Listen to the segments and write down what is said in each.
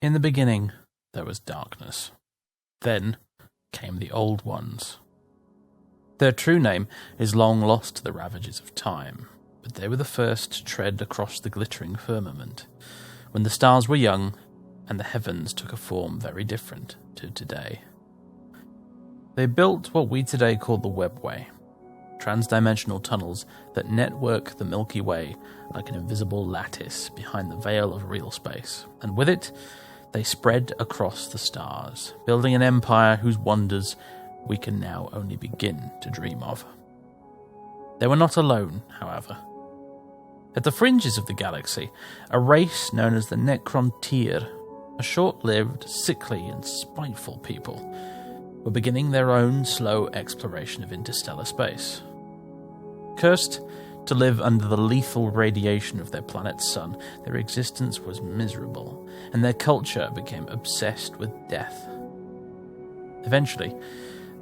In the beginning, there was darkness. Then came the Old Ones. Their true name is long lost to the ravages of time, but they were the first to tread across the glittering firmament, when the stars were young and the heavens took a form very different to today. They built what we today call the Webway, transdimensional tunnels that network the Milky Way like an invisible lattice behind the veil of real space, and with it, they spread across the stars, building an empire whose wonders we can now only begin to dream of. They were not alone, however. At the fringes of the galaxy, a race known as the necrontyr, a short-lived, sickly and spiteful people, were beginning their own slow exploration of interstellar space. Cursed to live under the lethal radiation of their planet's sun, their existence was miserable, and their culture became obsessed with death. Eventually,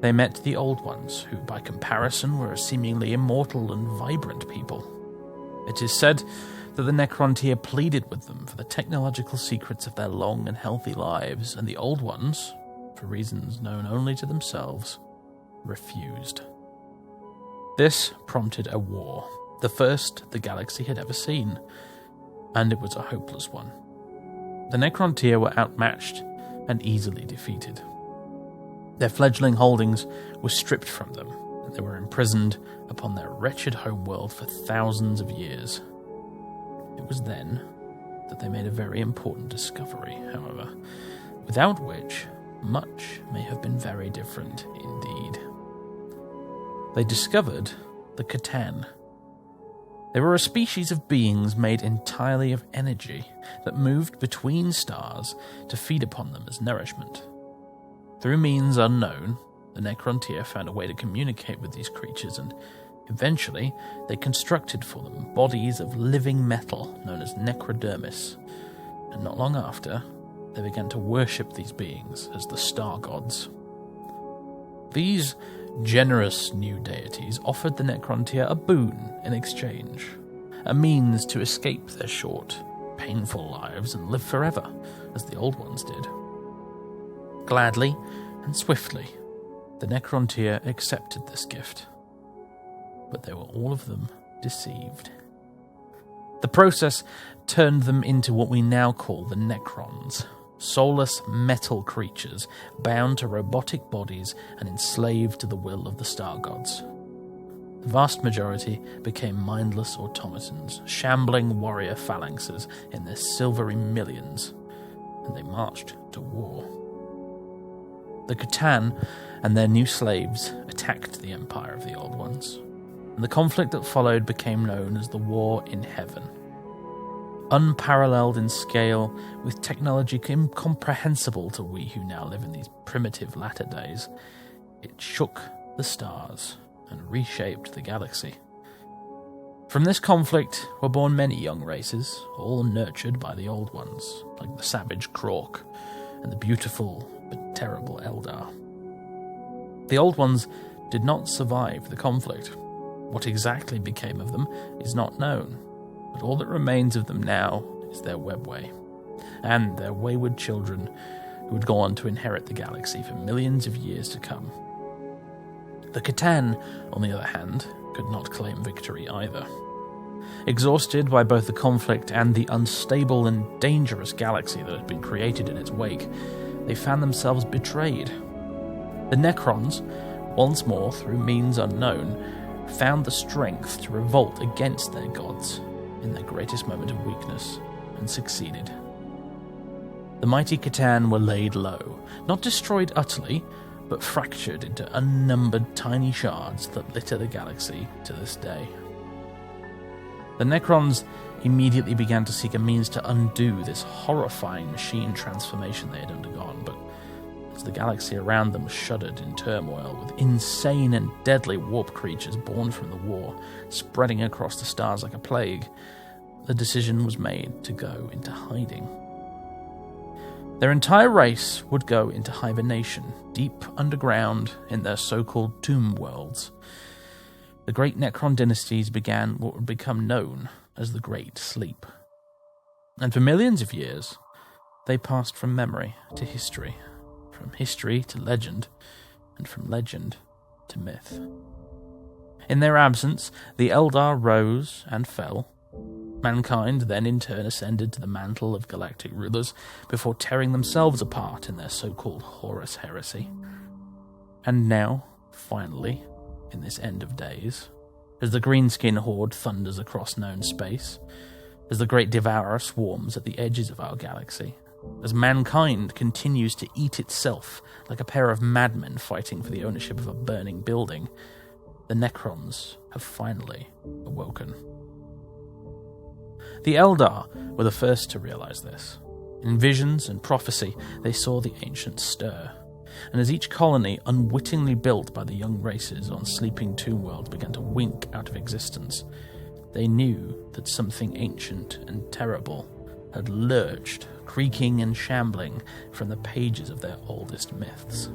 they met the Old Ones, who by comparison were a seemingly immortal and vibrant people. It is said that the necrontyr pleaded with them for the technological secrets of their long and healthy lives, and the Old Ones, for reasons known only to themselves, refused. This prompted a war, the first the galaxy had ever seen, and it was a hopeless one. The necrontyr were outmatched and easily defeated. Their fledgling holdings were stripped from them, and they were imprisoned upon their wretched homeworld for thousands of years. It was then that they made a very important discovery, however, without which much may have been very different indeed. They discovered the Catan. They were a species of beings made entirely of energy that moved between stars to feed upon them as nourishment. Through means unknown, the necrontyr found a way to communicate with these creatures, and eventually they constructed for them bodies of living metal known as necrodermis, and not long after, they began to worship these beings as the star gods. These generous new deities offered the necrontyr a boon in exchange, a means to escape their short, painful lives and live forever, as the Old Ones did. Gladly and swiftly, the necrontyr accepted this gift, but they were all of them deceived. The process turned them into what we now call the Necrons, soulless metal creatures bound to robotic bodies and enslaved to the will of the star gods. The vast majority became mindless automatons, shambling warrior phalanxes in their silvery millions, and they marched to war. The Catan and their new slaves attacked the empire of the Old Ones, and the conflict that followed became known as the War in Heaven. Unparalleled in scale, with technology incomprehensible to we who now live in these primitive latter days, it shook the stars and reshaped the galaxy. From this conflict were born many young races, all nurtured by the Old Ones, like the savage Krork and the beautiful but terrible Eldar. The Old Ones did not survive the conflict. What exactly became of them is not known, but all that remains of them now is their Webway, and their wayward children who would go on to inherit the galaxy for millions of years to come. The Catan, on the other hand, could not claim victory either. Exhausted by both the conflict and the unstable and dangerous galaxy that had been created in its wake, they found themselves betrayed. The Necrons, once more through means unknown, found the strength to revolt against their gods in their greatest moment of weakness, and succeeded. The mighty Catan were laid low, not destroyed utterly, but fractured into unnumbered tiny shards that litter the galaxy to this day. The Necrons immediately began to seek a means to undo this horrifying machine transformation they had undergone, but as the galaxy around them shuddered in turmoil, with insane and deadly warp creatures born from the war spreading across the stars like a plague, the decision was made to go into hiding. Their entire race would go into hibernation, deep underground in their so-called tomb worlds. The great Necron dynasties began what would become known as the Great Sleep. And for millions of years, They passed from memory to history, from history to legend, and from legend to myth. In their absence, the Eldar rose and fell. Mankind then in turn ascended to the mantle of galactic rulers before tearing themselves apart in their so-called Horus heresy. And now, finally, in this end of days, as the greenskin horde thunders across known space, as the great devourer swarms at the edges of our galaxy, as mankind continues to eat itself like a pair of madmen fighting for the ownership of a burning building, the Necrons have finally awoken. The Eldar were the first to realize this. In visions and prophecy, they saw the ancients stir, and as each colony unwittingly built by the young races on sleeping tomb worlds began to wink out of existence, they knew that something ancient and terrible had lurched, creaking and shambling from the pages of their oldest myths.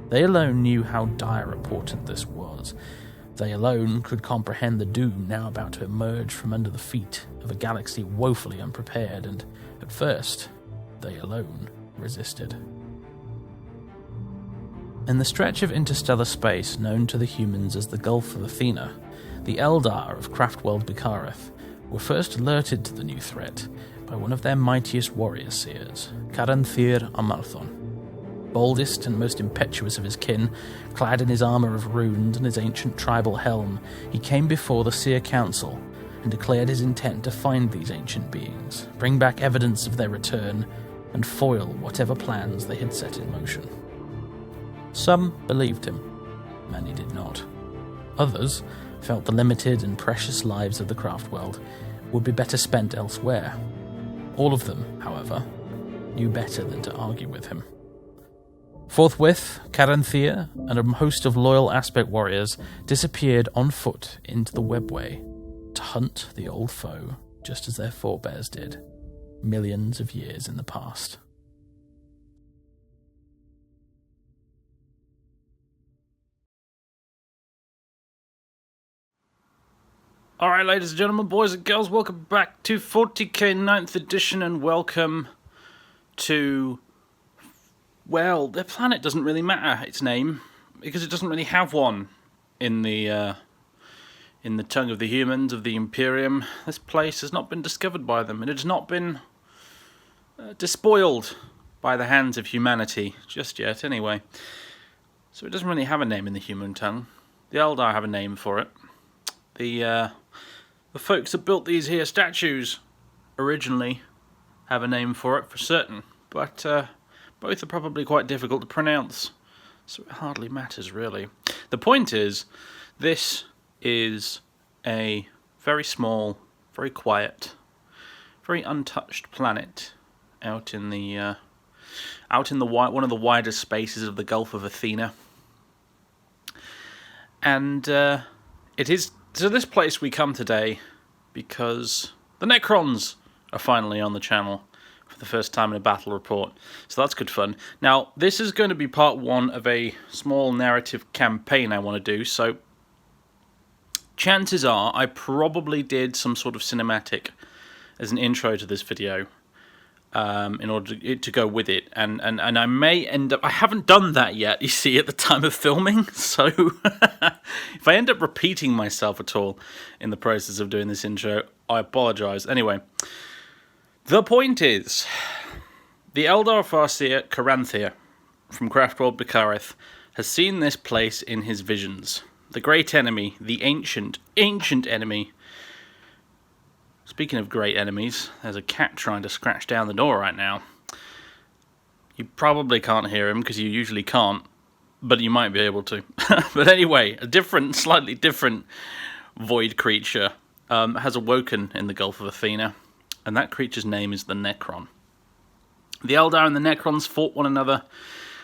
They alone knew how dire a portent this was. They alone could comprehend the doom now about to emerge from under the feet of a galaxy woefully unprepared, and at first, they alone resisted. In the stretch of interstellar space known to the humans as the Gulf of Athena, the Eldar of Craftworld Bekareth were first alerted to the new threat by one of their mightiest warrior seers, Caranthir Amalthon. Boldest and most impetuous of his kin, clad in his armour of runes and his ancient tribal helm, he came before the Seer Council and declared his intent to find these ancient beings, bring back evidence of their return, and foil whatever plans they had set in motion. Some believed him, many did not. Others felt the limited and precious lives of the craft world would be better spent elsewhere. All of them, however, knew better than to argue with him. Forthwith, Caranthir and a host of loyal aspect warriors disappeared on foot into the webway to hunt the old foe just as their forebears did, millions of years in the past. Alright, ladies and gentlemen, boys and girls, welcome back to 40k 9th edition, and welcome to... well, their planet doesn't really matter, its name, because it doesn't really have one in the tongue of the humans, of the Imperium. This place has not been discovered by them, and it has not been despoiled by the hands of humanity, just yet, anyway. So it doesn't really have a name in the human tongue. The Eldar have a name for it. The folks that built these here statues originally have a name for it, for certain, but both are probably quite difficult to pronounce, so it hardly matters, really. The point is, this is a very small, very quiet, very untouched planet out in the one of the widest spaces of the Gulf of Athena, and it is to this place we come today because the Necrons are finally on the channel for the first time in a battle report, so that's good fun. Now, this is going to be part one of a small narrative campaign I want to do, so chances are I probably did some sort of cinematic as an intro to this video in order to go with it, and I may end up... I haven't done that yet, you see, at the time of filming, so if I end up repeating myself at all in the process of doing this intro, I apologise. Anyway, the point is, the Eldar Farseer Caranthir from Craftworld Bekareth has seen this place in his visions. The great enemy, the ancient enemy. Speaking of great enemies, there's a cat trying to scratch down the door right now. You probably can't hear him because you usually can't, but you might be able to. But anyway, a slightly different void creature has awoken in the Gulf of Athena, and that creature's name is the Necron. The Eldar and the Necrons fought one another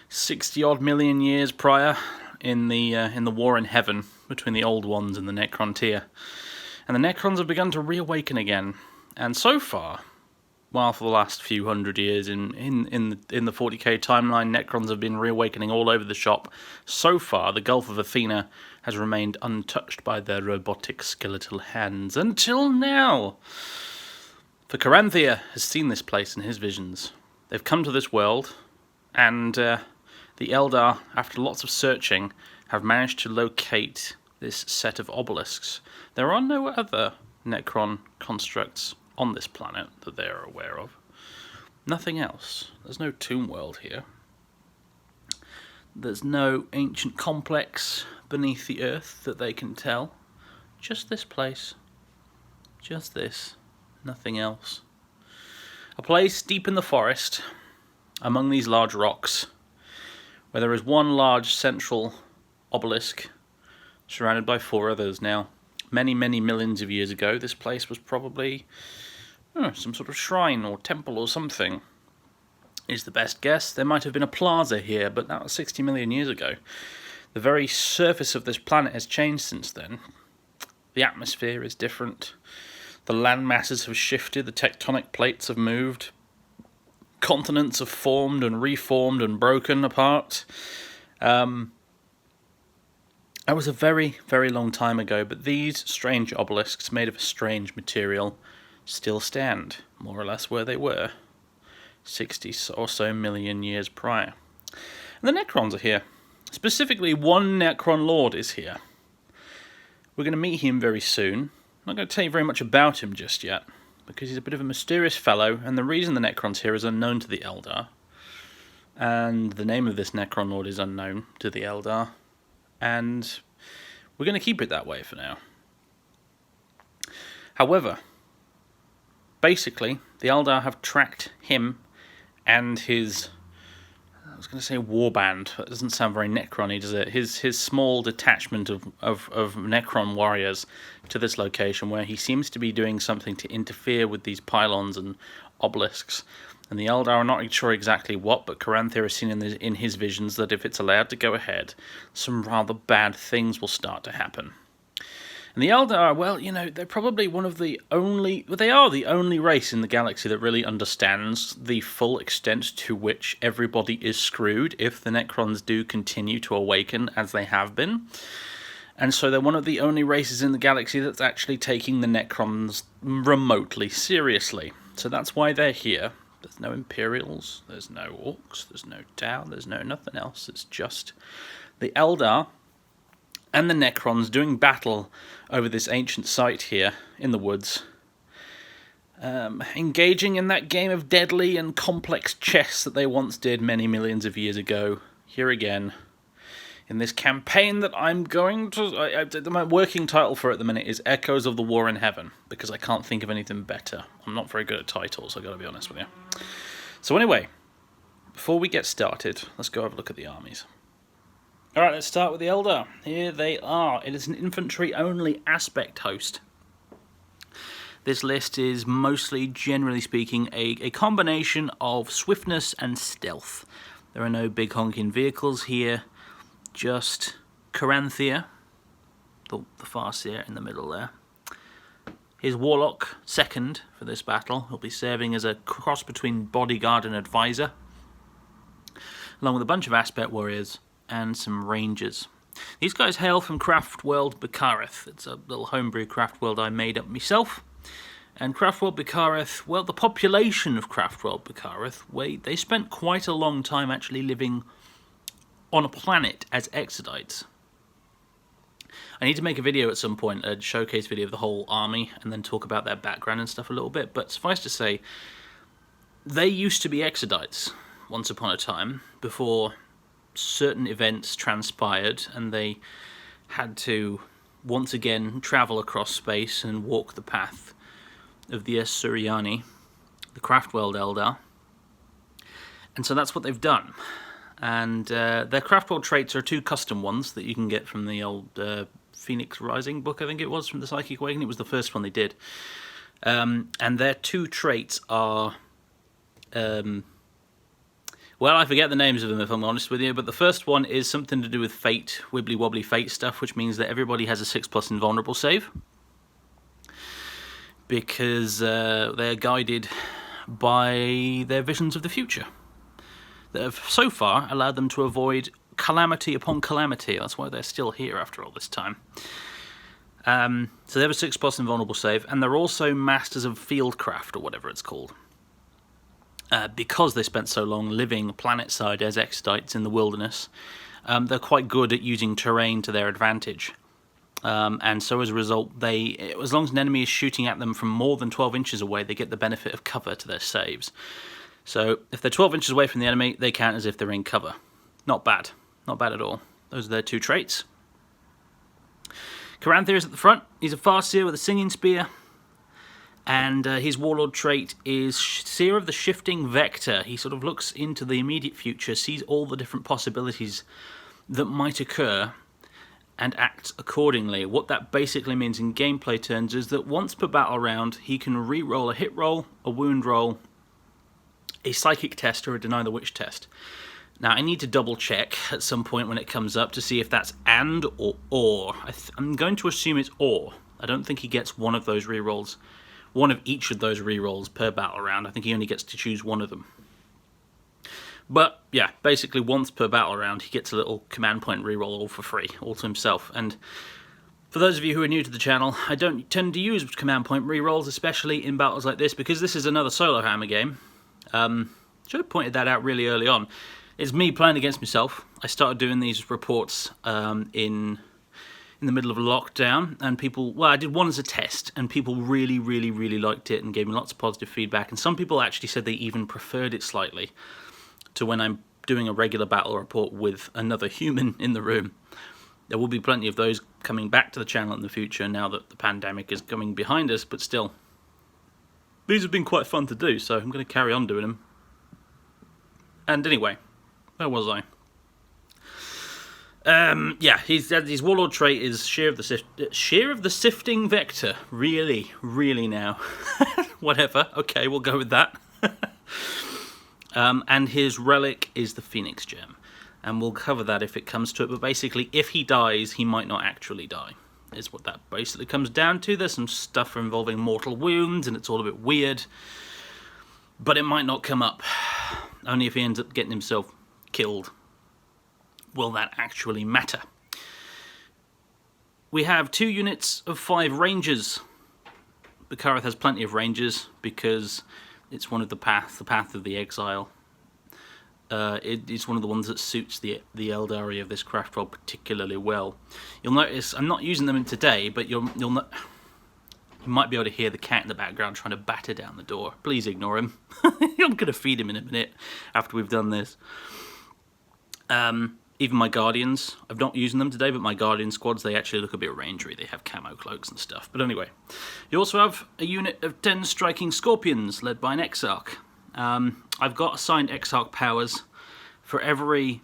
60-odd million years prior in the war in heaven between the Old Ones and the necrontyr. And the Necrons have begun to reawaken again. And so far, well, for the last few hundred years in the 40k timeline, Necrons have been reawakening all over the shop. So far, the Gulf of Athena has remained untouched by their robotic skeletal hands. Until now. For Caranthir has seen this place in his visions. They've come to this world, and the Eldar, after lots of searching, have managed to locate this set of obelisks. There are no other Necron constructs on this planet that they are aware of. Nothing else. There's no tomb world here. There's no ancient complex beneath the earth that they can tell. Just this place. Just this. Nothing else. A place deep in the forest, among these large rocks, where there is one large central obelisk, surrounded by 4 others now. Many, many millions of years ago, this place was probably some sort of shrine or temple or something, is the best guess. There might have been a plaza here, but that was 60 million years ago. The very surface of this planet has changed since then. The atmosphere is different. The land masses have shifted, the tectonic plates have moved. Continents have formed and reformed and broken apart. That was a very, very long time ago, but these strange obelisks made of a strange material still stand, more or less where they were, 60 or so million years prior. And the Necrons are here. Specifically, one Necron Lord is here. We're going to meet him very soon. I'm not going to tell you very much about him just yet, because he's a bit of a mysterious fellow, and the reason the Necron's here is unknown to the Eldar. And the name of this Necron Lord is unknown to the Eldar. And we're going to keep it that way for now. However, basically, the Eldar have tracked him and his, I was going to say warband, that doesn't sound very Necron-y, does it? His small detachment of Necron warriors to this location where he seems to be doing something to interfere with these pylons and obelisks. And the Eldar are not sure exactly what, but Caranthir has seen in his visions that if it's allowed to go ahead, some rather bad things will start to happen. And the Eldar, well, you know, they're probably one of the only... Well, they are the only race in the galaxy that really understands the full extent to which everybody is screwed if the Necrons do continue to awaken as they have been. And so they're one of the only races in the galaxy that's actually taking the Necrons remotely seriously. So that's why they're here. There's no Imperials, there's no Orcs, there's no Tau, there's no nothing else. It's just the Eldar and the Necrons doing battle over this ancient site here in the woods. Engaging in that game of deadly and complex chess that they once did many millions of years ago. Here again, in this campaign that I'm going to... my working title for it at the minute is Echoes of the War in Heaven, because I can't think of anything better. I'm not very good at titles, I've got to be honest with you. So anyway, before we get started, let's go have a look at the armies. Alright, let's start with the Eldar. Here they are. It is an infantry-only aspect host. This list is mostly, generally speaking, a combination of swiftness and stealth. There are no big honking vehicles here. Just Caranthir, the Farseer in the middle there. His Warlock, second for this battle. He'll be serving as a cross between bodyguard and advisor, along with a bunch of aspect warriors and some rangers. These guys hail from Craftworld Bekareth. It's a little homebrew Craftworld I made up myself. And Craftworld Bekareth, well, the population of Craftworld Bekareth, they spent quite a long time actually living on a planet as Exodites. I need to make a video at some point, a showcase video of the whole army, and then talk about their background and stuff a little bit, but suffice to say, they used to be Exodites once upon a time, before certain events transpired, and they had to once again travel across space and walk the path of the Suriani, the Craftworld Eldar. And so that's what they've done. And their Craftworld traits are 2 custom ones that you can get from the old Phoenix Rising book, I think it was, from the Psychic Awakening. It was the first one they did. And their 2 traits are... well, I forget the names of them, if I'm honest with you, but the first one is something to do with fate, wibbly-wobbly fate stuff, which means that everybody has a 6+ invulnerable save, because they're guided by their visions of the future that have so far allowed them to avoid calamity upon calamity. That's why they're still here after all this time. So they have a 6+ invulnerable save, and they're also masters of fieldcraft, or whatever it's called. Because they spent so long living planet-side as exodites in the wilderness, they're quite good at using terrain to their advantage. And so as a result, as long as an enemy is shooting at them from more than 12 inches away, they get the benefit of cover to their saves. So if they're 12 inches away from the enemy, they count as if they're in cover. Not bad. Not bad at all. Those are their 2 traits. Caranthir is at the front. He's a Farseer with a singing spear. And his warlord trait is Seer of the Shifting Vector. He sort of looks into the immediate future, sees all the different possibilities that might occur, and acts accordingly. What that basically means in gameplay terms is that once per battle round, he can re-roll a hit roll, a wound roll, a psychic test, or a deny the witch test. Now, I need to double check at some point when it comes up to see if that's and or. I'm going to assume it's or. I don't think he gets one of those re-rolls, one of each of those re-rolls per battle round. I think he only gets to choose one of them. But yeah, basically once per battle round, he gets a little command point reroll all for free, all to himself. And for those of you who are new to the channel, I don't tend to use command point rerolls, especially in battles like this, because this is another solo hammer game. Should have pointed that out really early on. It's me playing against myself. I started doing these reports in the middle of lockdown, and people, well, I did one as a test, and people really, really, really liked it and gave me lots of positive feedback. And some people actually said they even preferred it slightly to when I'm doing a regular battle report with another human in the room. There will be plenty of those coming back to the channel in the future now that the pandemic is coming behind us, but still, these have been quite fun to do, so I'm going to carry on doing them. And anyway, where was I? Yeah, his warlord trait is Shear of the Sifting Vector. Really, really now. Whatever, okay, we'll go with that. And his relic is the Phoenix Gem. And we'll cover that if it comes to it, but basically, if he dies, he might not actually die, is what that basically comes down to. There's some stuff involving mortal wounds, and it's all a bit weird, but it might not come up. Only if he ends up getting himself killed will that actually matter. We have 2 units of 5 rangers. Bekareth has plenty of rangers because it's one of the path of the exile. It's one of the ones that suits the Eldari of this craft roll particularly well. You'll notice I'm not using them today, but you might be able to hear the cat in the background trying to batter down the door. Please ignore him. I'm going to feed him in a minute after we've done this. Even my Guardians, I've not using them today, but my Guardian squads, they actually look a bit rangery. They have camo cloaks and stuff. But anyway, you also have a unit of 10 striking Scorpions led by an Exarch. I've got assigned Exarch powers for every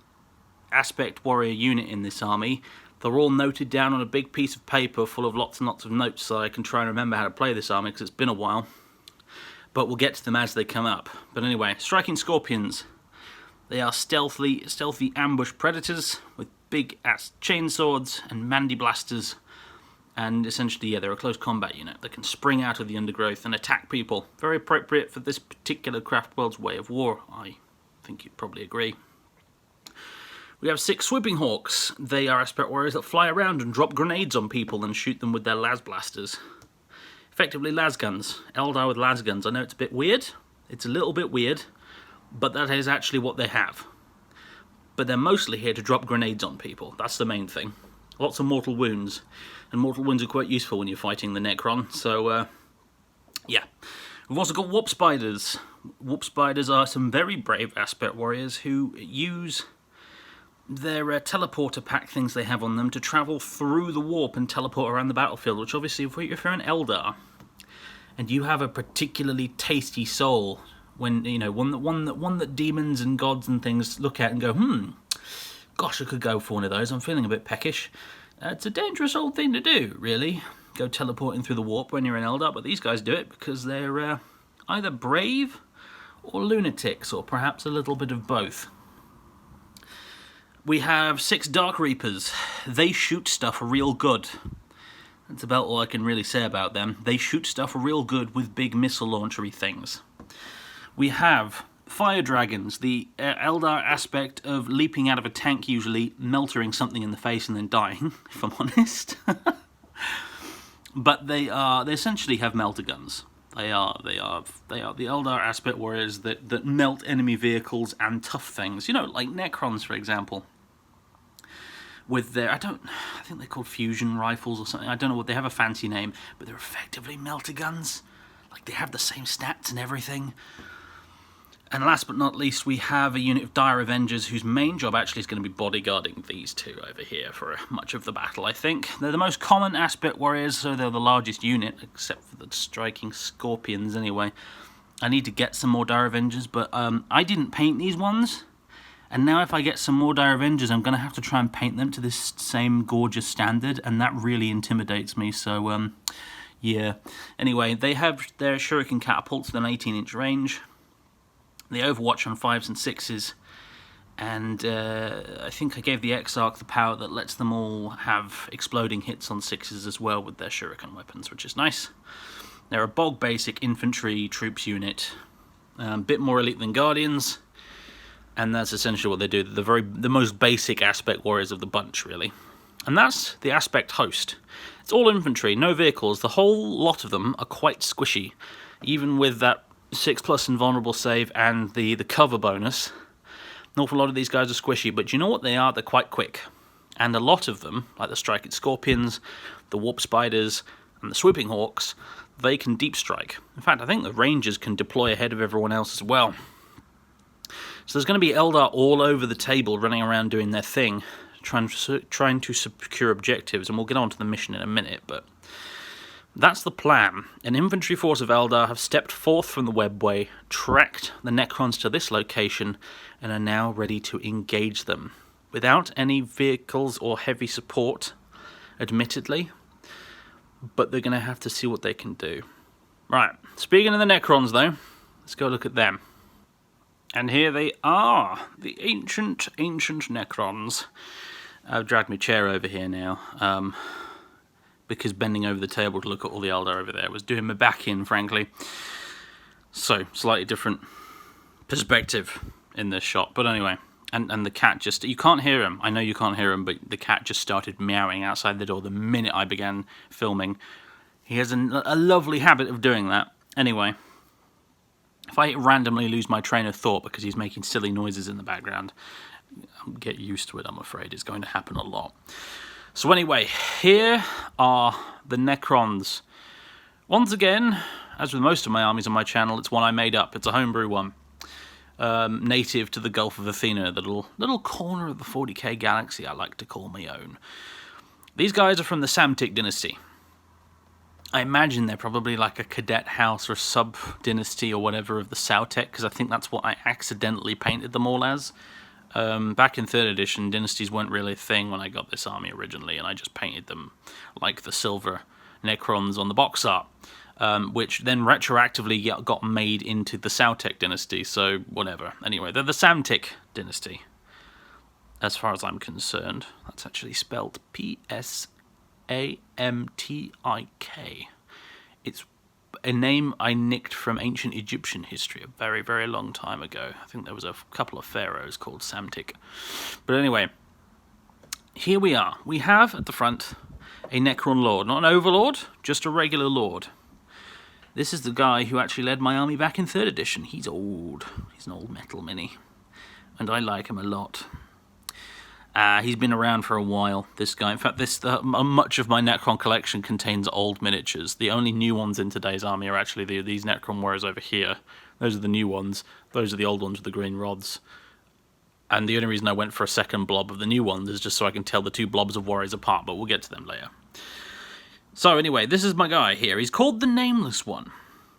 aspect warrior unit in this army. They're all noted down on a big piece of paper full of lots and lots of notes so I can try and remember how to play this army because it's been a while. But we'll get to them as they come up. But anyway, striking Scorpions. They are stealthy ambush predators with big-ass chainswords and Mandy blasters. And essentially, yeah, they're a close combat unit that can spring out of the undergrowth and attack people. Very appropriate for this particular craft world's way of war, I think you'd probably agree. We have 6 Swooping Hawks. They are aspect warriors that fly around and drop grenades on people and shoot them with their las blasters. Effectively las guns. Eldar with las guns. I know it's a bit weird. It's a little bit weird. But that is actually what they have. But they're mostly here to drop grenades on people. That's the main thing. Lots of mortal wounds. And mortal wounds are quite useful when you're fighting the Necron. So, yeah. We've also got Warp Spiders. Warp Spiders are some very brave aspect warriors who use their teleporter pack things they have on them to travel through the warp and teleport around the battlefield. Which obviously, if you're an Eldar, and you have a particularly tasty soul, when you know one that demons and gods and things look at and go, gosh, I could go for one of those. I'm feeling a bit peckish. It's a dangerous old thing to do, really. Go teleporting through the warp when you're an Eldar, but these guys do it because they're either brave or lunatics, or perhaps a little bit of both. We have 6 Dark Reapers. They shoot stuff real good. That's about all I can really say about them. They shoot stuff real good with big missile launchery things. We have Fire Dragons, the Eldar aspect of leaping out of a tank, usually melting something in the face and then dying, if I'm honest. But they essentially have melter guns. They are the Eldar aspect warriors that melt enemy vehicles and tough things. You know, like Necrons, for example. With their, I think they're called fusion rifles or something. I don't know what, they have a fancy name, but they're effectively melter guns. Like, they have the same stats and everything. And last but not least, we have a unit of Dire Avengers whose main job actually is going to be bodyguarding these two over here for much of the battle, I think. They're the most common aspect warriors, so they're the largest unit, except for the striking scorpions anyway. I need to get some more Dire Avengers, but I didn't paint these ones. And now if I get some more Dire Avengers, I'm going to have to try and paint them to this same gorgeous standard, and that really intimidates me, so yeah. Anyway, they have their shuriken catapults with an 18-inch range. They overwatch on 5s and 6s, and I think I gave the Exarch the power that lets them all have exploding hits on 6s as well with their shuriken weapons, which is nice. They're a bog basic infantry troops unit, a bit more elite than Guardians, and that's essentially what they do. They're the most basic aspect warriors of the bunch, really. And that's the aspect host. It's all infantry, no vehicles. The whole lot of them are quite squishy, even with that 6+ invulnerable save and the cover bonus. An awful lot of these guys are squishy, but you know what they are? They're quite quick. And a lot of them, like the striking scorpions, the warp spiders, and the swooping hawks, they can deep strike. In fact, I think the rangers can deploy ahead of everyone else as well. So there's going to be Eldar all over the table running around doing their thing, trying to secure objectives, and we'll get on to the mission in a minute, but that's the plan. An infantry force of Eldar have stepped forth from the webway, tracked the Necrons to this location, and are now ready to engage them. Without any vehicles or heavy support, admittedly, but they're going to have to see what they can do. Right, speaking of the Necrons though, let's go look at them. And here they are, the ancient Necrons. I've dragged my chair over here now, because bending over the table to look at all the Eldar over there was doing my back in, frankly. So, slightly different perspective in this shot. But anyway, and the cat just, you can't hear him. I know you can't hear him, but the cat just started meowing outside the door the minute I began filming. He has a lovely habit of doing that. Anyway, if I randomly lose my train of thought because he's making silly noises in the background, get used to it, I'm afraid. It's going to happen a lot. So anyway, here are the Necrons. Once again, as with most of my armies on my channel, it's one I made up. It's a homebrew one. Native to the Gulf of Athena, the little corner of the 40k galaxy I like to call my own. These guys are from the Samtic dynasty. I imagine they're probably like a cadet house or sub-dynasty or whatever of the Sautek, because I think that's what I accidentally painted them all as. Back in 3rd edition, dynasties weren't really a thing when I got this army originally, and I just painted them like the silver Necrons on the box art, which then retroactively got made into the Sautek dynasty, so whatever. Anyway, they're the Samtic dynasty, as far as I'm concerned. That's actually spelled P-S-A-M-T-I-K. It's a name I nicked from ancient Egyptian history a very, very long time ago. I think there was a couple of pharaohs called Samtic. But anyway, here we are. We have at the front a Necron Lord. Not an Overlord, just a regular Lord. This is the guy who actually led my army back in 3rd edition. He's old. He's an old metal mini. And I like him a lot. He's been around for a while, this guy. In fact, much of my Necron collection contains old miniatures. The only new ones in today's army are actually these Necron warriors over here. Those are the new ones. Those are the old ones with the green rods. And the only reason I went for a second blob of the new ones is just so I can tell the two blobs of warriors apart, but we'll get to them later. So anyway, this is my guy here. He's called the Nameless One.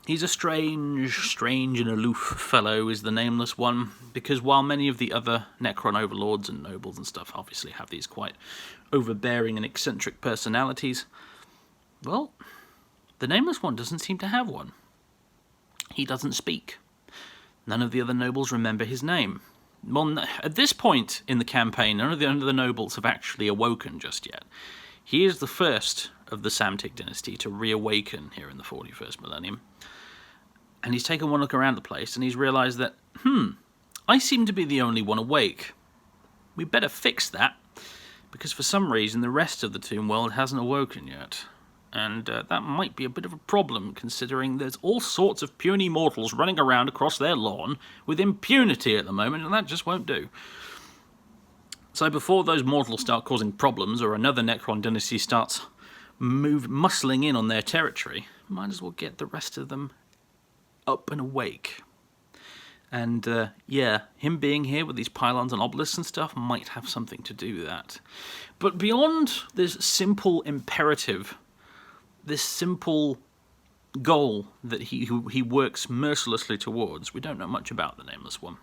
He's a strange and aloof fellow, is the Nameless One, because while many of the other Necron overlords and nobles and stuff obviously have these quite overbearing and eccentric personalities, well, the Nameless One doesn't seem to have one. He doesn't speak. None of the other nobles remember his name. Well, at this point in the campaign, none of the other nobles have actually awoken just yet. He is the first of the Samtic dynasty to reawaken here in the 41st millennium. And he's taken one look around the place and he's realised that, I seem to be the only one awake. We better fix that, because for some reason the rest of the Tomb World hasn't awoken yet. And that might be a bit of a problem, considering there's all sorts of puny mortals running around across their lawn with impunity at the moment, and that just won't do. So before those mortals start causing problems, or another Necron dynasty starts muscling in on their territory, might as well get the rest of them up and awake. And yeah, him being here with these pylons and obelisks and stuff might have something to do with that. But beyond this simple imperative, this simple goal that he works mercilessly towards, we don't know much about the Nameless One.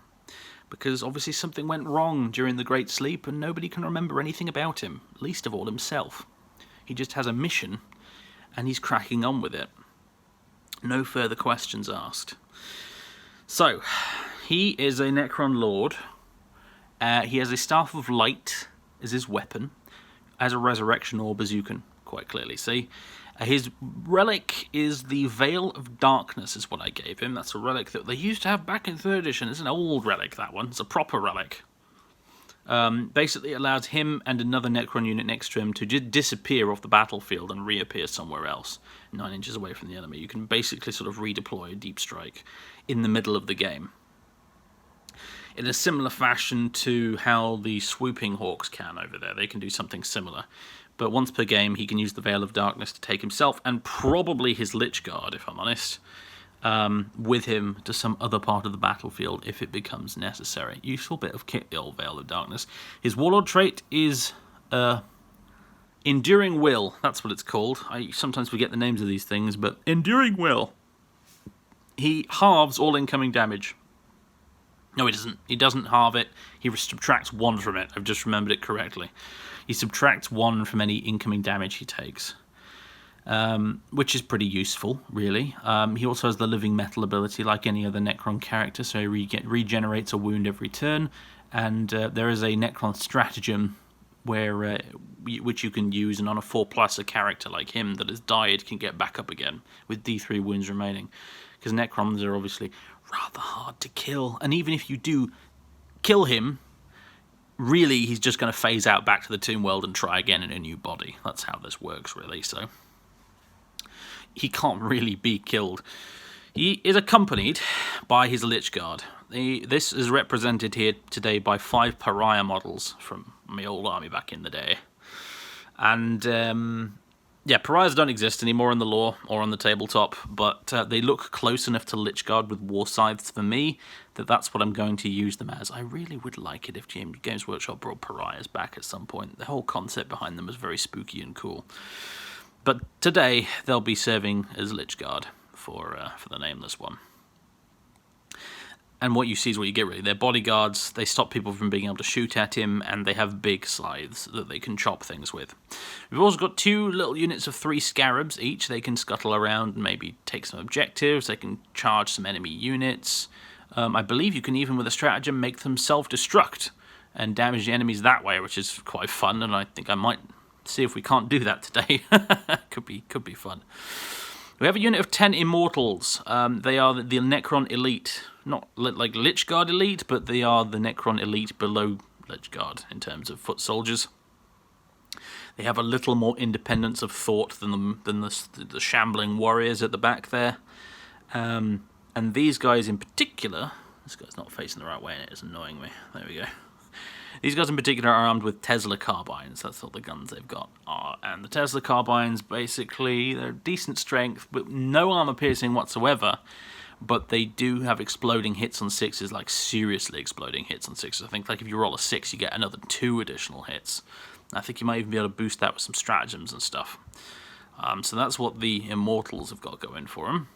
Because obviously something went wrong during the Great Sleep and nobody can remember anything about him, least of all himself. He just has a mission and he's cracking on with it. No further questions asked. So, he is a Necron Lord. He has a Staff of Light as his weapon, as a Resurrection Orb, as you can quite clearly see. His relic is the Veil of Darkness, is what I gave him. That's a relic that they used to have back in 3rd edition. It's an old relic, that one. It's a proper relic. Basically, it allows him and another Necron unit next to him to disappear off the battlefield and reappear somewhere else, 9 inches away from the enemy. You can basically sort of redeploy a deep strike in the middle of the game. In a similar fashion to how the Swooping Hawks can over there. They can do something similar. But once per game, he can use the Veil of Darkness to take himself, and probably his Lich Guard, if I'm honest, with him to some other part of the battlefield if it becomes necessary. Useful bit of kit, the old Veil of Darkness. His Warlord trait is Enduring Will. That's what it's called. I sometimes forget the names of these things, but Enduring Will. He halves all incoming damage. No, he doesn't. He doesn't halve it. He subtracts 1 from it. I've just remembered it correctly. He subtracts 1 from any incoming damage he takes, which is pretty useful, really. He also has the Living Metal ability like any other Necron character, so he regenerates a wound every turn, and there is a Necron stratagem where which you can use, and on a 4+, a character like him that has died can get back up again with D3 wounds remaining, because Necrons are obviously rather hard to kill, and even if you do kill him, really, he's just going to phase out back to the tomb world and try again in a new body. That's how this works, really, so he can't really be killed. He is accompanied by his Lich Guard. This is represented here today by 5 pariah models from my old army back in the day. And yeah, pariahs don't exist anymore in the lore or on the tabletop, but they look close enough to Lich Guard with war scythes for me that that's what I'm going to use them as. I really would like it if Games Workshop brought pariahs back at some point. The whole concept behind them was very spooky and cool. But today they'll be serving as Lich Guard for the Nameless One. And what you see is what you get, really. They're bodyguards, they stop people from being able to shoot at him, and they have big scythes that they can chop things with. We've also got 2 little units of 3 scarabs each. They can scuttle around and maybe take some objectives. They can charge some enemy units. I believe you can even, with a stratagem, make them self-destruct and damage the enemies that way, which is quite fun, and I think I might see if we can't do that today. Could be fun. We have a unit of 10 Immortals. They are the Necron Elite. Not like Lich Guard Elite, but they are the Necron Elite below Lich Guard in terms of foot soldiers. They have a little more independence of thought than the shambling warriors at the back there. And these guys in particular... This guy's not facing the right way and it is annoying me. There we go. These guys in particular are armed with Tesla carbines. That's what the guns they've got are. And the Tesla carbines, basically, they're decent strength, but no armor piercing whatsoever. But they do have exploding hits on 6s, like seriously exploding hits on 6s. I think like if you roll a 6, you get another 2 additional hits. I think you might even be able to boost that with some stratagems and stuff. So that's what the Immortals have got going for them.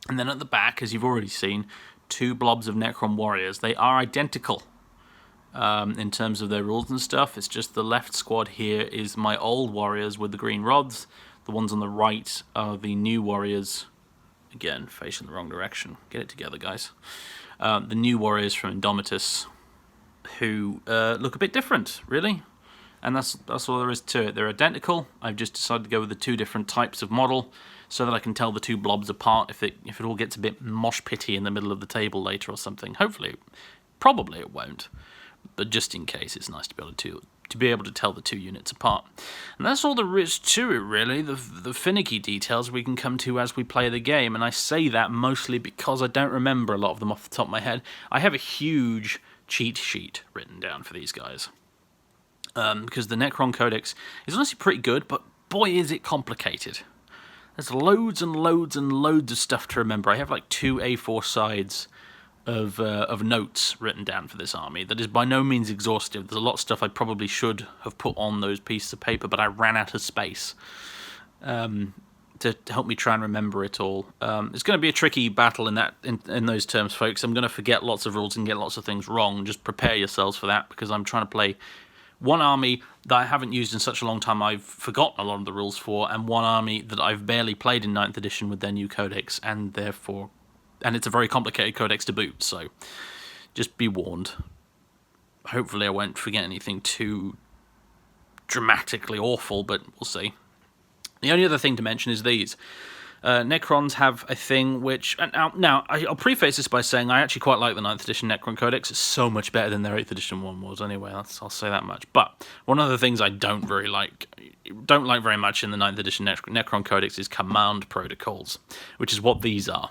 And then at the back, as you've already seen, 2 blobs of Necron warriors. They are identical. In terms of their rules and stuff. It's just the left squad here is my old warriors with the green rods. The ones on the right are the new warriors. Again, facing the wrong direction. Get it together, guys. The new warriors from Indomitus, who look a bit different, really. And that's all there is to it. They're identical. I've just decided to go with the 2 different types of model so that I can tell the 2 blobs apart if it all gets a bit mosh pitty in the middle of the table later or something. Hopefully, probably it won't. But just in case, it's nice to be able to to be able to tell the two units apart. And that's all there is to it, really. The finicky details we can come to as we play the game, and I say that mostly because I don't remember a lot of them off the top of my head. I have a huge cheat sheet written down for these guys. Because the Necron Codex is honestly pretty good, but boy is it complicated. There's loads and loads and loads of stuff to remember. I have like 2 A4 sides of notes written down for this army that is by no means exhaustive. There's a lot of stuff I probably should have put on those pieces of paper, but I ran out of space to help me try and remember it all. It's going to be a tricky battle in those terms, folks. I'm going to forget lots of rules and get lots of things wrong. Just prepare yourselves for that, because I'm trying to play one army that I haven't used in such a long time I've forgotten a lot of the rules for, and one army that I've barely played in 9th edition with their new codex, and it's a very complicated codex to boot, so just be warned. Hopefully I won't forget anything too dramatically awful, but we'll see. The only other thing to mention is these. Necrons have a thing which... Now, I'll preface this by saying I actually quite like the 9th edition Necron Codex. It's so much better than their 8th edition one was anyway, I'll say that much. But one of the things I don't very much in the 9th edition Necron Codex is command protocols, which is what these are.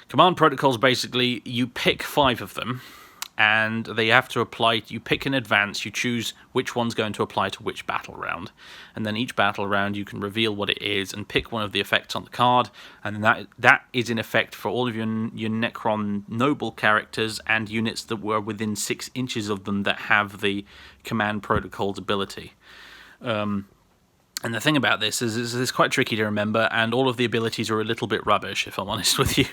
Command protocols, basically, you pick 5 of them, and they have to apply... You pick in advance, you choose which one's going to apply to which battle round, and then each battle round you can reveal what it is and pick one of the effects on the card, and that is in effect for all of your Necron noble characters and units that were within 6 inches of them that have the command protocol's ability. And the thing about this is it's quite tricky to remember, and all of the abilities are a little bit rubbish, if I'm honest with you.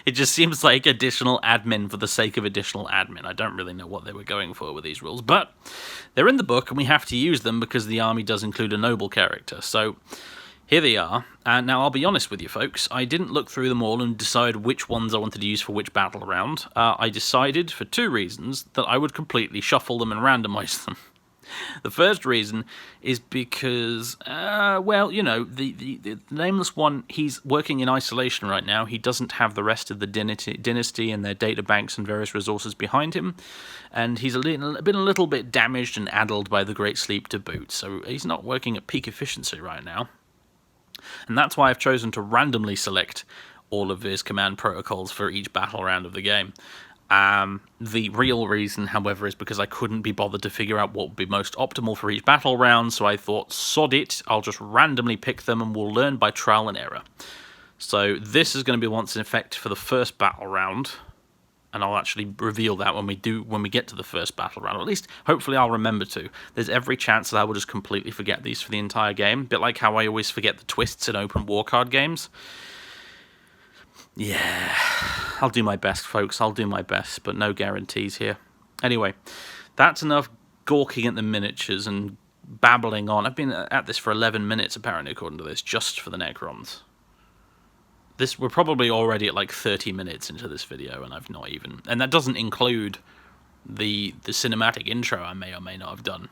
It just seems like additional admin for the sake of additional admin. I don't really know what they were going for with these rules, but they're in the book, and we have to use them because the army does include a noble character. So here they are, and now I'll be honest with you, folks. I didn't look through them all and decide which ones I wanted to use for which battle round. I decided, for 2 reasons, that I would completely shuffle them and randomize them. The first reason is because, the Nameless One, he's working in isolation right now. He doesn't have the rest of the dynasty and their data banks and various resources behind him, and he's been a little bit damaged and addled by the Great Sleep to boot, so he's not working at peak efficiency right now. And that's why I've chosen to randomly select all of his command protocols for each battle round of the game. The real reason, however, is because I couldn't be bothered to figure out what would be most optimal for each battle round, so I thought, sod it, I'll just randomly pick them and we'll learn by trial and error. So this is going to be once in effect for the first battle round, and I'll actually reveal that when we get to the first battle round, or at least hopefully I'll remember to. There's every chance that I will just completely forget these for the entire game, a bit like how I always forget the twists in open warcard games. Yeah, I'll do my best, folks. I'll do my best, but no guarantees here. Anyway, that's enough gawking at the miniatures and babbling on. I've been at this for 11 minutes, apparently, according to this, just for the Necrons. We're probably already at like 30 minutes into this video, and I've not even... And that doesn't include the cinematic intro I may or may not have done.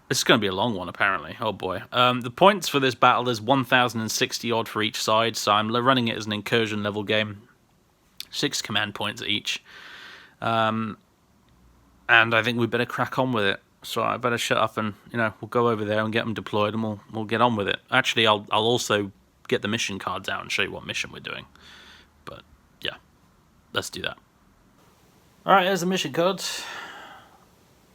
This is going to be a long one, apparently. Oh, boy. The points for this battle is 1,060 odd for each side, so I'm running it as an incursion level game. 6 command points each. And I think we better crack on with it. So I better shut up and, we'll go over there and get them deployed, and we'll get on with it. Actually, I'll also get the mission cards out and show you what mission we're doing. But, yeah. Let's do that. Alright, here's the mission cards.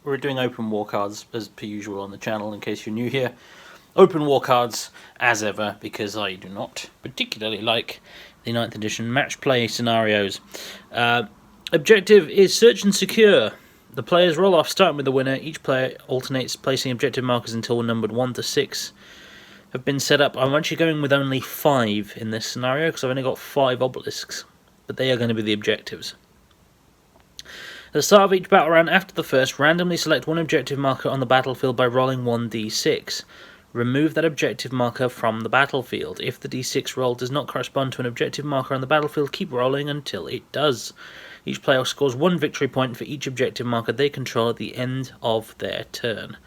We're doing open war cards as per usual on the channel in case you're new here. Open war cards as ever, because I do not particularly like the 9th edition match play scenarios. Objective is search and secure. The players roll off starting with the winner. Each player alternates placing objective markers until numbered 1 to 6 have been set up. I'm actually going with only 5 in this scenario because I've only got 5 obelisks, but they are going to be the objectives. At the start of each battle round after the first, randomly select one objective marker on the battlefield by rolling 1d6. Remove that objective marker from the battlefield. If the d6 roll does not correspond to an objective marker on the battlefield, keep rolling until it does. Each player scores 1 victory point for each objective marker they control at the end of their turn.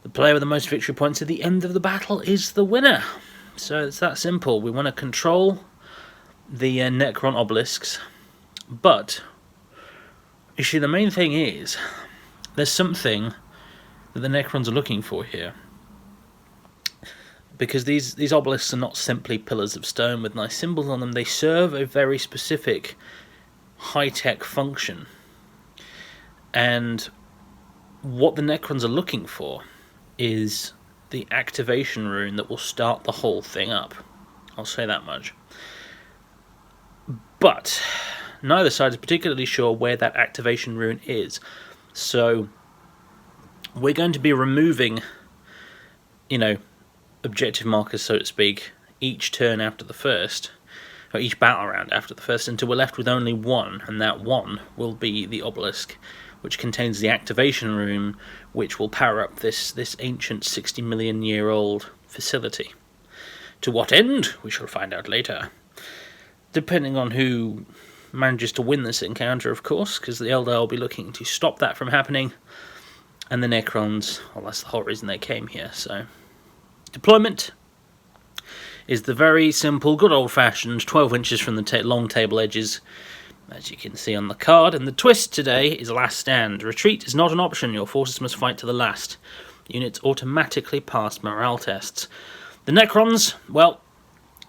The player with the most victory points at the end of the battle is the winner. So it's that simple. We want to control the Necron obelisks, but... the main thing is, there's something that the Necrons are looking for here. Because these obelisks are not simply pillars of stone with nice symbols on them, they serve a very specific high-tech function. And what the Necrons are looking for is the activation rune that will start the whole thing up. I'll say that much. But neither side is particularly sure where that activation rune is. So we're going to be removing, objective markers, so to speak, each turn after the first, or each battle round after the first, until we're left with only one, and that one will be the obelisk, which contains the activation rune, which will power up this ancient 60 million year old facility. To what end? We shall find out later. Depending on who manages to win this encounter, of course, because the Eldar will be looking to stop that from happening, and the Necrons, well, that's the whole reason they came here. So, deployment is the very simple, good old-fashioned 12 inches from the long table edges, as you can see on the card. And the twist today is last stand. Retreat is not an option. Your forces must fight to the last. Units automatically pass morale tests. The Necrons, well,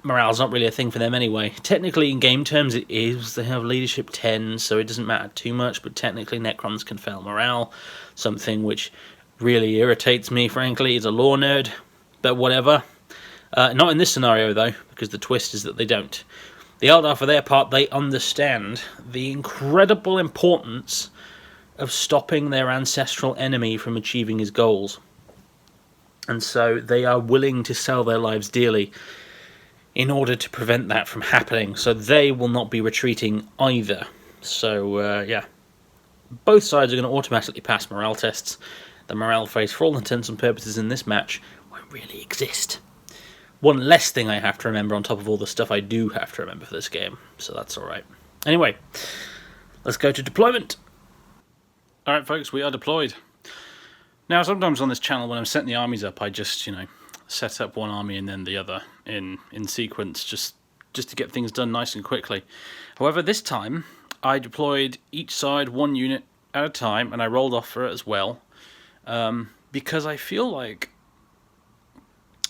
morale's not really a thing for them anyway. Technically, in game terms, it is. They have leadership 10, so it doesn't matter too much, but technically Necrons can fail morale, something which really irritates me, frankly, as a lore nerd, but whatever. Not in this scenario, though, because the twist is that they don't. The Eldar, for their part, they understand the incredible importance of stopping their ancestral enemy from achieving his goals. And so they are willing to sell their lives dearly in order to prevent that from happening. So they will not be retreating either. So, yeah. Both sides are going to automatically pass morale tests. The morale phase, for all intents and purposes in this match, won't really exist. One less thing I have to remember on top of all the stuff I do have to remember for this game. So that's alright. Anyway, let's go to deployment. Alright folks, we are deployed. Now sometimes on this channel when I'm setting the armies up, I just, set up one army and then the other in sequence, just to get things done nice and quickly. However, this time I deployed each side one unit at a time, and I rolled off for it as well, because I feel like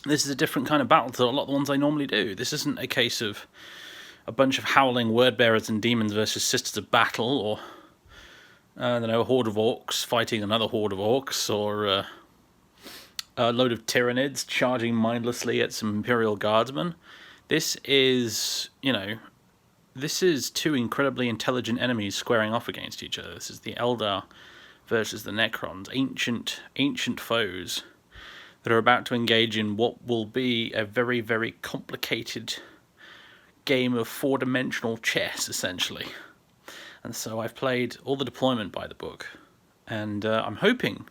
this is a different kind of battle to a lot of the ones I normally do. This isn't a case of a bunch of howling word-bearers and demons versus Sisters of Battle, or a horde of orcs fighting another horde of orcs, or a load of Tyranids charging mindlessly at some Imperial Guardsmen. This is, this is two incredibly intelligent enemies squaring off against each other. This is the Eldar versus the Necrons, ancient foes that are about to engage in what will be a very, very complicated game of four-dimensional chess, essentially. And so I've played all the deployment by the book, and I'm hoping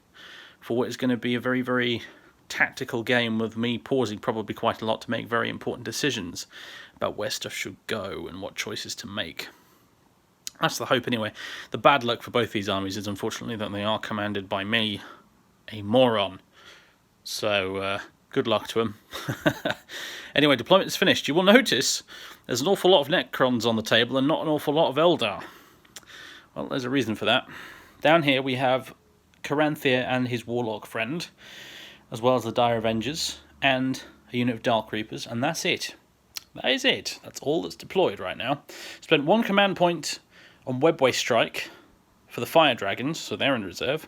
for what is going to be a very, very tactical game with me pausing probably quite a lot to make very important decisions about where stuff should go and what choices to make. That's the hope anyway. The bad luck for both these armies is unfortunately that they are commanded by me, a moron. So, good luck to them. Anyway, deployment is finished. You will notice there's an awful lot of Necrons on the table and not an awful lot of Eldar. Well, there's a reason for that. Down here we have Caranthir and his Warlock friend, as well as the Dire Avengers, and a unit of Dark Reapers, and that's it. That is it. That's all that's deployed right now. Spent one command point on Webway Strike for the Fire Dragons, so they're in reserve.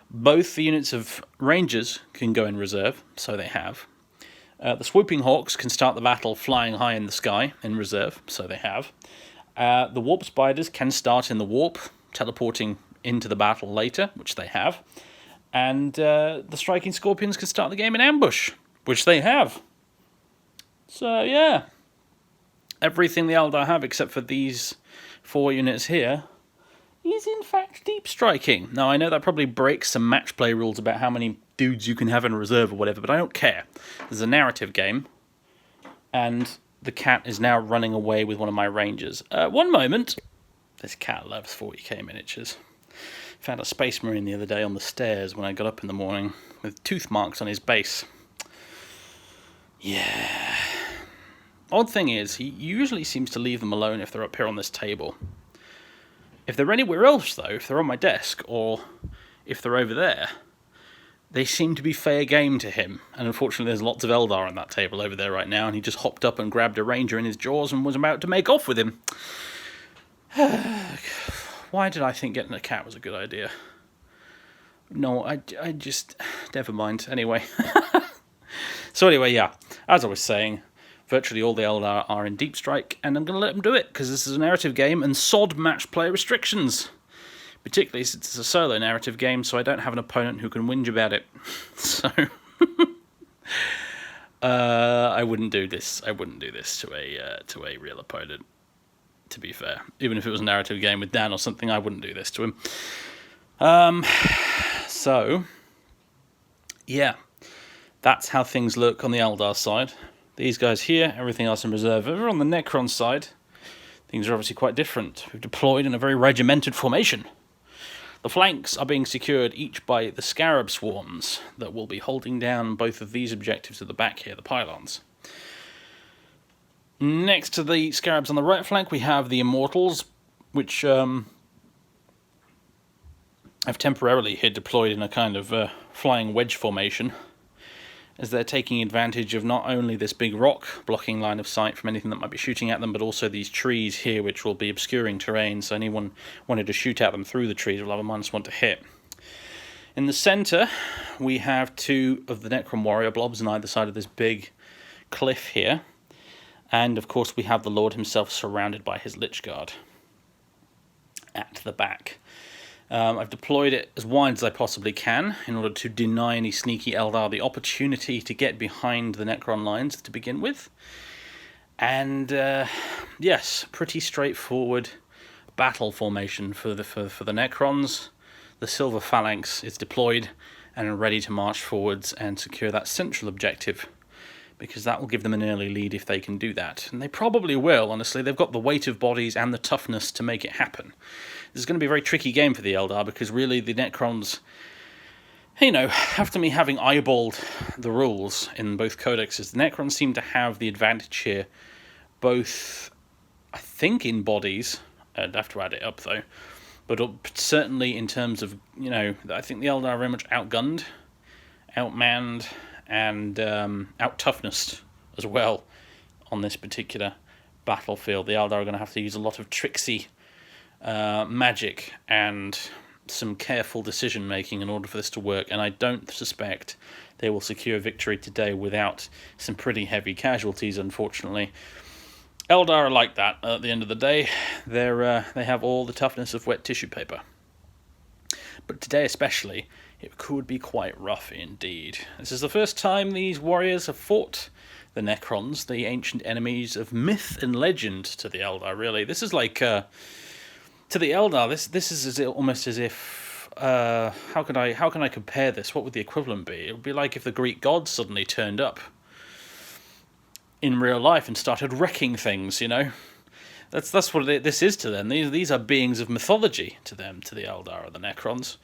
Both the units of Rangers can go in reserve, so they have. The Swooping Hawks can start the battle flying high in the sky in reserve, so they have. The Warp Spiders can start in the warp, teleporting into the battle later, which they have. And the Striking Scorpions can start the game in ambush, which they have. So, yeah. Everything the Eldar have, except for these 4 units here, is in fact deep striking. Now, I know that probably breaks some match play rules about how many dudes you can have in reserve or whatever, but I don't care. There's a narrative game, and the cat is now running away with one of my rangers. One moment. This cat loves 40k miniatures. Found a Space Marine the other day on the stairs when I got up in the morning with tooth marks on his base. Yeah. Odd thing is, he usually seems to leave them alone if they're up here on this table. If they're anywhere else, though, if they're on my desk, or if they're over there, they seem to be fair game to him. And unfortunately, there's lots of Eldar on that table over there right now, and he just hopped up and grabbed a ranger in his jaws and was about to make off with him. Why did I think getting a cat was a good idea? No, I just... Never mind. Anyway. So anyway, yeah. As I was saying, virtually all the Eldar are in Deep Strike, and I'm going to let them do it, because this is a narrative game, and sod match play restrictions. Particularly since it's a solo narrative game, so I don't have an opponent who can whinge about it. So... I wouldn't do this. I wouldn't do this to a real opponent, to be fair. Even if it was a narrative game with Dan or something, I wouldn't do this to him. So, yeah, that's how things look on the Eldar side. These guys here, everything else in reserve. Over on the Necron side, things are obviously quite different. We've deployed in a very regimented formation. The flanks are being secured each by the Scarab Swarms that will be holding down both of these objectives at the back here, the pylons. Next to the Scarabs on the right flank, we have the Immortals, which I've temporarily here deployed in a kind of flying wedge formation, as they're taking advantage of not only this big rock blocking line of sight from anything that might be shooting at them, but also these trees here which will be obscuring terrain, so anyone wanted to shoot at them through the trees will have a -1 to hit. In the centre, we have 2 of the Necron warrior blobs on either side of this big cliff here, and of course we have the Lord himself surrounded by his Lich Guard at the back. I've deployed it as wide as I possibly can in order to deny any sneaky Eldar the opportunity to get behind the Necron lines to begin with. And yes, pretty straightforward battle formation for the Necrons. The Silver Phalanx is deployed and ready to march forwards and secure that central objective, because that will give them an early lead if they can do that. And they probably will, honestly. They've got the weight of bodies and the toughness to make it happen. This is going to be a very tricky game for the Eldar, because really the Necrons, you know, after me having eyeballed the rules in both codexes, the Necrons seem to have the advantage here, both, I think, in bodies. I'd have to add it up, though. But certainly in terms of, you know, I think the Eldar are very much outgunned, outmanned, and out-toughnessed as well on this particular battlefield. The Eldar are going to have to use a lot of tricksy magic and some careful decision-making in order for this to work, and I don't suspect they will secure victory today without some pretty heavy casualties, unfortunately. Eldar are like that at the end of the day. They have all the toughness of wet tissue paper. But today especially, it could be quite rough indeed. This is the first time these warriors have fought the Necrons, the ancient enemies of myth and legend to the Eldar, really. This is like, to the Eldar, this is almost as if, how can I compare this? What would the equivalent be? It would be like if the Greek gods suddenly turned up in real life and started wrecking things, you know? That's what this is to them. These are beings of mythology to them, to the Eldar or the Necrons.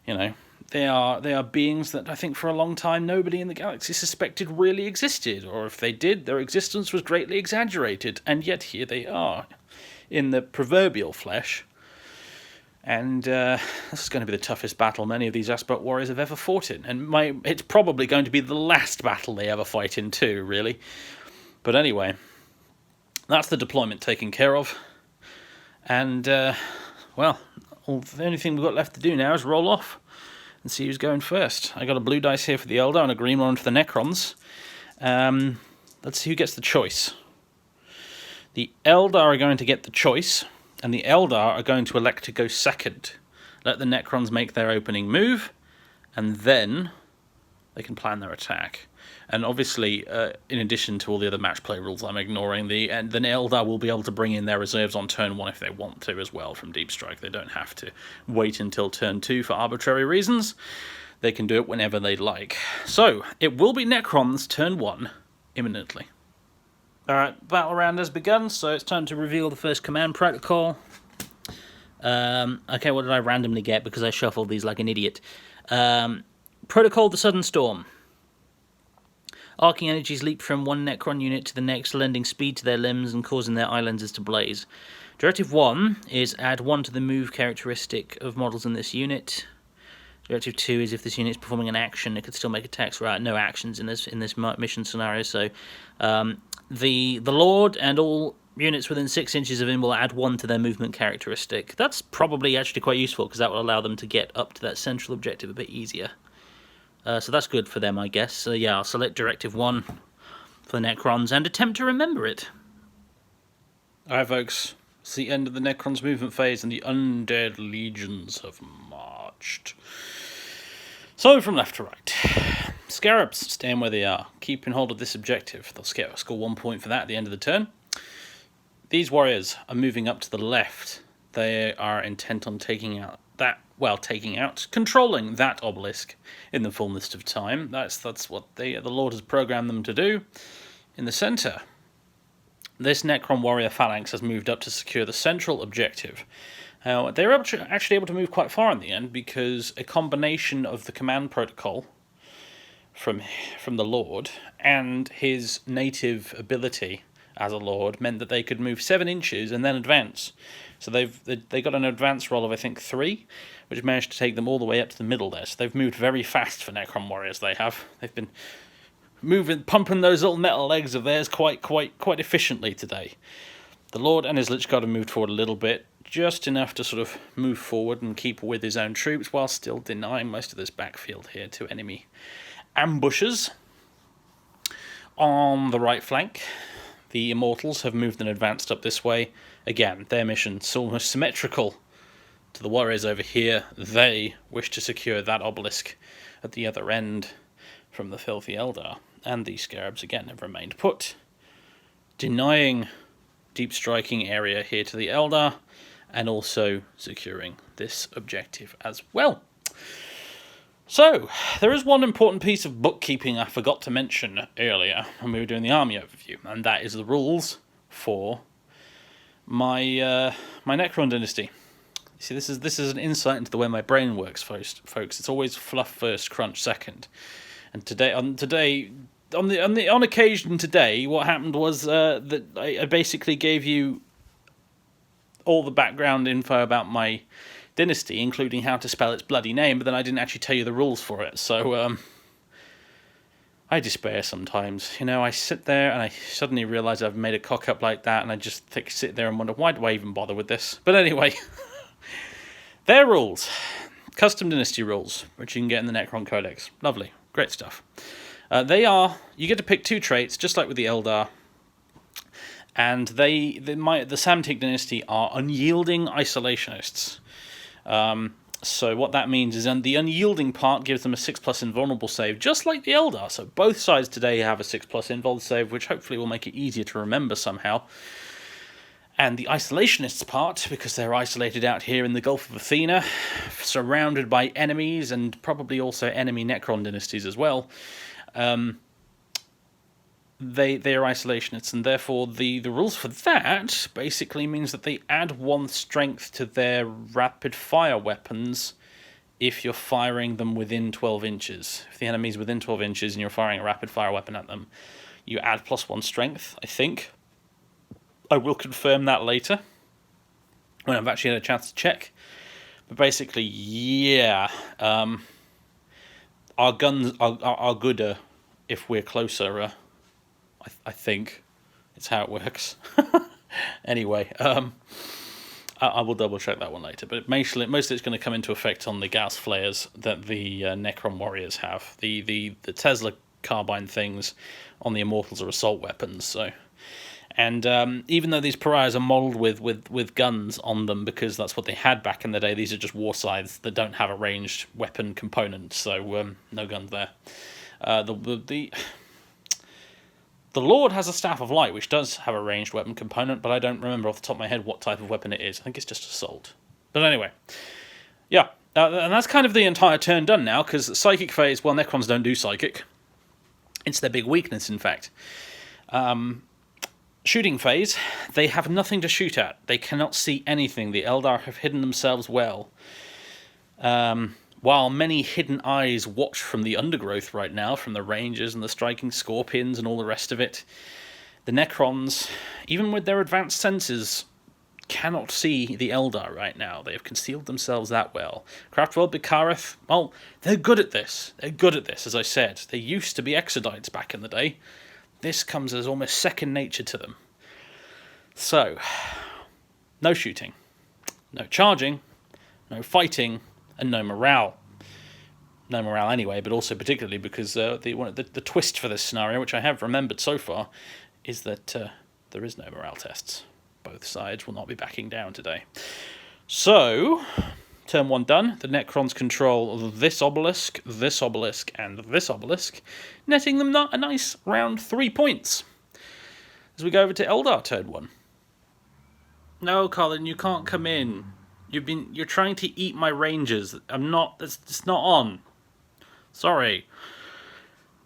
You know, they are beings that I think for a long time nobody in the galaxy suspected really existed, or if they did, their existence was greatly exaggerated, and yet here they are, in the proverbial flesh. And this is going to be the toughest battle many of these Aspect warriors have ever fought in, and it's probably going to be the last battle they ever fight in too, really. But anyway, that's the deployment taken care of, and well, the only thing we've got left to do now is roll off and see who's going first. I got a blue dice here for the Eldar and a green one for the Necrons. Let's see who gets the choice. The Eldar are going to get the choice, and the Eldar are going to elect to go second. Let the Necrons make their opening move, and then they can plan their attack. And obviously, in addition to all the other match play rules I'm ignoring, the Eldar will be able to bring in their reserves on turn 1 if they want to as well from Deep Strike. They don't have to wait until turn 2 for arbitrary reasons. They can do it whenever they like. So, it will be Necron's turn 1 imminently. Alright, battle round has begun, so it's time to reveal the first command protocol. Okay, what did I randomly get because I shuffled these like an idiot? Protocol the Sudden Storm. Arcing energies leap from one Necron unit to the next, lending speed to their limbs and causing their eye lenses to blaze. Directive 1 is add 1 to the move characteristic of models in this unit. Directive 2 is if this unit is performing an action, it could still make attacks. Right, no actions in this mission scenario. So the Lord and all units within 6 inches of him will add 1 to their movement characteristic. That's probably actually quite useful, because that will allow them to get up to that central objective a bit easier. So that's good for them, I guess. So yeah, I'll select Directive 1 for the Necrons and attempt to remember it. Alright folks, it's the end of the Necrons movement phase and the undead legions have marched. So from left to right. Scarabs, staying where they are, keeping hold of this objective. They'll score 1 point for that at the end of the turn. These warriors are moving up to the left. They are intent on controlling that obelisk in the fullness of time. That's what the Lord has programmed them to do. In the centre, this Necron warrior phalanx has moved up to secure the central objective. They were actually able to move quite far in the end, because a combination of the command protocol from the Lord and his native ability as a Lord meant that they could move 7 inches and then advance. So they got an advance roll of, I think, 3, which managed to take them all the way up to the middle there. So they've moved very fast for Necron warriors. They've been pumping those little metal legs of theirs quite efficiently today. The Lord and his Lich Guard have moved forward a little bit, just enough to sort of move forward and keep with his own troops, while still denying most of this backfield here to enemy ambushes. On the right flank, the Immortals have moved and advanced up this way. Again, their mission's almost symmetrical to the warriors over here. They wish to secure that obelisk at the other end from the filthy Eldar, and these Scarabs again have remained put, denying deep striking area here to the Eldar, and also securing this objective as well. So, there is one important piece of bookkeeping I forgot to mention earlier when we were doing the army overview, and that is the rules for my my Necron dynasty. You see, this is an insight into the way my brain works, folks. It's always fluff first, crunch second. And on occasion today, what happened was that I basically gave you all the background info about my dynasty, including how to spell its bloody name, but then I didn't actually tell you the rules for it. So I despair sometimes. You know, I sit there and I suddenly realise I've made a cock up like that, and I just sit there and wonder, why do I even bother with this? But anyway, their rules. Custom dynasty rules, which you can get in the Necron Codex. Lovely. Great stuff. You get to pick 2 traits, just like with the Eldar. And the Samtic dynasty are unyielding isolationists. So what that means is the unyielding part gives them a 6+ invulnerable save, just like the Eldar. So both sides today have a 6+ invul save, which hopefully will make it easier to remember somehow. And the isolationists part, because they're isolated out here in the Gulf of Athena, surrounded by enemies, and probably also enemy Necron dynasties as well, they are isolationists, and therefore the rules for that basically means that they add 1 strength to their rapid fire weapons if you're firing them within 12 inches. If the enemy's within 12 inches and you're firing a rapid fire weapon at them, you add +1 strength, I think. I will confirm that later, when I've actually had a chance to check. But basically, yeah, our guns are gooder if we're closer, I think. It's how it works. Anyway, I will double check that one later. But mostly it's going to come into effect on the Gauss flares that the Necron warriors have. The Tesla carbine things on the Immortals are assault weapons, so... And even though these pariahs are modelled with guns on them, because that's what they had back in the day, these are just war scythes that don't have a ranged weapon component, so no guns there. The Lord has a Staff of Light, which does have a ranged weapon component, but I don't remember off the top of my head what type of weapon it is. I think it's just assault. But anyway, yeah, and that's kind of the entire turn done now, because Psychic phase, well, Necrons don't do Psychic. It's their big weakness, in fact. Shooting phase, they have nothing to shoot at. They cannot see anything. The Eldar have hidden themselves well. While many hidden eyes watch from the undergrowth right now, from the Rangers and the Striking Scorpions and all the rest of it, the Necrons, even with their advanced senses, cannot see the Eldar right now. They have concealed themselves that well. Craftworld Bikareth, well, they're good at this. They're good at this, as I said. They used to be Exodites back in the day. This comes as almost second nature to them. So, no shooting, no charging, no fighting, and no morale. No morale anyway, but also particularly because the twist for this scenario, which I have remembered so far, is that there is no morale tests. Both sides will not be backing down today. So, turn 1 done. The Necrons control this obelisk, and this obelisk, netting them a nice round 3 points. As we go over to Eldar turn 1. No, Colin, you can't come in. You're trying to eat my rangers. It's not on. Sorry.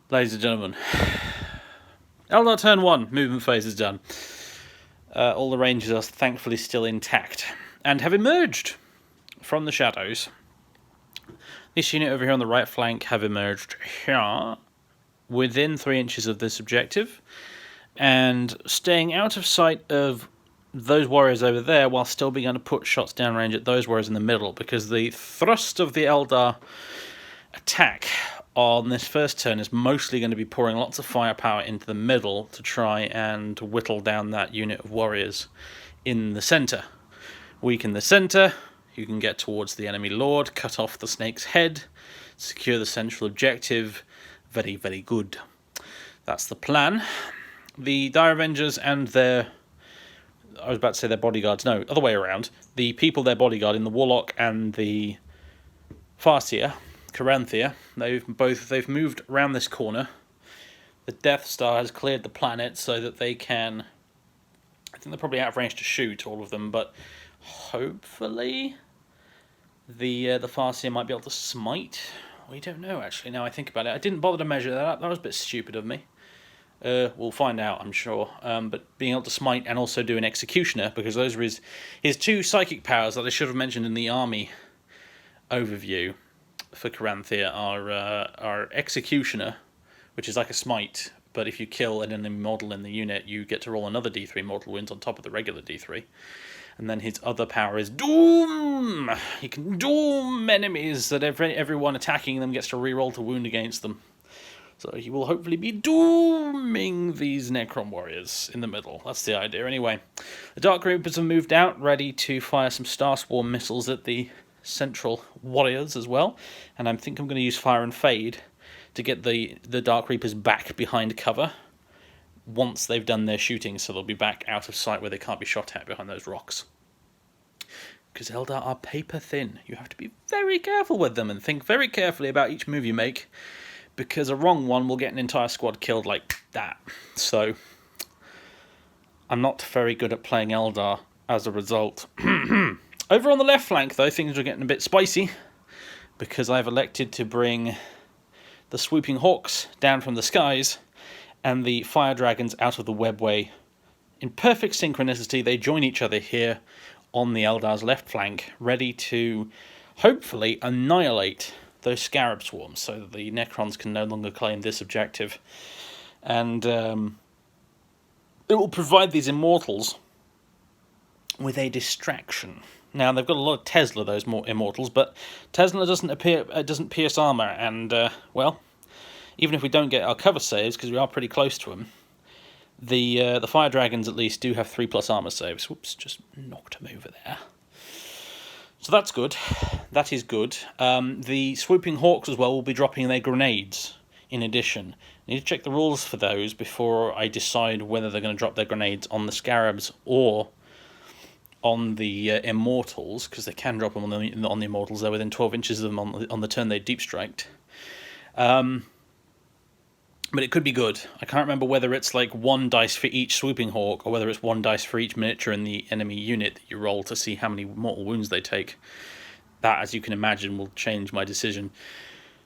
Ladies and gentlemen. Eldar turn 1, movement phase is done. All the rangers are thankfully still intact and have emerged from the shadows. This unit over here on the right flank have emerged here within 3 inches of this objective and staying out of sight of those warriors over there while still being able to put shots downrange at those warriors in the middle, because the thrust of the Eldar attack on this first turn is mostly going to be pouring lots of firepower into the middle to try and whittle down that unit of warriors in the centre. Weaken the centre, you can get towards the enemy lord, cut off the snake's head, secure the central objective. Very, very good. That's the plan. The Dire Avengers and their... I was about to say their bodyguards. No, other way around. The people they're bodyguarding, the Warlock and the Farseer Caranthir, they've moved around this corner. The Death Star has cleared the planet so that they can... I think they're probably out of range to shoot, all of them, but hopefully the Farseer might be able to smite. We don't know, actually, now I think about it. I didn't bother to measure that up. That was a bit stupid of me. We'll find out, I'm sure. But being able to smite and also do an executioner, because those are his 2 psychic powers that I should have mentioned in the army overview for Caranthir are executioner, which is like a smite, but if you kill an enemy model in the unit, you get to roll another d3 mortal wounds on top of the regular d3. And then his other power is Doom! He can doom enemies that everyone attacking them gets to reroll to wound against them. So he will hopefully be dooming these Necron warriors in the middle. That's the idea anyway. The Dark Reapers have moved out, ready to fire some Star Swarm missiles at the central warriors as well. And I think I'm going to use Fire and Fade to get the Dark Reapers back behind cover once they've done their shooting, so they'll be back out of sight where they can't be shot at behind those rocks. Because Eldar are paper thin. You have to be very careful with them and think very carefully about each move you make, because a wrong one will get an entire squad killed like that. So, I'm not very good at playing Eldar as a result. Over on the left flank, though, things are getting a bit spicy, because I've elected to bring the swooping hawks down from the skies and the fire dragons out of the webway. In perfect synchronicity, they join each other here on the Eldar's left flank, ready to hopefully annihilate those scarab swarms so that the Necrons can no longer claim this objective. And it will provide these immortals with a distraction. Now, they've got a lot of Tesla, those more immortals, but Tesla doesn't pierce armor, and, well, even if we don't get our cover saves, because we are pretty close to them, the Fire Dragons at least do have 3+ armor saves. Whoops, just knocked him over there. So that's good. That is good. The Swooping Hawks as well will be dropping their grenades in addition. I need to check the rules for those before I decide whether they're going to drop their grenades on the Scarabs or on the Immortals, because they can drop them on the Immortals. They're within 12 inches of them on the turn they deep striked. But it could be good. I can't remember whether it's like 1 dice for each Swooping Hawk or whether it's 1 dice for each miniature in the enemy unit that you roll to see how many mortal wounds they take. That, as you can imagine, will change my decision.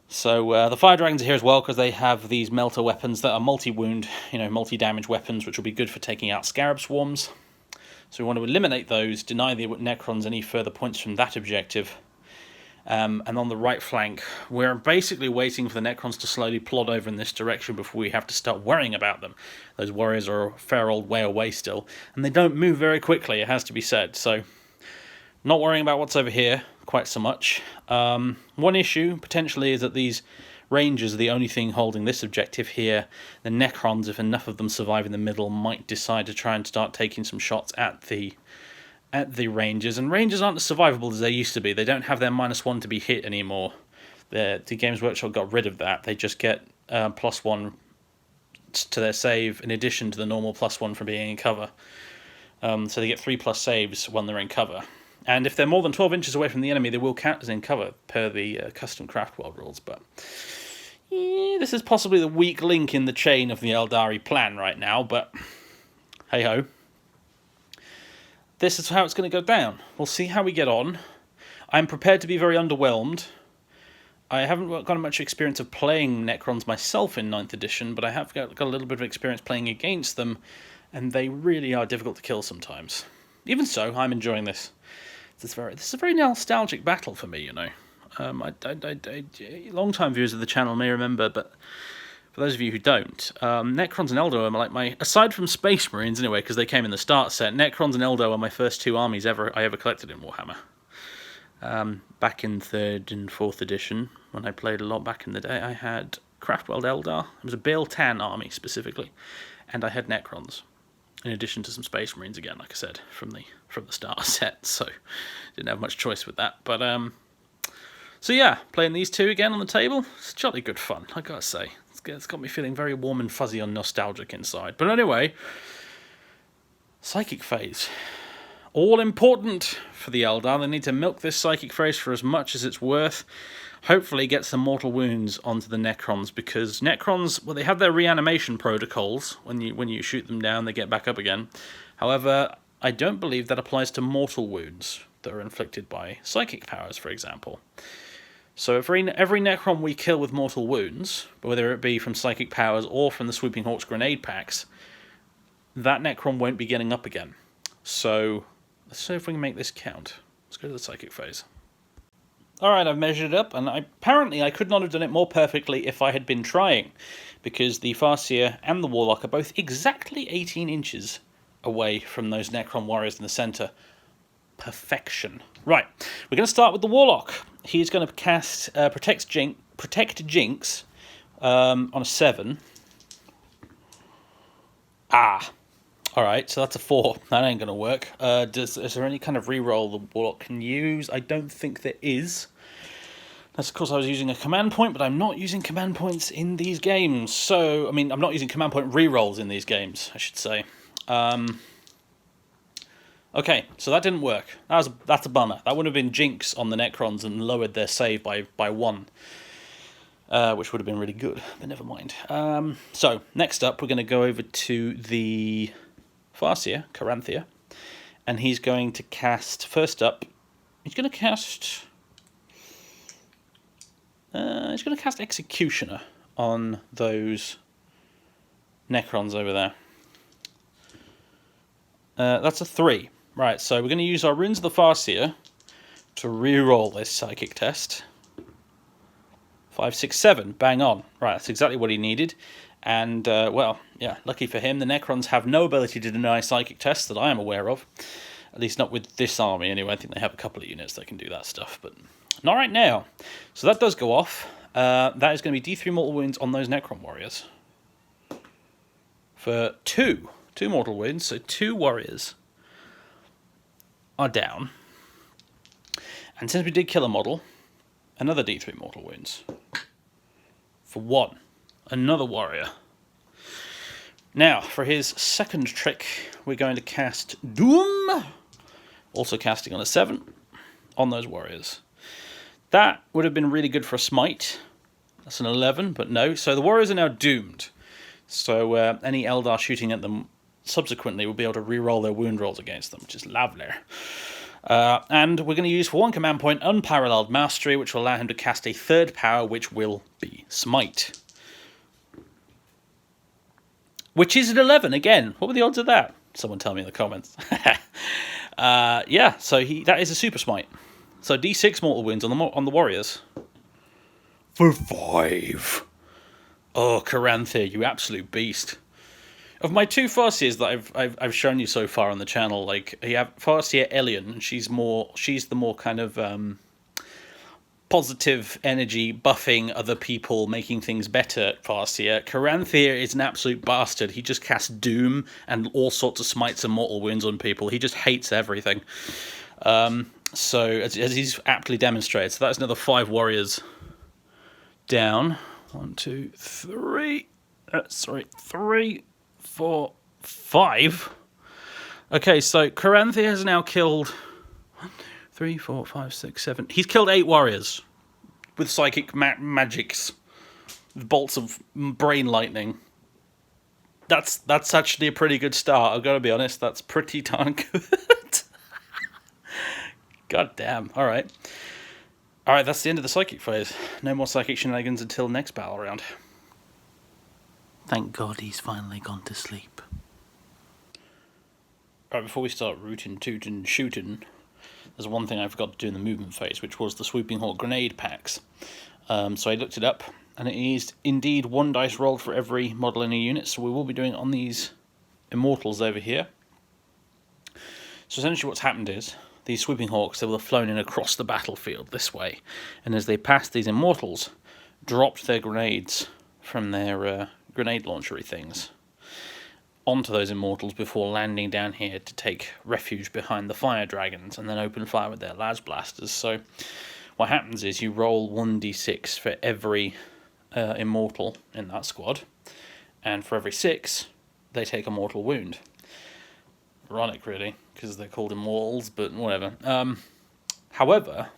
So the Fire Dragons are here as well because they have these melter weapons that are multi-wound, multi-damage weapons, which will be good for taking out Scarab Swarms. So we want to eliminate those, deny the Necrons any further points from that objective, And on the right flank, we're basically waiting for the Necrons to slowly plod over in this direction before we have to start worrying about them. Those warriors are a fair old way away still, and they don't move very quickly, it has to be said. So, not worrying about what's over here quite so much. One issue, potentially, is that these Rangers are the only thing holding this objective here. The Necrons, if enough of them survive in the middle, might decide to try and start taking some shots at the Rangers, and Rangers aren't as survivable as they used to be. They don't have their -1 to be hit anymore. The Games Workshop got rid of that. They just get +1 to their save in addition to the normal +1 from being in cover. So they get 3+ saves when they're in cover. And if they're more than 12 inches away from the enemy, they will count as in cover per the custom craft world rules. But yeah, this is possibly the weak link in the chain of the Eldari plan right now, but hey-ho. This is how it's going to go down. We'll see how we get on. I'm prepared to be very underwhelmed. I haven't got much experience of playing Necrons myself in 9th edition, but I have got a little bit of experience playing against them, and they really are difficult to kill sometimes. Even so, I'm enjoying this. This is a very nostalgic battle for me, you know. Long-time viewers of the channel may remember, but for those of you who don't, Necrons and Eldar are like my, aside from Space Marines anyway, because they came in the start set, Necrons and Eldar were my first 2 armies I ever collected in Warhammer. Back in 3rd and 4th edition, when I played a lot back in the day, I had Craftworld Eldar. It was a Baal Tan army specifically, and I had Necrons, in addition to some Space Marines again, like I said, from the starter set. So didn't have much choice with that. But so yeah, playing these 2 again on the table, it's jolly good fun, I gotta say. It's got me feeling very warm and fuzzy and nostalgic inside. But anyway, Psychic Phase. All important for the Eldar. They need to milk this Psychic Phase for as much as it's worth. Hopefully get some mortal wounds onto the Necrons, because Necrons, well, they have their reanimation protocols. When you shoot them down, they get back up again. However, I don't believe that applies to mortal wounds that are inflicted by psychic powers, for example. So every Necron we kill with mortal wounds, whether it be from psychic powers or from the Swooping Hawks grenade packs, that Necron won't be getting up again. So let's see if we can make this count. Let's go to the Psychic Phase. Alright, I've measured it up, and apparently I could not have done it more perfectly if I had been trying, because the Farseer and the Warlock are both exactly 18 inches away from those Necron warriors in the centre. Perfection. Right, we're going to start with the Warlock. He's going to cast Protect Jinx on a 7. Alright, so that's a 4. That ain't going to work. Is there any kind of reroll the Warlock can use? I don't think there is. That's, of course, I was using a command point, but I'm not using command points in these games. So, I mean, I'm not using command point rerolls in these games, I should say. Okay, so that didn't work. That's a bummer. That would have been Jinx on the Necrons and lowered their save by 1. Which would have been really good, but never mind. So, next up, we're going to go over to the Farseer Caranthir, and he's going to cast, first up, he's going to cast Executioner on those Necrons over there. That's a 3. Right, so we're going to use our Runes of the Farseer to re-roll this psychic test. 5, 6, 7, bang on. Right, that's exactly what he needed. And, well, yeah, lucky for him, the Necrons have no ability to deny psychic tests that I am aware of. At least not with this army, anyway. I think they have a couple of units that can do that stuff, but not right now. So that does go off. That is going to be D3 mortal wounds on those Necron warriors. For 2 mortal wounds, so 2 warriors are down. And since we did kill a model, another D3 mortal wounds. For 1. Another warrior. Now, for his second trick, we're going to cast Doom. Also casting on a 7 on those warriors. That would have been really good for a smite. That's an 11, but no. So the warriors are now doomed. So any Eldar shooting at them subsequently will be able to re-roll their wound rolls against them, which is lovely. And we're going to use, for 1 command point, Unparalleled Mastery, which will allow him to cast a 3rd power, which will be Smite. Which is an 11, again. What were the odds of that? Someone tell me in the comments. Yeah, so that is a Super Smite. So D6 mortal wounds on the warriors. For 5. Oh, Caranthir, you absolute beast. Of my 2 Farseers that I've shown you so far on the channel, like, you have Farseer Elian, she's the more kind of positive energy, buffing other people, making things better Farseer. Caranthir is an absolute bastard. He just casts doom and all sorts of smites and mortal wounds on people. He just hates everything. So, as he's aptly demonstrated, so that's another 5 warriors down. 1, 2, 3. 3, 4, 5. Okay, so Caranthir has now killed 1, 2, 3, 4, 5, 6, 7. He's killed 8 warriors with psychic magics, with bolts of brain lightning. That's actually a pretty good start. I've got to be honest. That's pretty darn good. God damn. All right. That's the end of the psychic phase. No more psychic shenanigans until next battle round. Thank God he's finally gone to sleep. Right, before we start rootin', tootin', shootin', there's one thing I forgot to do in the movement phase, which was the Swooping Hawk grenade packs. So I looked it up, and it is indeed 1 dice rolled for every model in a unit, so we will be doing it on these Immortals over here. So essentially what's happened is, these Swooping Hawks, they will have flown in across the battlefield this way, and as they passed these Immortals, dropped their grenades from their grenade launchery things onto those Immortals before landing down here to take refuge behind the fire dragons and then open fire with their las blasters. So what happens is you roll 1d6 for every Immortal in that squad, and for every 6 they take a mortal wound. Ironic, really, because they're called Immortals, but whatever. However,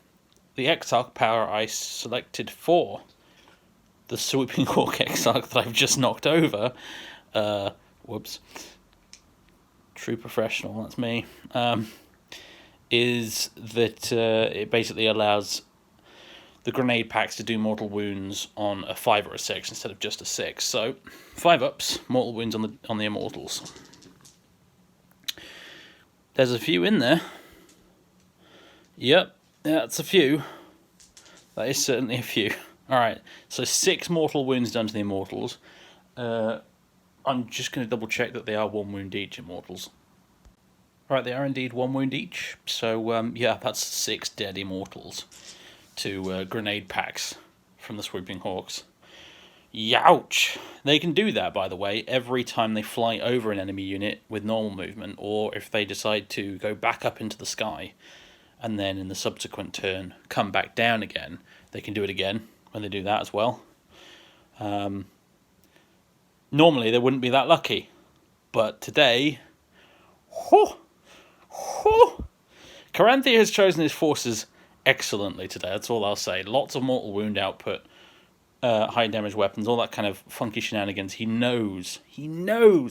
the Exarch power I selected for the Swooping Hawk Exarch that I've just knocked over, whoops, true professional, that's me, is that it basically allows the grenade packs to do mortal wounds on a 5 or a 6 instead of just a 6. So 5 ups, mortal wounds on the Immortals. There's a few in there. Yep, that's a few. That is certainly a few. Alright, so 6 mortal wounds done to the Immortals. I'm just going to double check that they are 1 wound each, Immortals. Right, they are indeed 1 wound each. So, yeah, that's 6 dead Immortals to grenade packs from the Swooping Hawks. Youch! They can do that, by the way, every time they fly over an enemy unit with normal movement, or if they decide to go back up into the sky, and then in the subsequent turn come back down again. They can do it again when they do that as well. Normally they wouldn't be that lucky, but today, Caranthir has chosen his forces excellently today, that's all I'll say. Lots of mortal wound output, high damage weapons, all that kind of funky shenanigans. He knows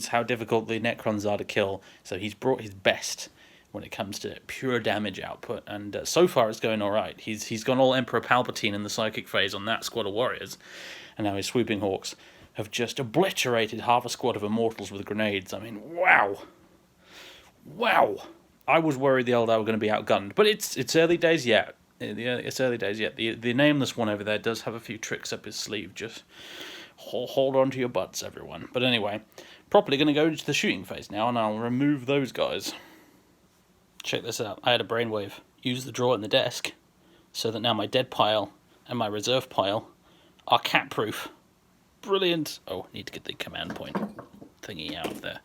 how difficult the Necrons are to kill, so he's brought his best when it comes to pure damage output, and so far it's going alright. He's gone all Emperor Palpatine in the psychic phase on that squad of warriors, and now his Swooping Hawks have just obliterated half a squad of Immortals with grenades. I mean, wow. I was worried the Eldar were going to be outgunned, but it's early days yet. It's early days yet. The nameless one over there does have a few tricks up his sleeve. Just hold on to your butts, everyone. But anyway, properly going to go into the shooting phase now, and I'll remove those guys. Check this out. I had a brainwave. Use the drawer in the desk, so that now my dead pile and my reserve pile are cat-proof. Brilliant. Oh, need to get the command point thingy out of there.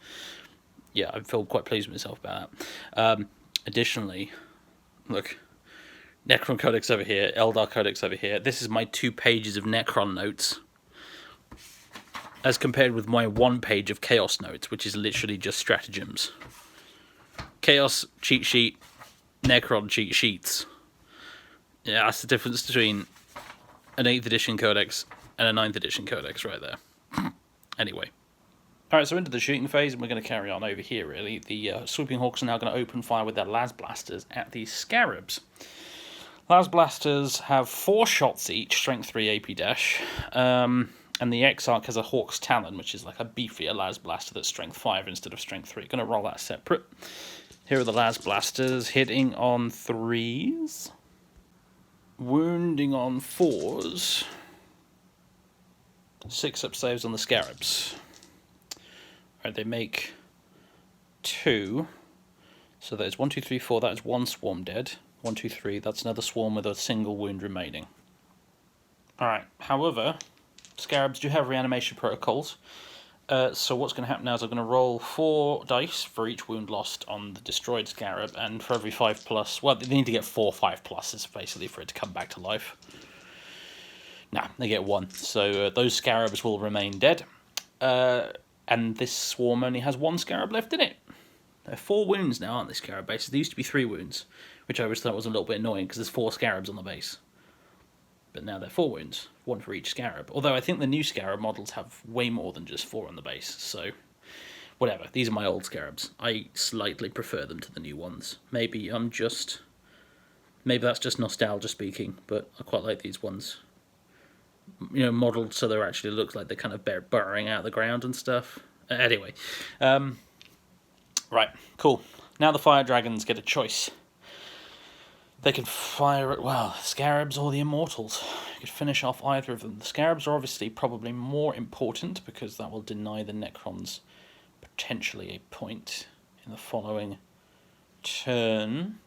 Yeah, I feel quite pleased with myself about that. Additionally, look, Necron Codex over here, Eldar Codex over here. This is my 2 pages of Necron notes, as compared with my 1 page of Chaos notes, which is literally just stratagems. Chaos cheat sheet, Necron cheat sheets. Yeah, that's the difference between an 8th edition Codex and a 9th edition Codex right there. Anyway. Alright, so into the shooting phase, and we're going to carry on over here, really. The Swooping Hawks are now going to open fire with their las blasters at these Scarabs. Las blasters have 4 shots each, strength 3 AP dash, and the Exarch has a Hawk's Talon, which is like a beefier las blaster that's strength 5 instead of strength 3. Going to roll that separate. Here are the las blasters hitting on 3s. wounding on 4s. 6-up saves on the scarabs. Right, they make 2. So that is 1, 2, 3, 4. That is 1 swarm dead. 1, 2, 3. That's another swarm with a single wound remaining. Alright, however, scarabs do have reanimation protocols. So what's going to happen now is I'm going to roll 4 dice for each wound lost on the destroyed scarab, and for every 5+, well, they need to get 4 5+s basically for it to come back to life. Nah, they get 1. So those scarabs will remain dead. And this swarm only has 1 scarab left in it. There are 4 wounds now, aren't they, scarab bases? There used to be 3 wounds, which I always thought was a little bit annoying because there's 4 scarabs on the base. But now they're 4 wounds, 1 for each scarab. Although I think the new scarab models have way more than just 4 on the base, so whatever. These are my old scarabs. I slightly prefer them to the new ones. Maybe that's just nostalgia speaking, but I quite like these ones. You know, modelled so they actually look like they're kind of burrowing out of the ground and stuff. Anyway, right, cool. Now the fire dragons get a choice. They can fire at, well, scarabs or the immortals. You could finish off either of them. The scarabs are obviously probably more important because that will deny the Necrons potentially a point in the following turn.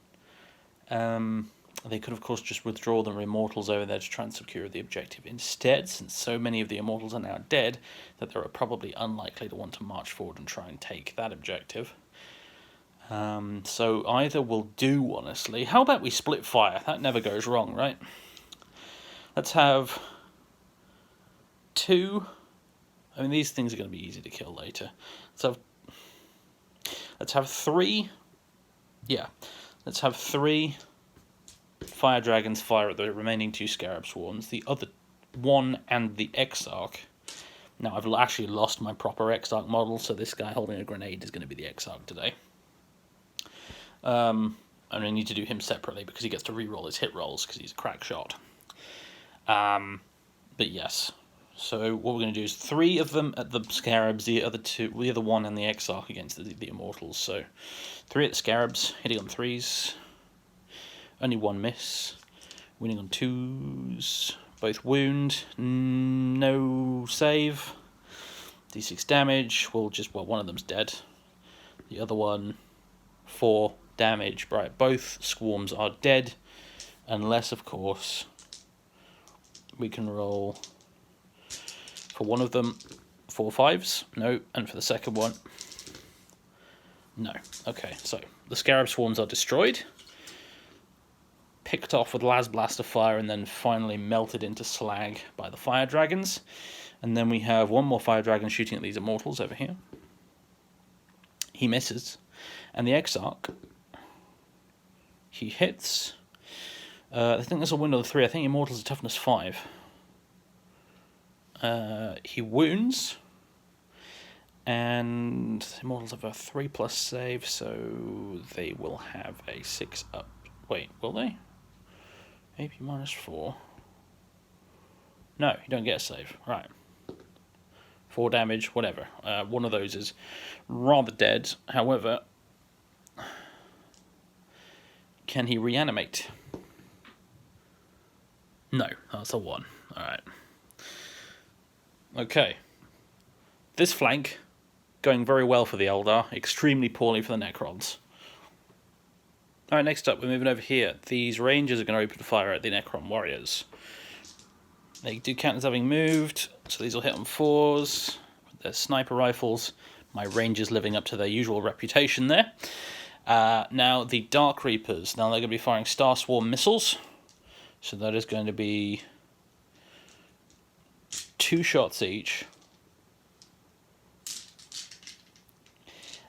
They could, of course, just withdraw the immortals over there to try and secure the objective instead, since so many of the immortals are now dead that they are probably unlikely to want to march forward and try and take that objective. So either will do, honestly. How about we split fire? That never goes wrong, right? Let's have 2. I mean, these things are going to be easy to kill later. Let's have 3. Yeah. Let's have 3 fire dragons fire at the remaining 2 scarab swarms. The other 1 and the Exarch. Now, I've actually lost my proper Exarch model, so this guy holding a grenade is going to be the Exarch today. And I need to do him separately because he gets to re-roll his hit rolls because he's a crack shot. But yes, so what we're going to do is 3 of them at the scarabs, the other 1 and the Exarch against the immortals. So 3 at the scarabs, hitting on 3s, only 1 miss, winning on 2s, both wound, no save, d6 damage. One of them's dead, the other one 4 damage. Right, both swarms are dead, unless, of course, we can roll for one of them 4 5s. No, and for the second one, no. Okay, so the scarab swarms are destroyed, picked off with las blast of fire, and then finally melted into slag by the fire dragons. And then we have 1 more fire dragon shooting at these immortals over here. He misses. And the Exarch, he hits. I think there's a window of 3. I think Immortals are toughness 5. He wounds. And Immortals have a 3+ save, so they will have a 6-up. Wait, will they? AP -4. No, you don't get a save. Right. 4 damage, whatever. One of those is rather dead. However, can he reanimate? No, that's a 1. Alright. Okay. This flank, going very well for the Eldar, extremely poorly for the Necrons. Alright, next up, we're moving over here. These Rangers are going to open fire at the Necron Warriors. They do count as having moved, so these will hit on 4s. They're sniper rifles. My Rangers living up to their usual reputation there. Now, the Dark Reapers. Now, they're going to be firing Star Swarm missiles. So that is going to be 2 shots each.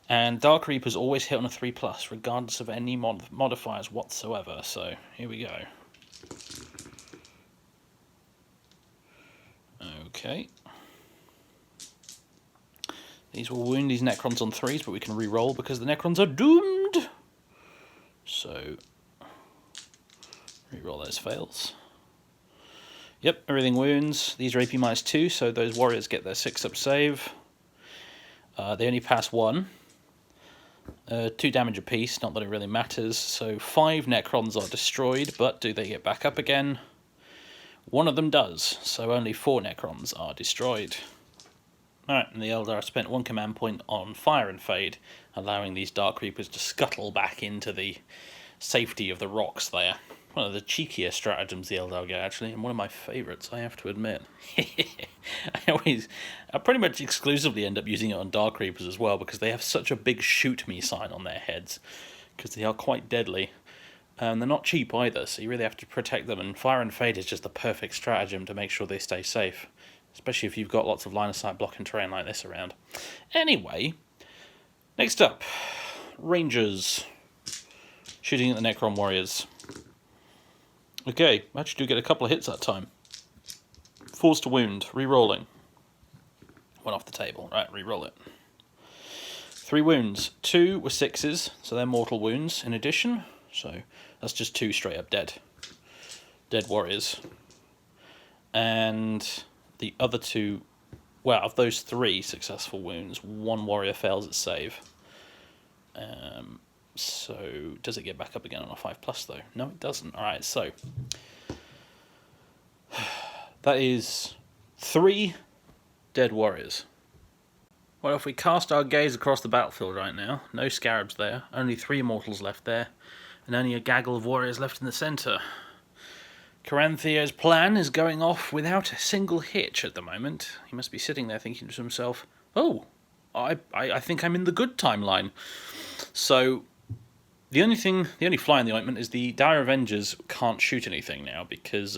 And Dark Reapers always hit on a 3+, regardless of any modifiers whatsoever. So, here we go. Okay. These will wound these Necrons on 3s, but we can re-roll because the Necrons are doomed. So, re-roll those fails. Yep, everything wounds. These are AP -2, so those warriors get their 6-up save. They only pass 1. 2 damage apiece, not that it really matters. So 5 Necrons are destroyed, but do they get back up again? One of them does, so only 4 Necrons are destroyed. Alright, and the Eldar spent 1 command point on Fire and Fade, allowing these Dark Reapers to scuttle back into the safety of the rocks there. One of the cheekier stratagems the Eldar get, actually, and one of my favourites, I have to admit. I pretty much exclusively end up using it on Dark Reapers as well, because they have such a big shoot me sign on their heads, because they are quite deadly. And they're not cheap either, so you really have to protect them, and Fire and Fade is just the perfect stratagem to make sure they stay safe, especially if you've got lots of line of sight blocking terrain like this around. Anyway, next up, Rangers. Shooting at the Necron Warriors. Okay, I actually do get a couple of hits that time. Force to wound, re-rolling. 1 off the table, right, re-roll it. 3 wounds, 2 were 6s, so they're mortal wounds in addition, so that's just 2 straight up dead warriors. And the other 2, well, of those 3 successful wounds, 1 warrior fails its save. So, does it get back up again on a 5+, though? No, it doesn't. Alright, so that is 3 dead warriors. Well, if we cast our gaze across the battlefield right now, no scarabs there, only 3 immortals left there, and only a gaggle of warriors left in the centre. Caranthir's plan is going off without a single hitch at the moment. He must be sitting there thinking to himself, oh, I think I'm in the good timeline. So, the only fly in the ointment is the Dire Avengers can't shoot anything now, because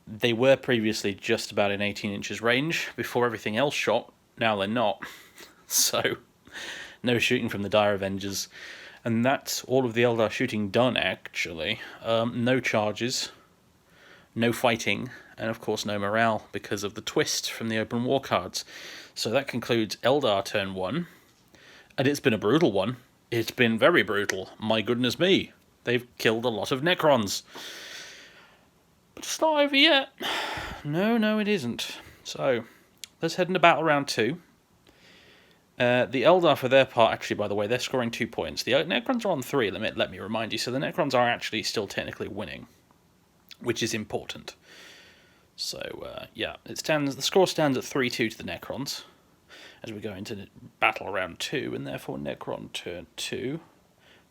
they were previously just about in 18 inches range before everything else shot. Now they're not. So, no shooting from the Dire Avengers. And that's all of the Eldar shooting done, actually. No charges, no fighting, and of course no morale because of the twist from the open war cards. So that concludes Eldar turn 1. And it's been a brutal one. It's been very brutal. My goodness me. They've killed a lot of Necrons. But it's not over yet. No, it isn't. So, let's head into battle round 2. The Eldar, for their part, actually, by the way, they're scoring 2 points. The Necrons are on 3, let me remind you. So the Necrons are actually still technically winning, which is important. So, yeah, the score stands at 3-2 to the Necrons as we go into battle round 2, and therefore Necron turn 2.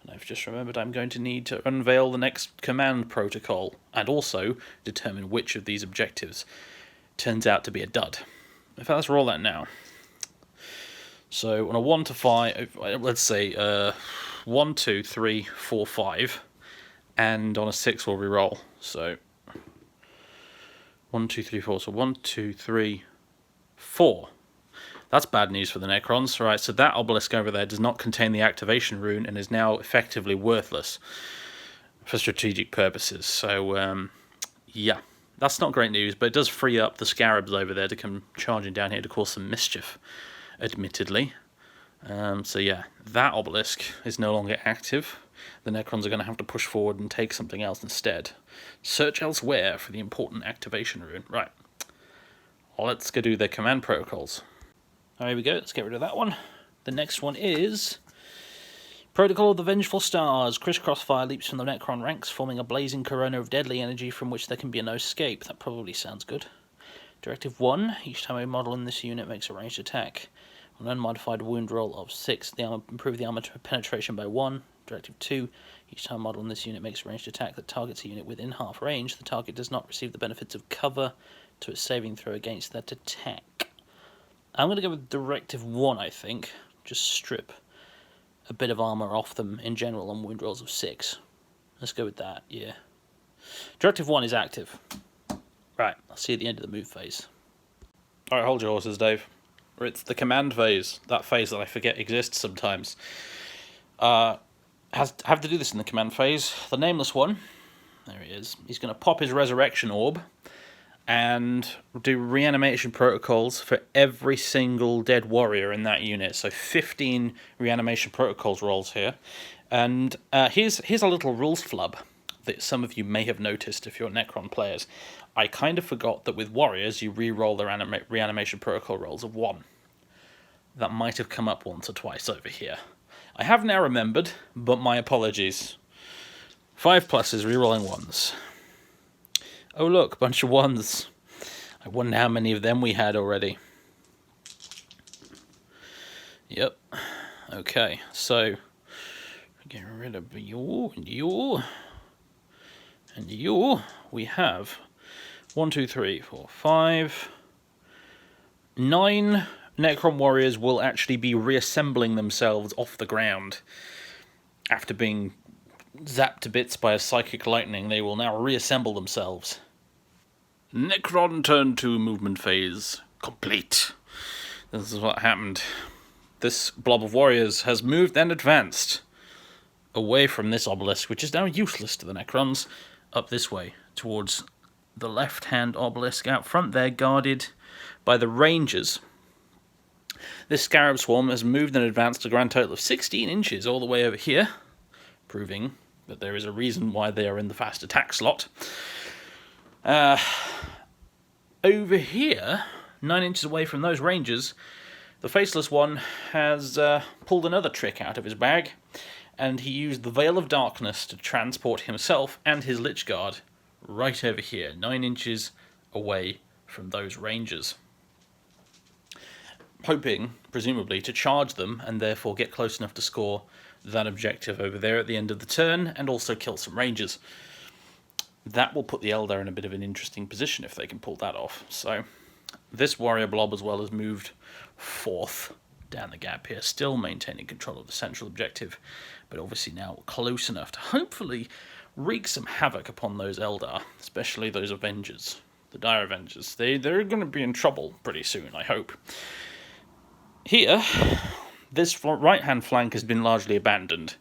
And I've just remembered I'm going to need to unveil the next command protocol, and also determine which of these objectives turns out to be a dud. In fact, let's roll that now. So on a 1 to 5, let's say 1, 2, 3, 4, 5, and on a 6 we'll re-roll. So 1, 2, 3, 4. So 1, 2, 3, 4. That's bad news for the Necrons. Right, so that obelisk over there does not contain the activation rune and is now effectively worthless for strategic purposes. So, yeah, that's not great news, but it does free up the scarabs over there to come charging down here to cause some mischief, admittedly. So, yeah, that obelisk is no longer active. The Necrons are going to have to push forward and take something else instead. Search elsewhere for the important activation rune. Right, let's go do their command protocols. There we go, let's get rid of that one. The next one is Protocol of the Vengeful Stars. Crisscross fire leaps from the Necron ranks, forming a blazing corona of deadly energy from which there can be no escape. That probably sounds good. Directive 1. Each time a model in this unit makes a ranged attack, on an unmodified wound roll of 6, improve the armor penetration by 1. Directive 2. Each time a model in this unit makes a ranged attack that targets a unit within half range, the target does not receive the benefits of cover to its saving throw against that attack. I'm going to go with Directive 1, I think. Just strip a bit of armor off them in general on wound rolls of 6. Let's go with that, yeah. Directive 1 is active. Right, I'll see you at the end of the move phase. Alright, hold your horses, Dave. It's the command phase, that phase that I forget exists sometimes. Have to do this in the command phase. The Nameless one, there he is. He's going to pop his Resurrection Orb and do reanimation protocols for every single dead warrior in that unit. So 15 reanimation protocols rolls here. And here's a little rules flub that some of you may have noticed if you're Necron players. I kind of forgot that with warriors you re-roll the reanimation protocol rolls of 1. That might have come up once or twice over here. I have now remembered, but my apologies. 5 pluses, rerolling 1s. Oh look, bunch of 1s. I wonder how many of them we had already. Yep. Okay, so get rid of you and you and you. We have 1, 2, 3, 4, 5, 9 Necron warriors will actually be reassembling themselves off the ground after being zapped to bits by a psychic lightning. They will now reassemble themselves. Necron turn 2 movement phase complete. This is what happened. This blob of warriors has moved and advanced away from this obelisk, which is now useless to the Necrons, up this way, towards the left-hand obelisk out front there, guarded by the Rangers. This scarab swarm has moved and advanced a grand total of 16 inches all the way over here, proving that there is a reason why they are in the fast attack slot. Over here, 9 inches away from those Rangers, the Faceless One has pulled another trick out of his bag, and he used the Veil of Darkness to transport himself and his Lich Guard right over here, 9 inches away from those Rangers. Hoping, presumably, to charge them and therefore get close enough to score that objective over there at the end of the turn and also kill some Rangers. That will put the Eldar in a bit of an interesting position if they can pull that off. So this warrior blob as well has moved forth down the gap here, still maintaining control of the central objective, but obviously now close enough to hopefully wreak some havoc upon those Eldar, especially those Avengers, the Dire Avengers. They're going to be in trouble pretty soon, I hope. Here, this right-hand flank has been largely abandoned.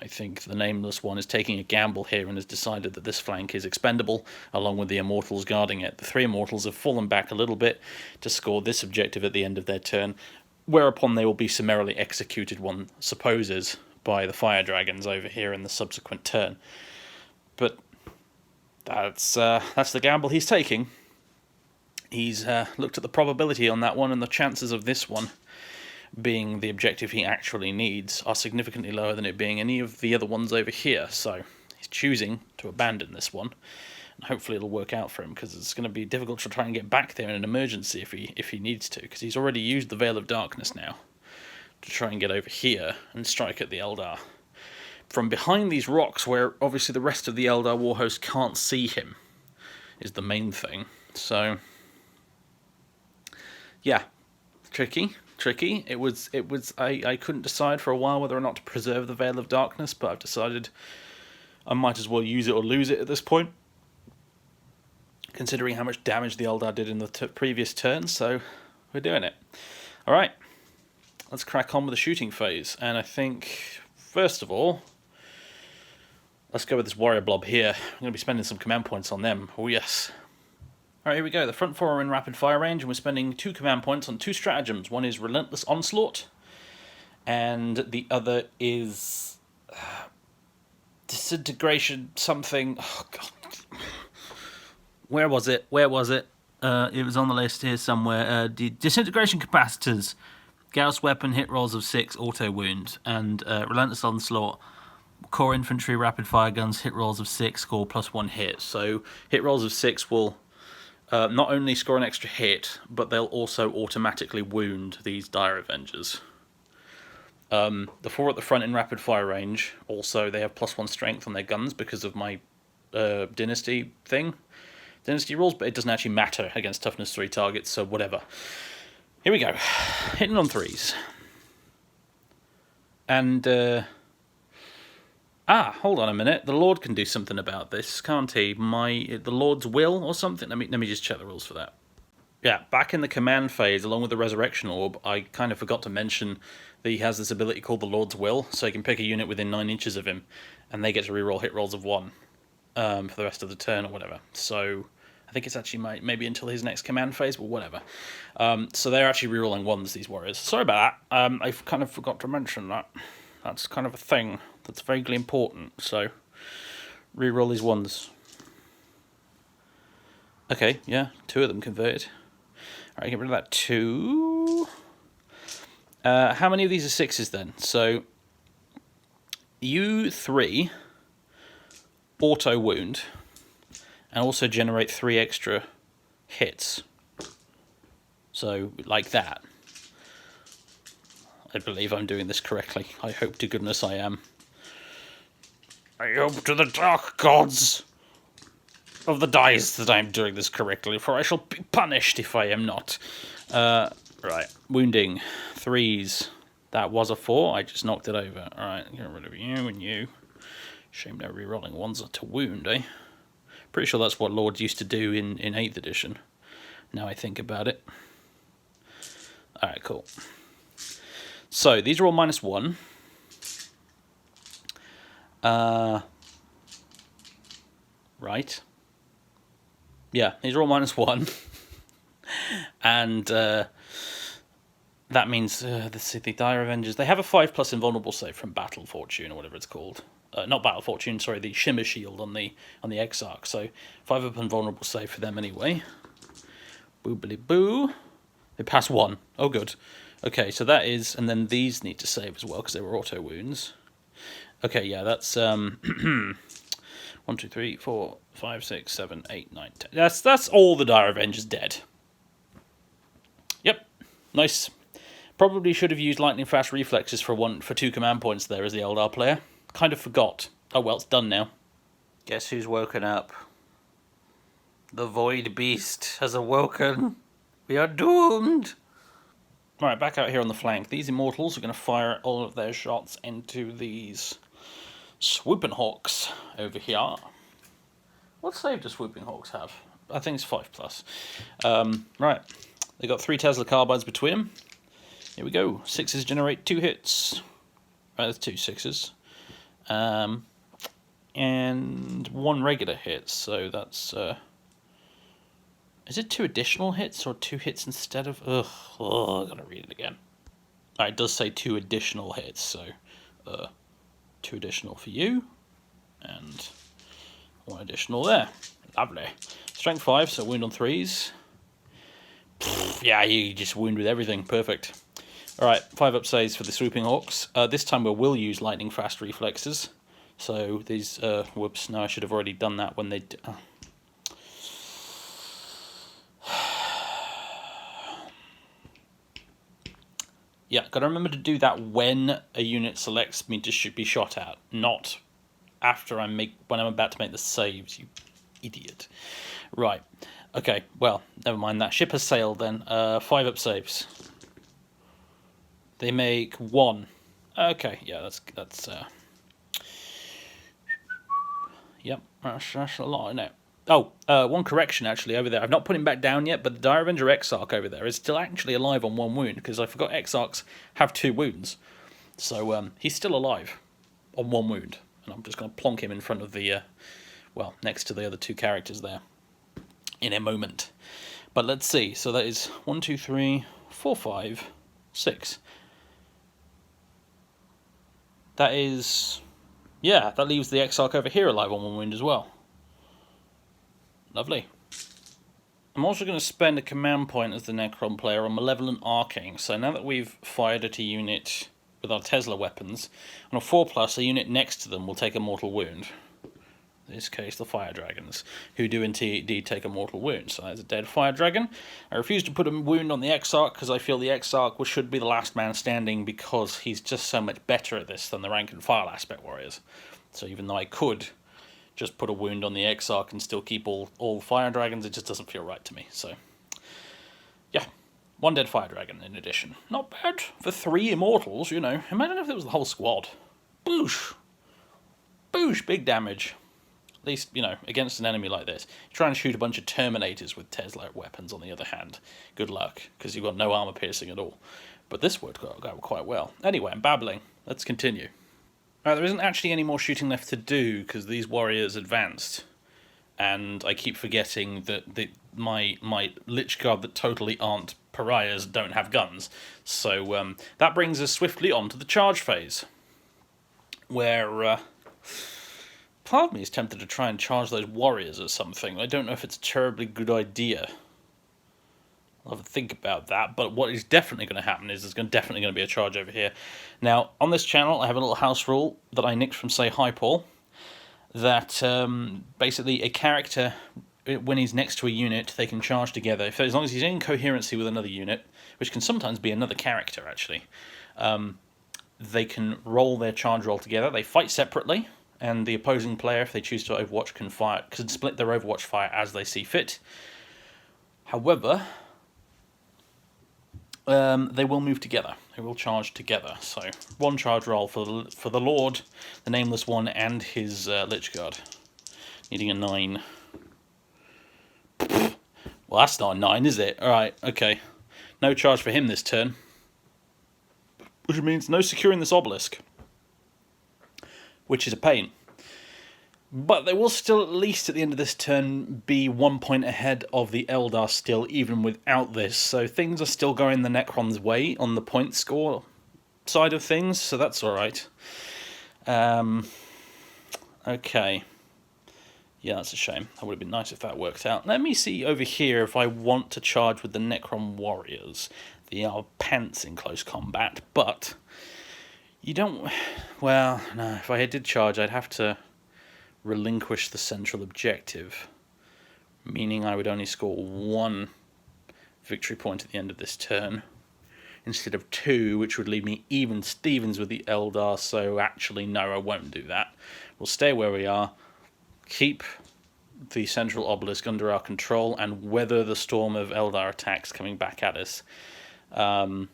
I think the Nameless One is taking a gamble here and has decided that this flank is expendable, along with the Immortals guarding it. The 3 Immortals have fallen back a little bit to score this objective at the end of their turn, whereupon they will be summarily executed, one supposes, by the Fire Dragons over here in the subsequent turn. But that's the gamble he's taking. He's looked at the probability on that one, and the chances of this one being the objective he actually needs are significantly lower than it being any of the other ones over here. So he's choosing to abandon this one, and hopefully it'll work out for him, because it's going to be difficult to try and get back there in an emergency if he needs to, because he's already used the Veil of Darkness now to try and get over here and strike at the Eldar from behind these rocks, where obviously the rest of the Eldar warhost can't see him, is the main thing. So yeah, tricky. It was. I couldn't decide for a while whether or not to preserve the Veil of Darkness, but I've decided I might as well use it or lose it at this point, considering how much damage the Eldar did in the previous turn. So we're doing it. All right, let's crack on with the shooting phase. And I think first of all, let's go with this warrior blob here. I'm going to be spending some command points on them. Oh yes. Alright, here we go. The front 4 are in rapid fire range, and we're spending 2 command points on 2 stratagems. One is Relentless Onslaught, and the other is Disintegration something. Oh god. Where was it? It was on the list here somewhere. Disintegration Capacitors, Gauss Weapon, hit rolls of 6, auto wound, and Relentless Onslaught, Core Infantry, rapid fire guns, hit rolls of 6, score +1 hit. So hit rolls of 6 will not only score an extra hit, but they'll also automatically wound these Dire Avengers. The 4 at the front in rapid fire range, also they have +1 strength on their guns because of my dynasty rules, but it doesn't actually matter against toughness 3 targets, so whatever. Here we go, hitting on 3s. And hold on a minute. The Lord can do something about this, can't he? The Lord's will or something? Let me just check the rules for that. Yeah, back in the command phase, along with the Resurrection Orb, I kind of forgot to mention that he has this ability called the Lord's Will, so he can pick a unit within 9 inches of him, and they get to reroll hit rolls of 1 for the rest of the turn or whatever. So I think it's actually maybe until his next command phase, but whatever. So they're actually rerolling 1s, these warriors. Sorry about that. I kind of forgot to mention that. That's kind of a thing that's vaguely important, so reroll these 1s. Okay, yeah, 2 of them converted. Alright, get rid of that 2. How many of these are 6s then? So you 3 auto wound and also generate 3 extra hits. So, like that. I believe I'm doing this correctly. I hope to goodness I am. I hope to the dark gods of the dice that I'm doing this correctly, for I shall be punished if I am not. Right, wounding. 3s. That was a 4, I just knocked it over. Alright, get rid of you and you. Shame they're rerolling 1s to wound, eh? Pretty sure that's what Lords used to do in 8th edition. Now I think about it. Alright, cool. So, these are all -1. Right. Yeah, these are all -1. And that means the Dire Avengers, they have a 5+ invulnerable save from Battle Fortune, or whatever it's called. Not Battle Fortune, sorry, the Shimmer Shield on the Exarch. So 5+ invulnerable save for them anyway. Boobily boo. They pass 1. Oh, good. Okay, so that is, and then these need to save as well because they were auto wounds. Okay, yeah, that's 1, 2, 3, 4, 5, 6, 7, 8, 9, 10. That's all the Dire Avengers dead. Yep, nice. Probably should have used lightning fast reflexes for 2 command points there as the Eldar player. Kind of forgot. Oh well, it's done now. Guess who's woken up? The Void Beast has awoken. We are doomed. Alright, back out here on the flank. These Immortals are going to fire all of their shots into these Swooping Hawks over here. What save do Swooping Hawks have? I think it's 5+. Right, they got 3 Tesla carbines between them. Here we go. 6s generate 2 hits. Right, that's 2 6s. And 1 regular hit, so that's... is it 2 additional hits or 2 hits instead of... Ugh, I gotta read it again. Alright, it does say 2 additional hits, so 2 additional for you, and 1 additional there. Lovely. Strength 5, so wound on 3s. Pfft, yeah, you just wound with everything. Perfect. Alright, 5 up saves for the Swooping Hawks. This time we will use lightning fast reflexes. So these... whoops, no, I should have already done that when they... Yeah, gotta remember to do that when a unit selects me to be shot at, not after when I'm about to make the saves, you idiot. Right, okay, well, never mind that. Ship has sailed then. 5 up saves. They make 1. Okay, yeah, that's yep, that's a lot, isn't it? Oh, 1 correction actually over there. I've not put him back down yet, but the Dire Avenger Exarch over there is still actually alive on 1 wound, because I forgot Exarchs have 2 wounds. So he's still alive on 1 wound. And I'm just going to plonk him in front of the, well, next to the other 2 characters there in a moment. But let's see. So that is 1, 2, 3, 4, 5, 6. That is... yeah, that leaves the Exarch over here alive on 1 wound as well. Lovely. I'm also going to spend a command point as the Necron player on Malevolent Arcing. So now that we've fired at a unit with our Tesla weapons, on a 4+, a unit next to them will take a mortal wound. In this case, the Fire Dragons, who do indeed take a mortal wound. So there's a dead Fire Dragon. I refuse to put a wound on the Exarch because I feel the Exarch should be the last man standing because he's just so much better at this than the rank and file aspect warriors. So even though I could just put a wound on the Exarch and still keep all Fire Dragons, it just doesn't feel right to me. So, yeah, 1 dead Fire Dragon in addition. Not bad for 3 Immortals, you know. Imagine if it was the whole squad. Boosh! Boosh! Big damage. At least, you know, against an enemy like this. You try and shoot a bunch of Terminators with Tesla weapons, on the other hand. Good luck, because you've got no armor piercing at all. But this would go quite well. Anyway, I'm babbling. Let's continue. There isn't actually any more shooting left to do because these warriors advanced, and I keep forgetting that my Lich Guard that totally aren't pariahs don't have guns. So that brings us swiftly on to the charge phase, where part of me is tempted to try and charge those warriors or something. I don't know if it's a terribly good idea. I'll have a think about that. But what is definitely going to happen is there's definitely going to be a charge over here. Now, on this channel, I have a little house rule that I nicked from, say, Hi Paul, that basically a character, when he's next to a unit, they can charge together. As long as he's in coherency with another unit, which can sometimes be another character, actually, they can roll their charge roll together. They fight separately, and the opposing player, if they choose to Overwatch, can split their Overwatch fire as they see fit. However, they will move together. They will charge together. So, one charge roll for the Lord, the Nameless One, and his Lich Guard. Needing a 9. Well, that's not a 9, is it? Alright, okay. No charge for him this turn. Which means no securing this obelisk. Which is a pain. But they will still, at least at the end of this turn, be 1 point ahead of the Eldar still, even without this. So things are still going the Necron's way on the point score side of things, so that's alright. Okay. Yeah, that's a shame. That would have been nice if that worked out. Let me see over here if I want to charge with the Necron warriors. They are pants in close combat, but you don't... Well, no, if I did charge, I'd have to relinquish the central objective, meaning I would only score 1 victory point at the end of this turn, instead of 2, which would leave me even Stevens with the Eldar, so actually, no, I won't do that. We'll stay where we are, keep the central obelisk under our control, and weather the storm of Eldar attacks coming back at us. I'd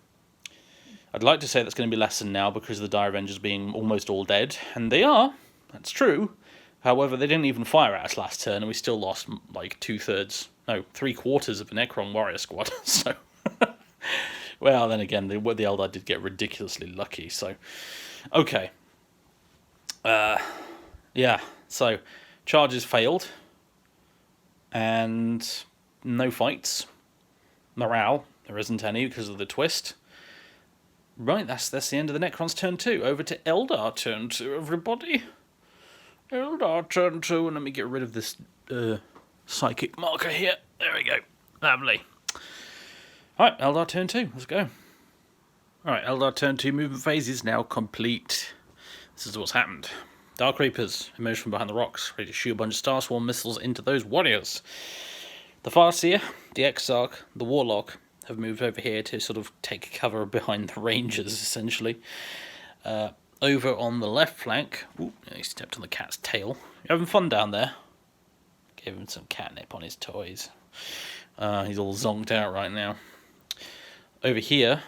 like to say that's going to be lessened now because of the Dire Avengers being almost all dead, and they are, that's true. However, they didn't even fire at us last turn, and we still lost like 3/4 of a Necron warrior squad, so... Well, then again, the Eldar did get ridiculously lucky, so... Okay. Yeah, so charges failed, and no fights. Morale, there isn't any because of the twist. Right, that's the end of the Necron's turn 2. Over to Eldar turn 2, everybody. Eldar turn 2, and let me get rid of this psychic marker here. There we go. Lovely. Alright, Eldar turn 2, let's go. Alright, Eldar turn 2 movement phase is now complete. This is what's happened. Dark Reapers emerge from behind the rocks, ready to shoot a bunch of Star Swarm missiles into those warriors. The Farseer, the Exarch, the Warlock have moved over here to sort of take cover behind the Rangers, essentially. Over on the left flank... Ooh, he stepped on the cat's tail. You having fun down there? Gave him some catnip on his toys. He's all zonked out right now. Over here,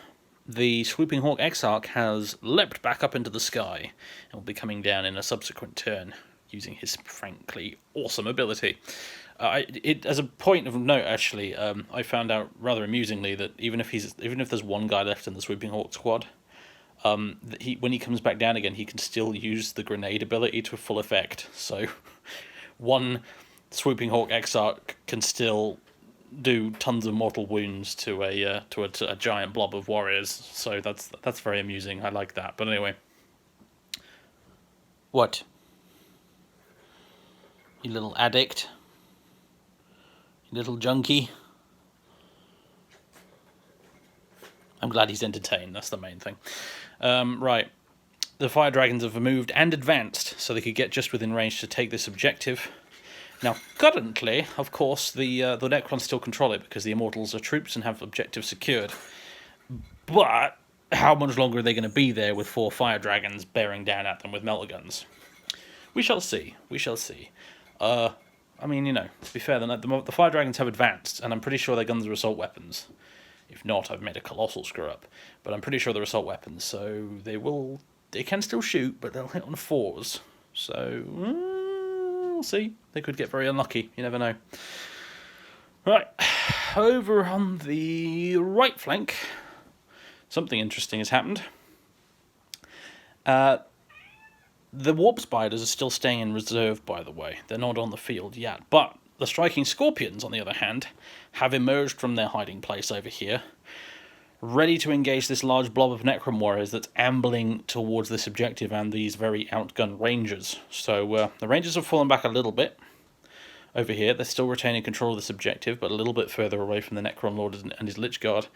the Swooping Hawk Exarch has leapt back up into the sky and will be coming down in a subsequent turn, using his frankly awesome ability. As a point of note, actually, I found out rather amusingly that even if there's one guy left in the Swooping Hawk squad, when he comes back down again, he can still use the grenade ability to full effect. So, one Swooping Hawk Exarch can still do tons of mortal wounds to a giant blob of warriors. So that's very amusing. I like that. But anyway, what? You little addict. Little junkie. I'm glad he's entertained, that's the main thing. Right. The Fire Dragons have moved and advanced, so they could get just within range to take this objective. Now, currently, of course, the Necrons still control it because the Immortals are troops and have objectives secured. But how much longer are they going to be there with 4 Fire Dragons bearing down at them with melter guns? We shall see. We shall see. I mean, to be fair, the Fire Dragons have advanced, and I'm pretty sure their guns are assault weapons. If not, I've made a colossal screw-up. But I'm pretty sure they're assault weapons, so they can still shoot, but they'll hit on 4s. So, we'll see. They could get very unlucky, you never know. Right, over on the right flank, something interesting has happened. The Warp Spiders are still staying in reserve, by the way. They're not on the field yet. But the Striking Scorpions, on the other hand, have emerged from their hiding place over here, ready to engage this large blob of Necron warriors that's ambling towards this objective and these very outgunned Rangers. So the Rangers have fallen back a little bit. over here. They're still retaining control of this objective, but a little bit further away from the Necron Lord and his Lich Guard.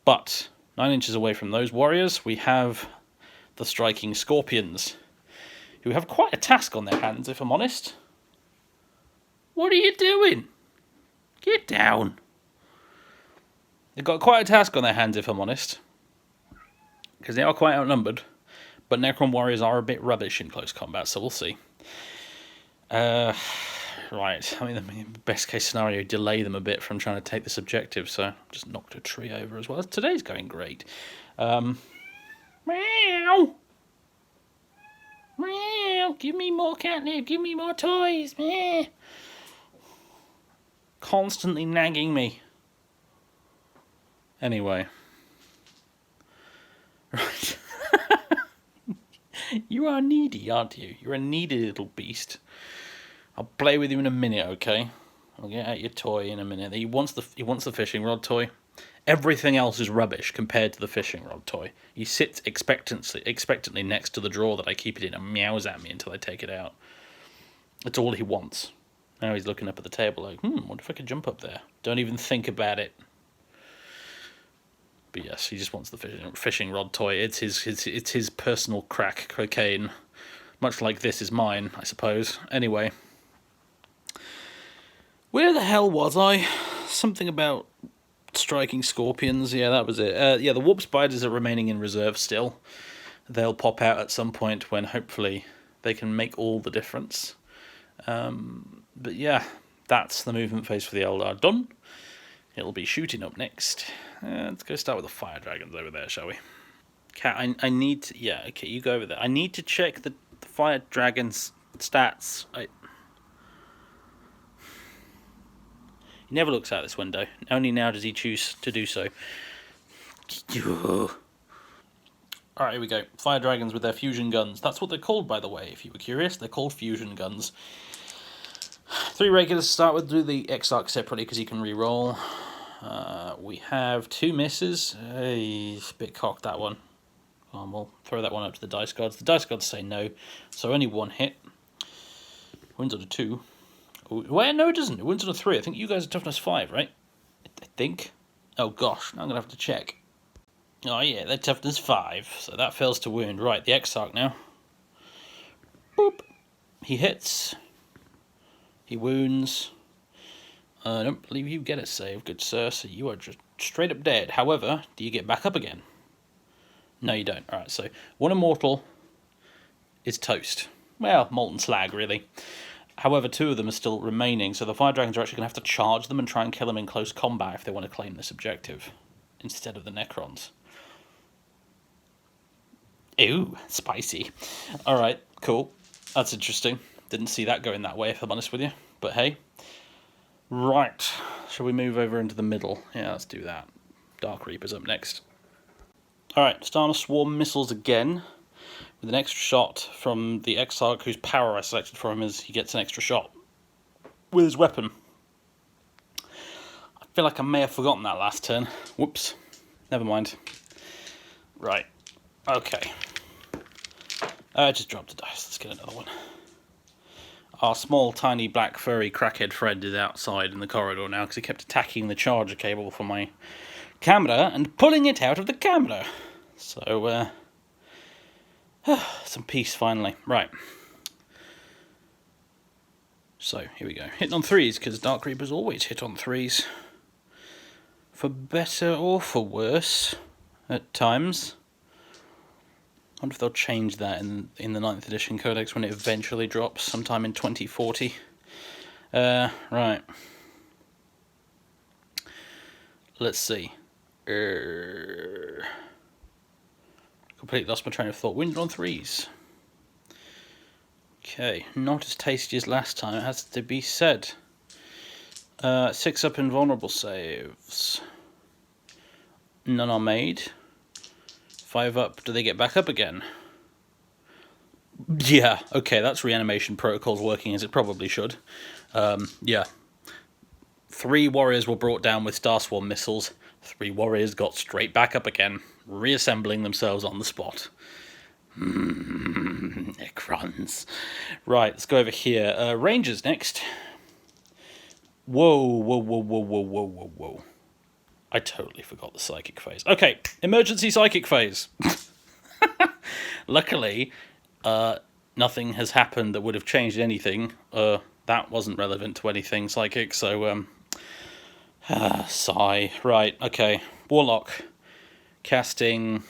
But 9 inches away from those warriors, we have the striking Scorpions, who have quite a task on their hands, if I'm honest. What are you doing? Get down. They've got quite a task on their hands, if I'm honest, because they are quite outnumbered, but Necron warriors are a bit rubbish in close combat, so we'll see. Right, I mean, the best case scenario, delay them a bit from trying to take this objective, so just knocked a tree over as well. Today's going great. Meow! Meow! Give me more catnip, give me more toys, meow! Constantly nagging me. Anyway. Right. You are needy, aren't you? You're a needy little beast. I'll play with you in a minute, okay? I'll get out your toy in a minute. He wants the fishing rod toy. Everything else is rubbish compared to the fishing rod toy. He sits expectantly next to the drawer that I keep it in and meows at me until I take it out. That's all he wants. Now he's looking up at the table like, what if I could jump up there? Don't even think about it. But yes, he just wants the fishing rod toy. It's his personal crack cocaine. Much like this is mine, I suppose. Anyway. Where the hell was I? Something about striking Scorpions. Yeah, that was it. Yeah, the Warp Spiders are remaining in reserve still. They'll pop out at some point when hopefully they can make all the difference. But yeah, that's the movement phase for the Eldar done. It'll be shooting up next. Let's go start with the Fire Dragons over there, shall we? Cat, I need to... Yeah, okay, you go over there. I need to check the Fire Dragon's stats. He never looks out this window. Only now does he choose to do so. Alright, here we go. Fire Dragons with their fusion guns. That's what they're called, by the way, if you were curious. They're called fusion guns. 3 regulars to start with. Do the Exarch separately because you can re-roll. We have 2 misses. Hey, a bit cocked, that one. We'll throw that one up to the dice gods. The dice gods say no, so only 1 hit. Wins on a 2. Well, no, it doesn't. It wins on a 3. I think you guys are toughness 5, right? I think. Oh gosh, now I'm gonna have to check. Oh yeah, they're toughness 5, so that fails to wound. Right, the Exarch now. Boop. He hits. He wounds. I don't believe you get a save, good sir, so you are just straight up dead. However, do you get back up again? No, you don't. Alright, so 1 immortal is toast. Well, molten slag, really. However, 2 of them are still remaining, so the Fire Dragons are actually going to have to charge them and try and kill them in close combat if they want to claim this objective, instead of the Necrons. Ooh, spicy. Alright, cool. That's interesting. Didn't see that going that way, if I'm honest with you. But hey. Right. Shall we move over into the middle? Yeah, let's do that. Dark Reaper's up next. Alright, Star Swarm missiles again. With an extra shot from the Exarch, whose power I selected for him as he gets an extra shot with his weapon. I feel like I may have forgotten that last turn. Whoops. Never mind. Right. Okay. I just dropped a dice. Let's get another one. Our small, tiny, black, furry, crackhead friend is outside in the corridor now because he kept attacking the charger cable for my camera and pulling it out of the camera. So, some peace finally. Right. So, here we go. Hitting on 3s, because Dark Reapers always hit on 3s. For better or for worse, at times. I wonder if they'll change that in the 9th edition codex when it eventually drops sometime in 2040. Right. Let's see. Completely lost my train of thought. Wind on 3s. Okay, not as tasty as last time, it has to be said. 6 up invulnerable saves. None are made. 5 up, do they get back up again? Yeah, okay, that's reanimation protocols working as it probably should. Yeah. 3 warriors were brought down with Star Swarm missiles. 3 warriors got straight back up again, reassembling themselves on the spot. Necrons. Right, let's go over here. Rangers next. Whoa, whoa, whoa, whoa, whoa, whoa, whoa, whoa. I totally forgot the psychic phase. Okay, emergency psychic phase. Luckily, nothing has happened that would have changed anything. That wasn't relevant to anything psychic, so, sigh. Right, okay. Warlock. Casting...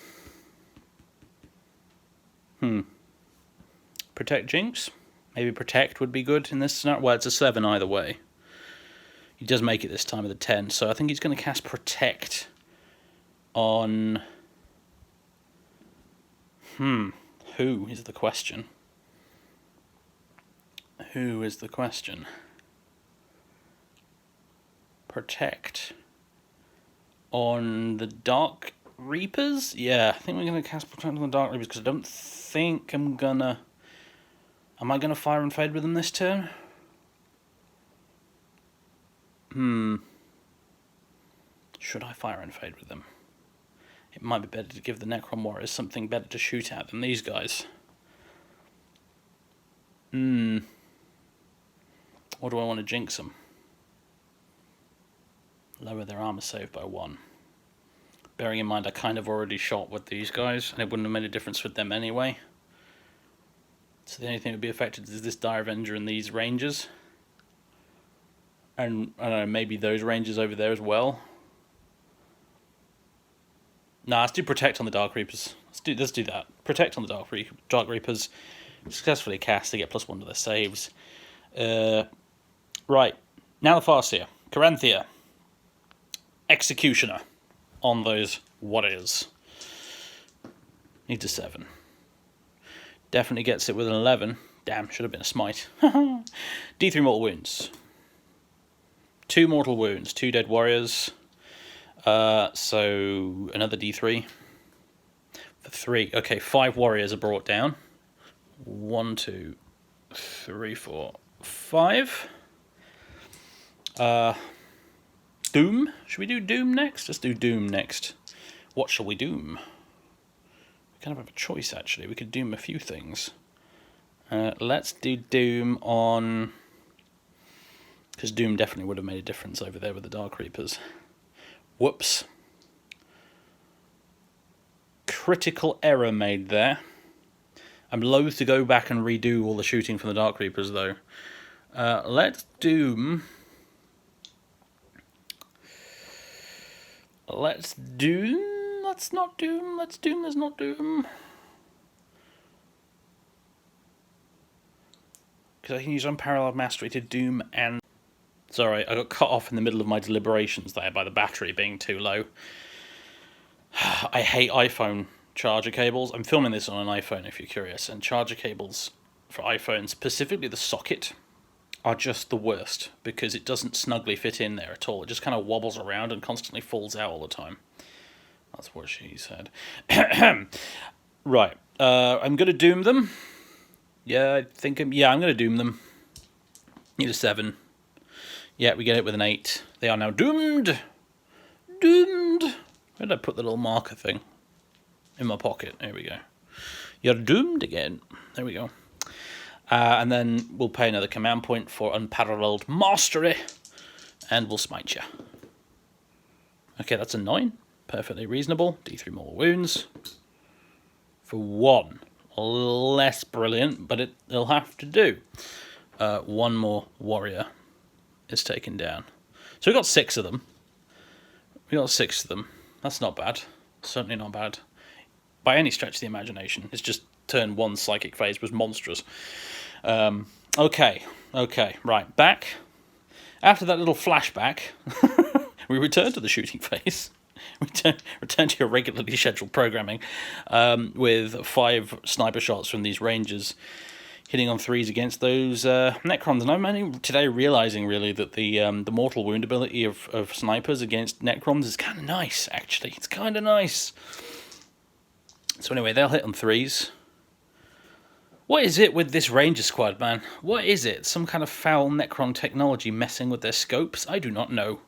Protect Jinx? Maybe Protect would be good in this scenario. Well, it's a 7 either way. He does make it this time with a 10, so I think he's going to cast Protect on... Who is the question? Who is the question? Protect on the Dark Reapers? Yeah, I think we're going to cast Protect on the Dark Reapers, because I don't think I'm going to... Am I going to Fire and Fade with them this turn? Should I Fire and Fade with them? It might be better to give the Necron Warriors something better to shoot at than these guys. Or do I want to jinx them? Lower their armor save by 1. Bearing in mind I kind of already shot with these guys, and it wouldn't have made a difference with them anyway. So the only thing that would be affected is this Dire Avenger and these Rangers. And, I don't know, maybe those Rangers over there as well. Nah, let's do Protect on the Dark Reapers. Let's do that. Protect on the Dark Reapers. Successfully cast, they get +1 to their saves. Right. Now the Farseer. Caranthir. Executioner on those warriors. Needs a 7. Definitely gets it with an 11. Damn, should have been a smite. D3 mortal wounds. 2 mortal wounds. 2 dead warriors. So another D3. For 3. Okay, 5 warriors are brought down. 1, 2, 3, 4, 5. Doom? Should we do Doom next? Let's do Doom next. What shall we doom? We kind of have a choice, actually. We could doom a few things. Let's do Doom on... Because Doom definitely would have made a difference over there with the Dark Reapers. Whoops. Critical error made there. I'm loath to go back and redo all the shooting from the Dark Reapers, though. Let's Doom... Let's Doom... Let's not Doom... Let's Doom... Let's not Doom... Because I can use Unparalleled Mastery to Doom and... Sorry, I got cut off in the middle of my deliberations there by the battery being too low. I hate iPhone charger cables. I'm filming this on an iPhone if you're curious, and charger cables for iPhones, specifically the socket, are just the worst because it doesn't snugly fit in there at all. It just kind of wobbles around and constantly falls out all the time. That's what she said. Right, I'm going to doom them. Yeah, I'm going to doom them. Need a 7. Yeah, we get it with an 8. They are now doomed. Doomed. Where did I put the little marker thing? In my pocket. There we go. You're doomed again. There we go. And then we'll pay another command point for Unparalleled Mastery. And we'll smite you. Okay, that's a 9. Perfectly reasonable. D3 more wounds. For 1. A little less brilliant, but it'll have to do. 1 more warrior is taken down. So we got 6 of them. That's not bad. Certainly not bad. By any stretch of the imagination. It's just turn 1 psychic phase was monstrous. Okay, right. Back. After that little flashback, we return to the shooting phase. Return to your regularly scheduled programming with 5 sniper shots from these rangers hitting on 3s against those Necrons. And I'm only today realising, really, that the mortal wound ability of snipers against Necrons is kind of nice, actually. It's kind of nice. So anyway, they'll hit on 3s. What is it with this Ranger squad, man? What is it? Some kind of foul Necron technology messing with their scopes? I do not know.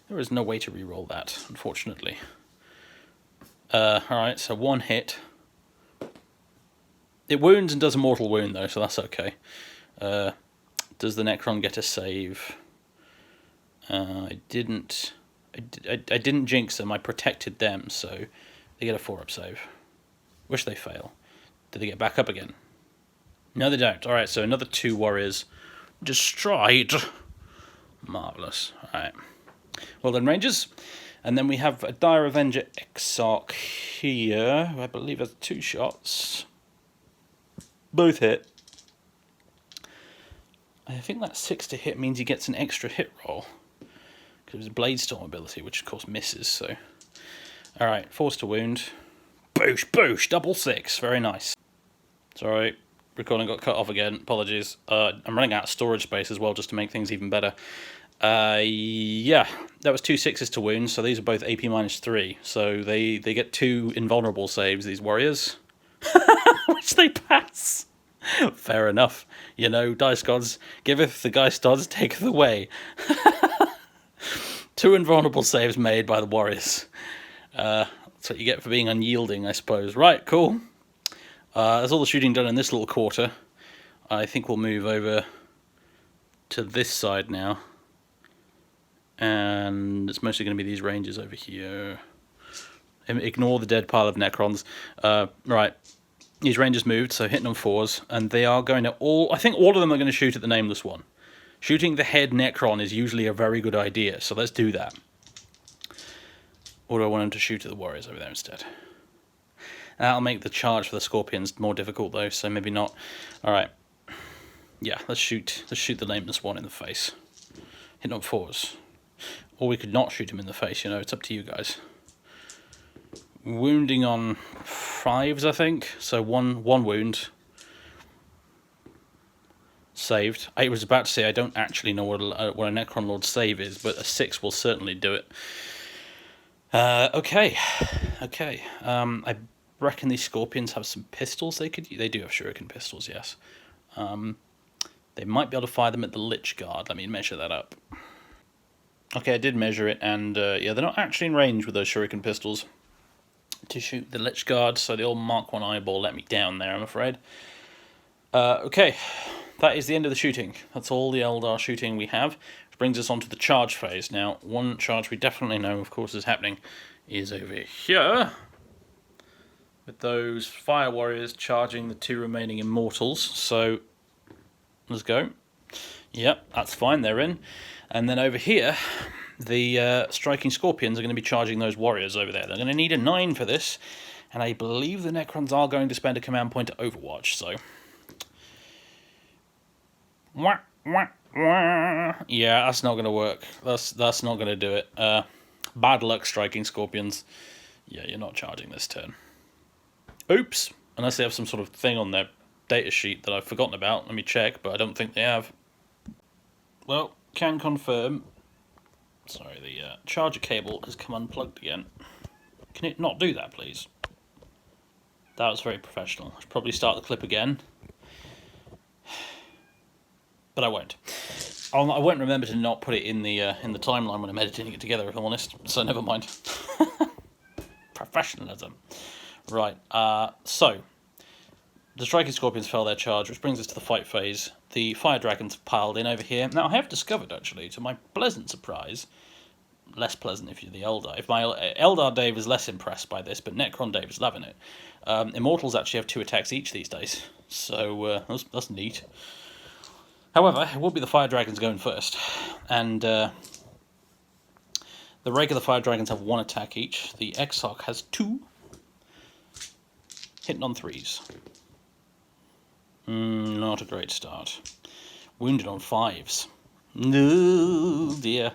There is no way to reroll that, unfortunately. Alright, so 1 hit. It wounds and does a mortal wound, though, so that's okay. Does the Necron get a save? I didn't jinx them. I protected them, so they get a 4-up save. Wish they fail. Do they get back up again? No, they don't. All right, so another 2 warriors destroyed. Marvelous. All right. Well done, Rangers. And then we have a Dire Avenger Exarch here, who I believe has 2 shots. Both hit. I think that 6 to hit means he gets an extra hit roll. Because it was a Bladestorm ability, which of course misses, so... Alright, force to wound. Boosh, boosh, double 6. Very nice. Sorry, recording got cut off again. Apologies. I'm running out of storage space as well, just to make things even better. Yeah, that was 2 6s to wound, so these are both AP -3. So they get 2 invulnerable saves, these warriors. Which they pass. Fair enough. You know, dice gods, giveth the dice gods, taketh away. 2 invulnerable saves made by the warriors. That's what you get for being unyielding, I suppose. Right, cool. That's all the shooting done in this little quarter. I think we'll move over to this side now. And it's mostly going to be these rangers over here. Ignore the dead pile of Necrons. Right. These rangers moved, so hitting on 4s. And they are going to all... I think all of them are going to shoot at the nameless one. Shooting the head Necron is usually a very good idea, so let's do that. Or do I want him to shoot at the warriors over there instead? That'll make the charge for the scorpions more difficult though, so maybe not. Alright. Yeah, let's shoot the nameless one in the face. Hitting on 4s. Or we could not shoot him in the face, you know, it's up to you guys. Wounding on 5s, I think. So one wound. Saved. I was about to say I don't actually know what a Necron Lord's save is, but a 6 will certainly do it. Okay. I reckon these scorpions have some pistols they could use. They do have shuriken pistols, yes. They might be able to fire them at the Lich Guard. Let me measure that up. Okay, I did measure it, and yeah, they're not actually in range with those shuriken pistols to shoot the Lich Guard, so the old Mark 1 eyeball let me down there, I'm afraid. Okay. That is the end of the shooting. That's all the Eldar shooting we have. Which brings us on to the charge phase. Now, one charge we definitely know, of course, is happening is over here. With those fire warriors charging the 2 remaining immortals. So, let's go. Yep, that's fine, they're in. And then over here, the striking scorpions are going to be charging those warriors over there. They're going to need a 9 for this. And I believe the Necrons are going to spend a command point to Overwatch, so... Wah, wah, wah. Yeah, that's not going to work. That's not going to do it. Bad luck striking scorpions. Yeah, you're not charging this turn. Oops. Unless they have some sort of thing on their data sheet that I've forgotten about. Let me check, but I don't think they have. Well, can confirm. Sorry, the charger cable has come unplugged again. Can it not do that, please? That was very professional. I should probably start the clip again. But I won't. I won't remember to not put it in the timeline when I'm editing it together, if I'm honest. So never mind. Professionalism. Right. So the striking scorpions fell their charge, which brings us to the fight phase. The fire dragons have piled in over here. Now I have discovered, actually, to my pleasant surprise, less pleasant if you're the Eldar. If my Eldar Dave is less impressed by this, but Necron Dave is loving it. Immortals actually have 2 attacks each these days, so that's neat. However, it will be the fire dragons going first, and the regular fire dragons have 1 attack each. The Exarch has 2, hitting on 3s. Not a great start. Wounded on 5s. No dear.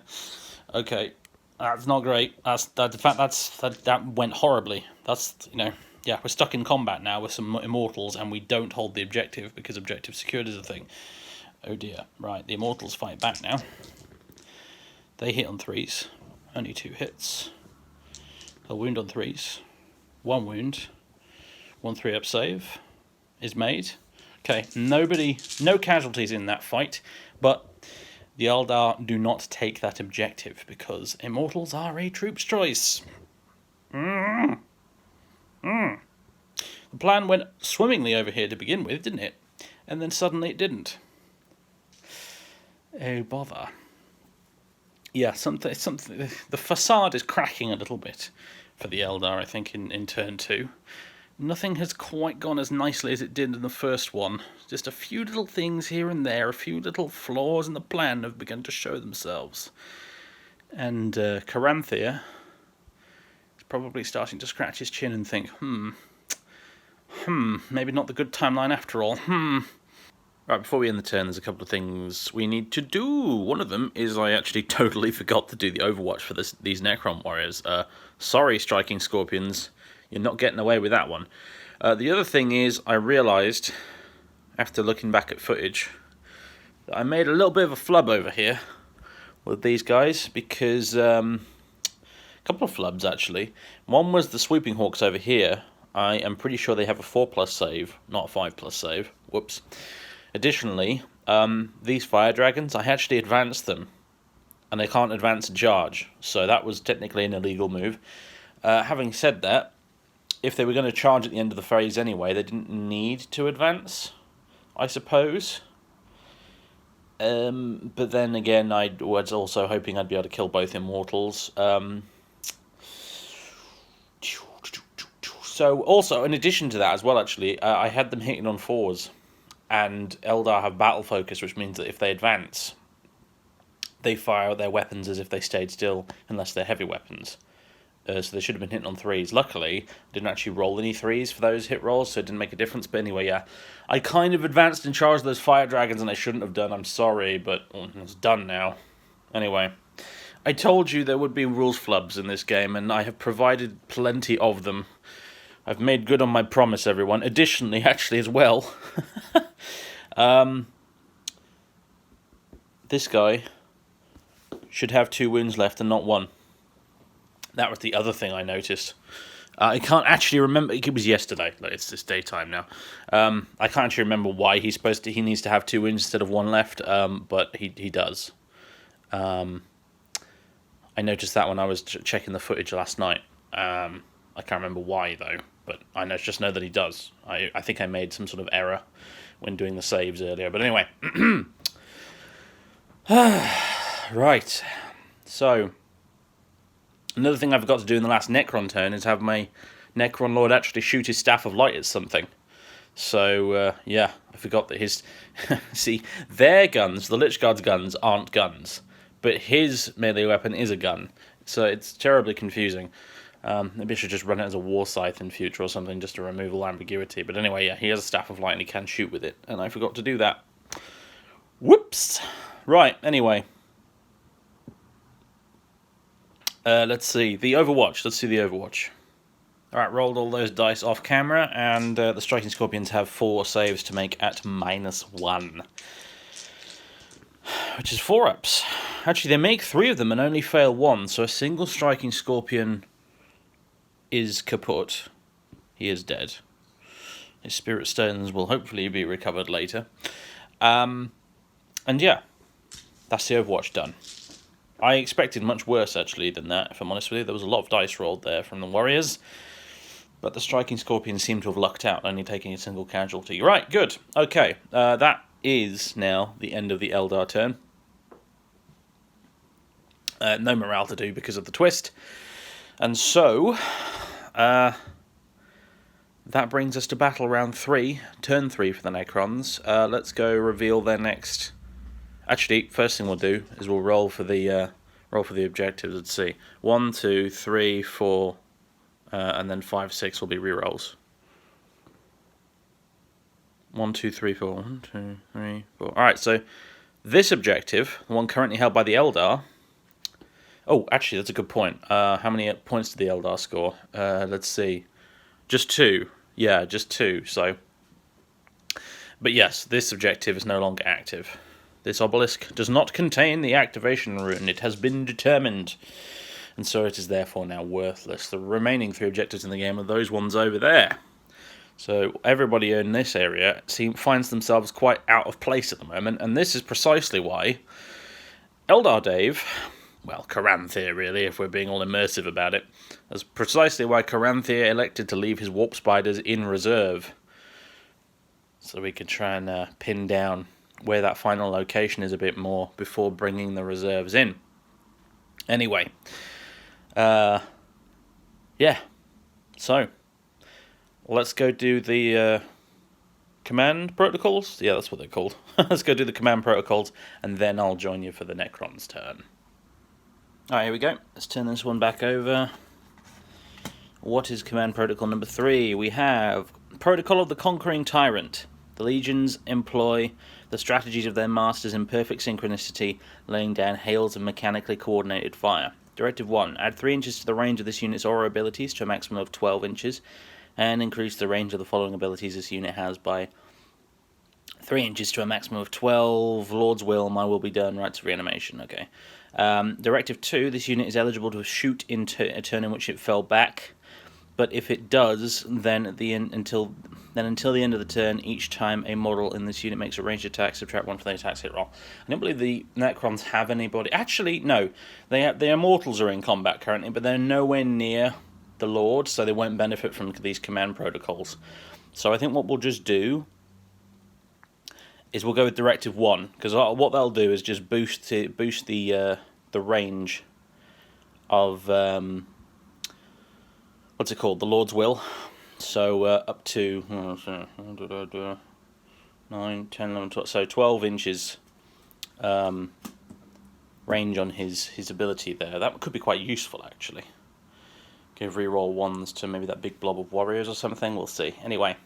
Okay, that's not great. That went horribly. That's, you know, yeah, we're stuck in combat now with some immortals, and we don't hold the objective because objective secured is a thing. Oh dear. Right, the immortals fight back now. They hit on 3s. Only 2 hits. A wound on 3s. 1 wound. 1 3-up save is made. Okay, no casualties in that fight, but the Eldar do not take that objective because immortals are a troop's choice. The plan went swimmingly over here to begin with, didn't it? And then suddenly it didn't. Oh, bother. Yeah, something. The facade is cracking a little bit for the Eldar, I think, in turn 2. Nothing has quite gone as nicely as it did in the first one. Just a few little things here and there, a few little flaws in the plan have begun to show themselves. And Caranthir is probably starting to scratch his chin and think, maybe not the good timeline after all. Right, before we end the turn, there's a couple of things we need to do. One of them is I actually totally forgot to do the Overwatch for these Necron warriors. Sorry, Striking Scorpions, you're not getting away with that one. The other thing is I realised, after looking back at footage, that I made a little bit of a flub over here with these guys, because a couple of flubs actually. One was the Sweeping Hawks over here. I am pretty sure they have a 4+ save, not a 5+ save. Whoops. Additionally, these fire dragons, I actually advanced them, and they can't advance and charge, so that was technically an illegal move. Having said that, if they were going to charge at the end of the phase anyway, they didn't need to advance, I suppose. But then again, I was also hoping I'd be able to kill both Immortals. So also, in addition to that as well, actually, I had them hitting on 4s. And Eldar have battle focus, which means that if they advance, they fire their weapons as if they stayed still, unless they're heavy weapons. So they should have been hitting on 3s. Luckily, I didn't actually roll any 3s for those hit rolls, so it didn't make a difference. But anyway, yeah, I kind of advanced and charged those fire dragons, and I shouldn't have done. I'm sorry, but it's done now. Anyway, I told you there would be rules flubs in this game, and I have provided plenty of them. I've made good on my promise, everyone. Additionally, actually, as well, this guy should have 2 wounds left and not 1. That was the other thing I noticed. I can't actually remember. It was yesterday. Like, it's daytime now. I can't actually remember why he needs to have 2 wounds instead of 1 left. But he does. I noticed that when I was checking the footage last night. I can't remember why though. But I just know that he does. I think I made some sort of error when doing the saves earlier. But anyway. Right. So, another thing I forgot to do in the last Necron turn is have my Necron Lord actually shoot his Staff of Light at something. So, yeah, I forgot that his... See, their guns, the Lich Guard's guns, aren't guns. But his melee weapon is a gun. So it's terribly confusing. Maybe I should just run it as a war scythe in future or something, just to remove all ambiguity. But anyway, yeah, he has a Staff of Light and he can shoot with it. And I forgot to do that. Whoops! Right, anyway. Let's see. The Overwatch. Let's see the Overwatch. Alright, rolled all those dice off camera, and the Striking Scorpions have 4 saves to make at -1. Which is 4 ups. Actually, they make 3 of them and only fail 1, so a single Striking Scorpion is kaput. He is dead. His Spirit Stones will hopefully be recovered later. And yeah, that's the Overwatch done. I expected much worse, actually, than that, if I'm honest with you. There was a lot of dice rolled there from the Warriors. But the Striking Scorpions seem to have lucked out, only taking a single casualty. Right, good. Okay, that is now the end of the Eldar turn. No morale to do because of the twist. And so, that brings us to battle round 3, turn 3 for the Necrons. Let's go reveal their next... Actually, first thing we'll do is we'll roll for the objectives. Let's see, 1, 2, 3, 4, and then 5, 6 will be rerolls. 1, 2, 3, 4. 1, 2, 3, 4. All right. So this objective, the one currently held by the Eldar. Oh, actually, that's a good point. How many points did the Eldar score? Let's see, just 2. Yeah, just 2. So, but yes, this objective is no longer active. This obelisk does not contain the activation rune. It has been determined. And so it is therefore now worthless. The remaining 3 objectives in the game are those ones over there. So everybody in this area finds themselves quite out of place at the moment. And this is precisely why SorcererDave, well, Caranthir really, if we're being all immersive about it, that's precisely why Caranthir elected to leave his warp spiders in reserve. So we can try and pin down where that final location is a bit more before bringing the reserves in. Anyway, yeah, so let's go do the command protocols. Yeah, that's what they're called. Let's go do the command protocols, and then I'll join you for the Necron's turn. Alright, here we go. Let's turn this one back over. What is command protocol number 3? We have Protocol of the Conquering Tyrant. The legions employ the strategies of their masters in perfect synchronicity, laying down hails of mechanically coordinated fire. Directive 1. Add 3 inches to the range of this unit's aura abilities to a maximum of 12 inches, and increase the range of the following abilities this unit has by 3 inches to a maximum of 12. Lord's Will, My Will Be Done, Rights of Reanimation. Okay. Directive 2. This unit is eligible to shoot in a turn in which it fell back. But if it does, then until the end of the turn, each time a model in this unit makes a ranged attack, subtract 1 for the attack's hit roll. I don't believe the Necrons have anybody. Actually, no. The Immortals are in combat currently, but they're nowhere near the Lord, so they won't benefit from these command protocols. So I think what we'll just do is we'll go with Directive 1, because what they'll do is just boost the range of what's it called? The Lord's Will. So up to 9, 10, 11, 12, so 12 inches range on his ability there. That could be quite useful, actually. Give reroll 1s to maybe that big blob of warriors or something. We'll see. Anyway,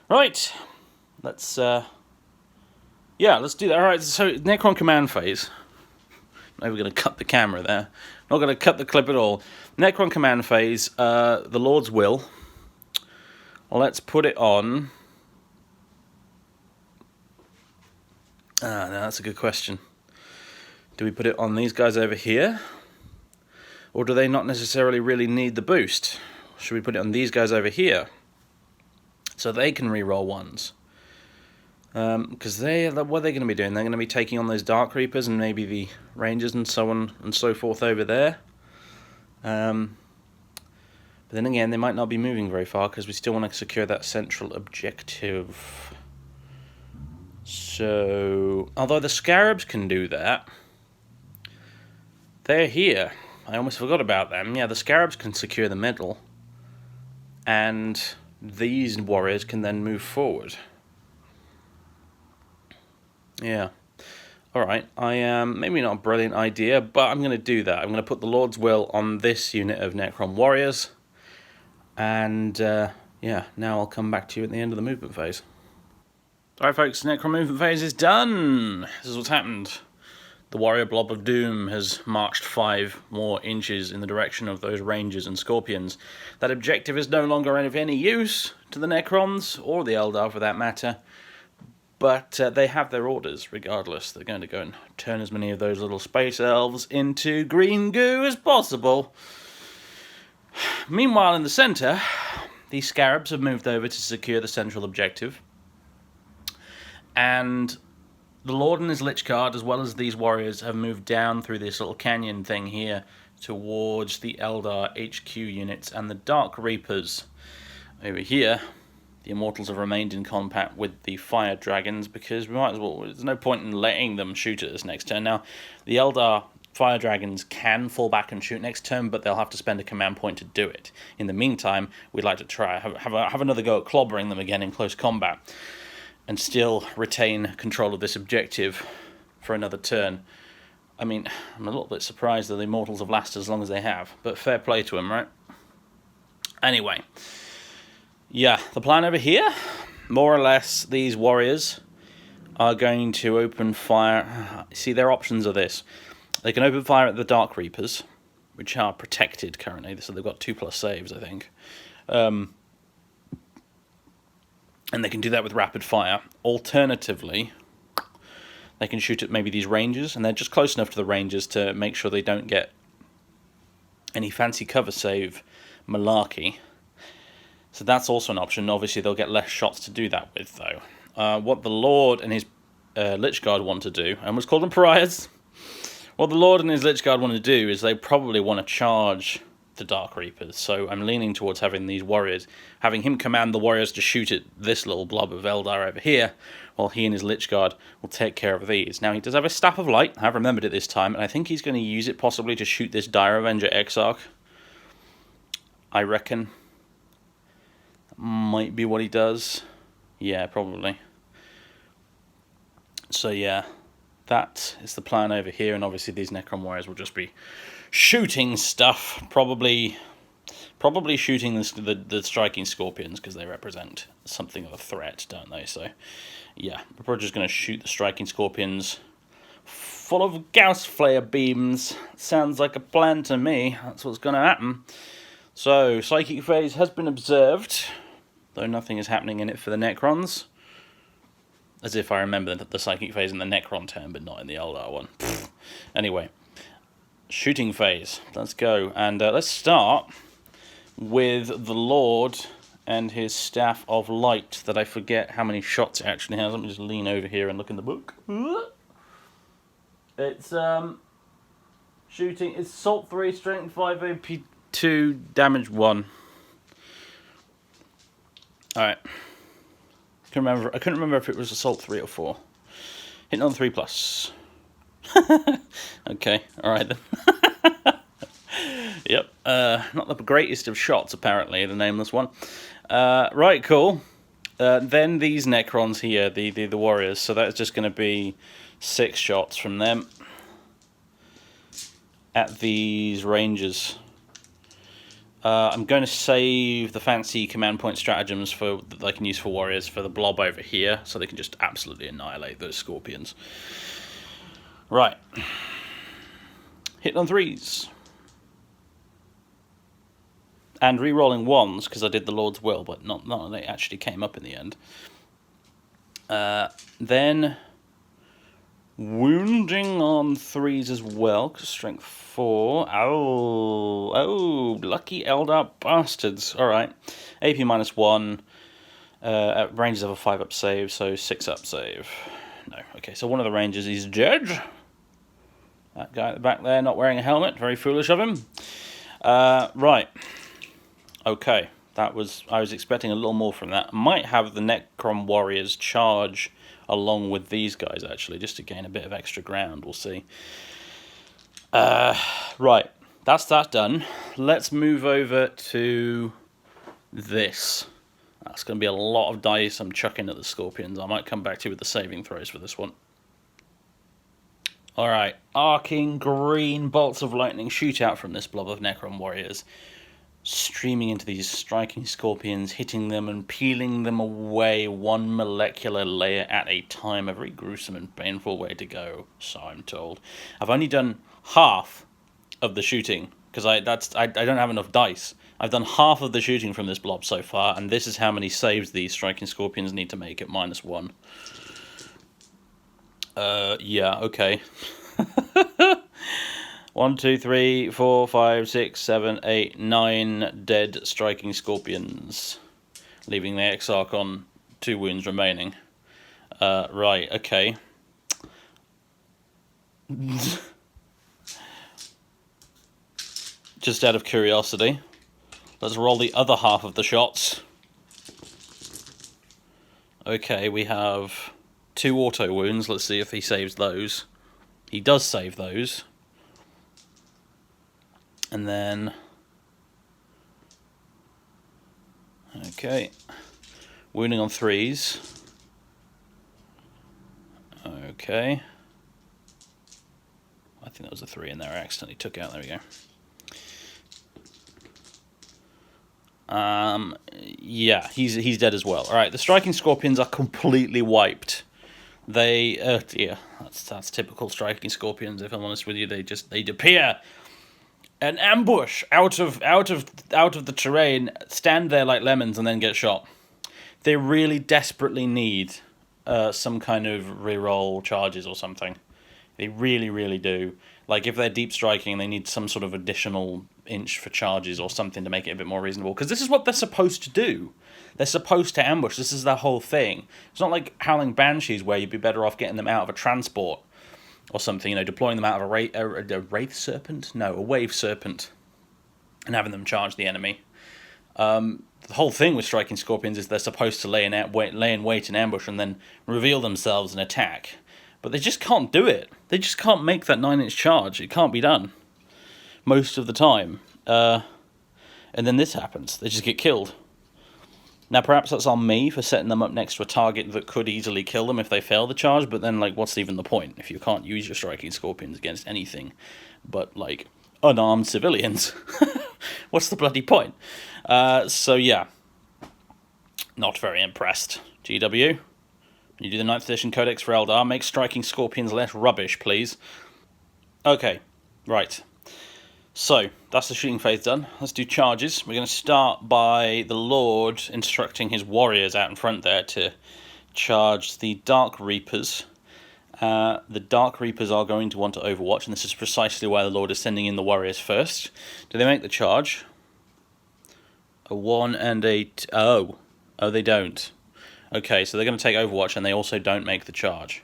right. Let's let's do that. All right. So Necron command phase. Maybe we're going to cut the camera there. Not going to cut the clip at all. Necron command phase, the Lord's Will. Let's put it on. No, that's a good question. Do we put it on these guys over here? Or do they not necessarily really need the boost? Should we put it on these guys over here? So they can reroll 1s. Because what are they going to be doing? They're going to be taking on those Dark Reapers and maybe the Rangers and so on and so forth over there. But then again, they might not be moving very far because we still want to secure that central objective. So, although the Scarabs can do that, they're here. I almost forgot about them. Yeah, the Scarabs can secure the middle, and these warriors can then move forward. Yeah. Alright, maybe not a brilliant idea, but I'm going to do that. I'm going to put the Lord's Will on this unit of Necron warriors. And, yeah, now I'll come back to you at the end of the movement phase. Alright folks, Necron movement phase is done. This is what's happened. The warrior blob of doom has marched 5 more inches in the direction of those rangers and scorpions. That objective is no longer of any use to the Necrons, or the Eldar for that matter. But they have their orders, regardless. They're going to go and turn as many of those little space elves into green goo as possible. Meanwhile, in the centre, the Scarabs have moved over to secure the central objective. And the Lord and his Lich Guard, as well as these warriors, have moved down through this little canyon thing here towards the Eldar HQ units and the Dark Reapers. Over here, the Immortals have remained in combat with the Fire Dragons because we might as well. There's no point in letting them shoot at us next turn. Now, the Eldar Fire Dragons can fall back and shoot next turn, but they'll have to spend a command point to do it. In the meantime, we'd like to try have another go at clobbering them again in close combat, and still retain control of this objective for another turn. I mean, I'm a little bit surprised that the Immortals have lasted as long as they have, but fair play to them, right? Anyway. Yeah, the plan over here, more or less, these warriors are going to open fire. See, their options are this. They can open fire at the Dark Reapers, which are protected currently, so they've got 2+ saves, I think. And they can do that with rapid fire. Alternatively, they can shoot at maybe these Rangers, and they're just close enough to the Rangers to make sure they don't get any fancy cover save malarkey. So that's also an option. Obviously, they'll get less shots to do that with, though. What the Lord and his Lich Guard want to do, I almost called them pariahs. What the Lord and his Lich Guard want to do is they probably want to charge the Dark Reapers. So I'm leaning towards having these warriors, having him command the warriors to shoot at this little blob of Eldar over here, while he and his Lich Guard will take care of these. Now, he does have a Staff of Light. I've remembered it this time, and I think he's going to use it possibly to shoot this Dire Avenger Exarch. I reckon. Might be what he does. Yeah, probably. So yeah, that is the plan over here, and obviously these Necron warriors will just be shooting stuff, probably shooting the striking scorpions, because they represent something of a threat, don't they? So yeah, we're probably just going to shoot the striking scorpions full of Gauss flare beams. Sounds like a plan to me. That's what's going to happen. So psychic phase has been observed, though nothing is happening in it for the Necrons. As if I remember the psychic phase in the Necron term, but not in the Eldar one. Anyway, shooting phase. Let's go. And let's start with the Lord and his Staff of Light, that I forget how many shots it actually has. Let me just lean over here and look in the book. It's shooting. It's Salt 3, Strength 5, AP 2, Damage 1. Alright. I couldn't remember if it was Assault 3 or 4. Hitting on 3+. Okay, alright then. Yep, not the greatest of shots, apparently, the nameless one. Right, cool. Then these Necrons here, the warriors, so that's just going to be 6 shots from them at these ranges. I'm going to save the fancy command point stratagems that I can use for warriors for the blob over here, so they can just absolutely annihilate those scorpions. Right. Hitting on 3s. And re-rolling 1s, because I did the Lord's Will, but not they actually came up in the end. Then wounding on 3s as well, because strength 4. Oh, lucky Eldar bastards. Alright. AP -1. At ranges of a 5-up save, so 6-up save. No. Okay, so one of the rangers is dead. That guy at the back there not wearing a helmet. Very foolish of him. Right. Okay. I was expecting a little more from that. Might have the Necron warriors charge along with these guys, actually, just to gain a bit of extra ground. We'll see. Right, that's that done. Let's move over to this. That's going to be a lot of dice I'm chucking at the scorpions. I might come back to you with the saving throws for this one. Alright, arcing green bolts of lightning shoot out from this blob of Necron warriors, streaming into these striking scorpions, hitting them and peeling them away one molecular layer at a time. A very gruesome and painful way to go, so I'm told. I've only done half of the shooting, because I don't have enough dice. I've done half of the shooting from this blob so far, and this is how many saves these striking scorpions need to make at -1. Yeah, okay. 1, 2, 3, 4, 5, 6, 7, 8, 9 dead striking scorpions, leaving the Exarch on 2 wounds remaining. Right, okay. Just out of curiosity, let's roll the other half of the shots. Okay, we have 2 auto wounds. Let's see if he saves those. He does save those. And then... okay. Wounding on 3s. Okay. I think that was a 3 in there I accidentally took out. There we go. Yeah, he's dead as well. Alright, the striking scorpions are completely wiped. They, yeah, that's typical striking scorpions, if I'm honest with you. They appear an ambush out of the terrain, stand there like lemons, and then get shot. They really desperately need some kind of reroll charges or something. They really, really do. Like, if they're deep striking, they need some sort of additional inch for charges or something to make it a bit more reasonable. Because this is what they're supposed to do. They're supposed to ambush. This is their whole thing. It's not like Howling Banshees, where you'd be better off getting them out of a transport or something, you know, deploying them out of a Wraith Serpent? No, a Wave Serpent. and having them charge the enemy. The whole thing with striking scorpions is they're supposed to lay in wait in ambush and then reveal themselves and attack. But they just can't do it. They just can't make that 9-inch charge. It can't be done. Most of the time. And then this happens. They just get killed. Now, perhaps that's on me for setting them up next to a target that could easily kill them if they fail the charge, but then, like, what's even the point if you can't use your striking scorpions against anything but, like, unarmed civilians? What's the bloody point? So, yeah. Not very impressed. GW, when you do the 9th edition Codex for Eldar, make striking scorpions less rubbish, please. Okay, right. So, that's the shooting phase done. Let's do charges. We're going to start by the Lord instructing his warriors out in front there to charge the Dark Reapers. The Dark Reapers are going to want to overwatch, and this is precisely why the Lord is sending in the warriors first. Do they make the charge? A 1 and a... Oh, they don't. Okay, so they're going to take overwatch, and they also don't make the charge.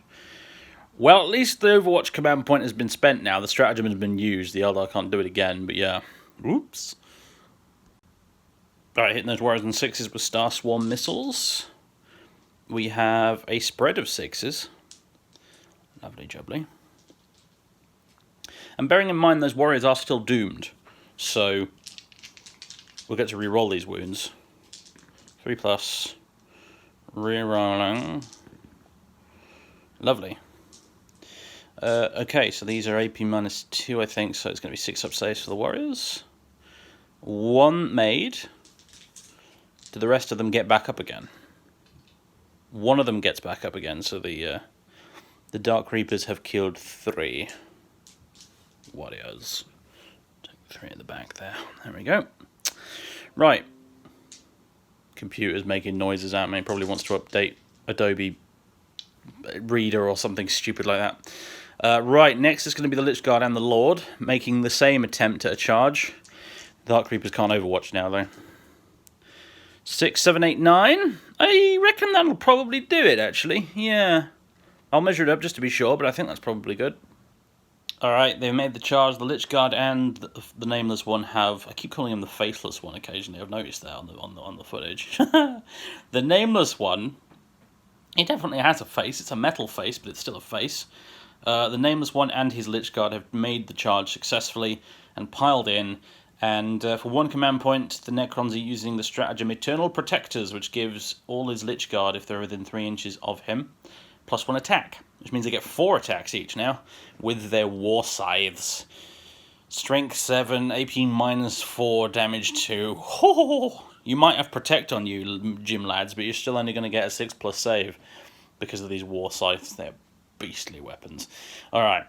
Well, at least the Overwatch command point has been spent now. The stratagem has been used. The Eldar can't do it again, but yeah. Oops. Alright, hitting those warriors and 6s with Star Swarm missiles. We have a spread of 6s. Lovely jubbly. And bearing in mind those warriors are still doomed, so we'll get to re-roll these wounds. 3+. Re-rolling. Lovely. Okay, so these are AP -2, I think, so it's going to be 6 up saves for the warriors. 1 made. Do the rest of them get back up again? One of them gets back up again, so the Dark Reapers have killed 3 warriors. Take 3 at the back there. There we go. Right. Computer's making noises at me. Probably wants to update Adobe Reader or something stupid like that. Right, next is going to be the Lich Guard and the Lord, making the same attempt at a charge. Dark Reapers can't overwatch now, though. 6, 7, 8, 9. I reckon that'll probably do it, actually. Yeah. I'll measure it up just to be sure, but I think that's probably good. Alright, they've made the charge. The Lich Guard and the Nameless one have... I keep calling him the Faithless one occasionally. I've noticed that on the footage. The Nameless one... He definitely has a face. It's a metal face, but it's still a face. The Nameless one and his Lich Guard have made the charge successfully and piled in. And for 1 command point, the Necrons are using the stratagem Eternal Protectors, which gives all his Lich Guard, if they're within 3 inches of him, +1 attack. Which means they get 4 attacks each now, with their War Scythes. Strength 7, AP -4, damage 2. Oh, you might have Protect on you, gym lads, but you're still only going to get a 6+ save because of these War Scythes. They're beastly weapons. Alright,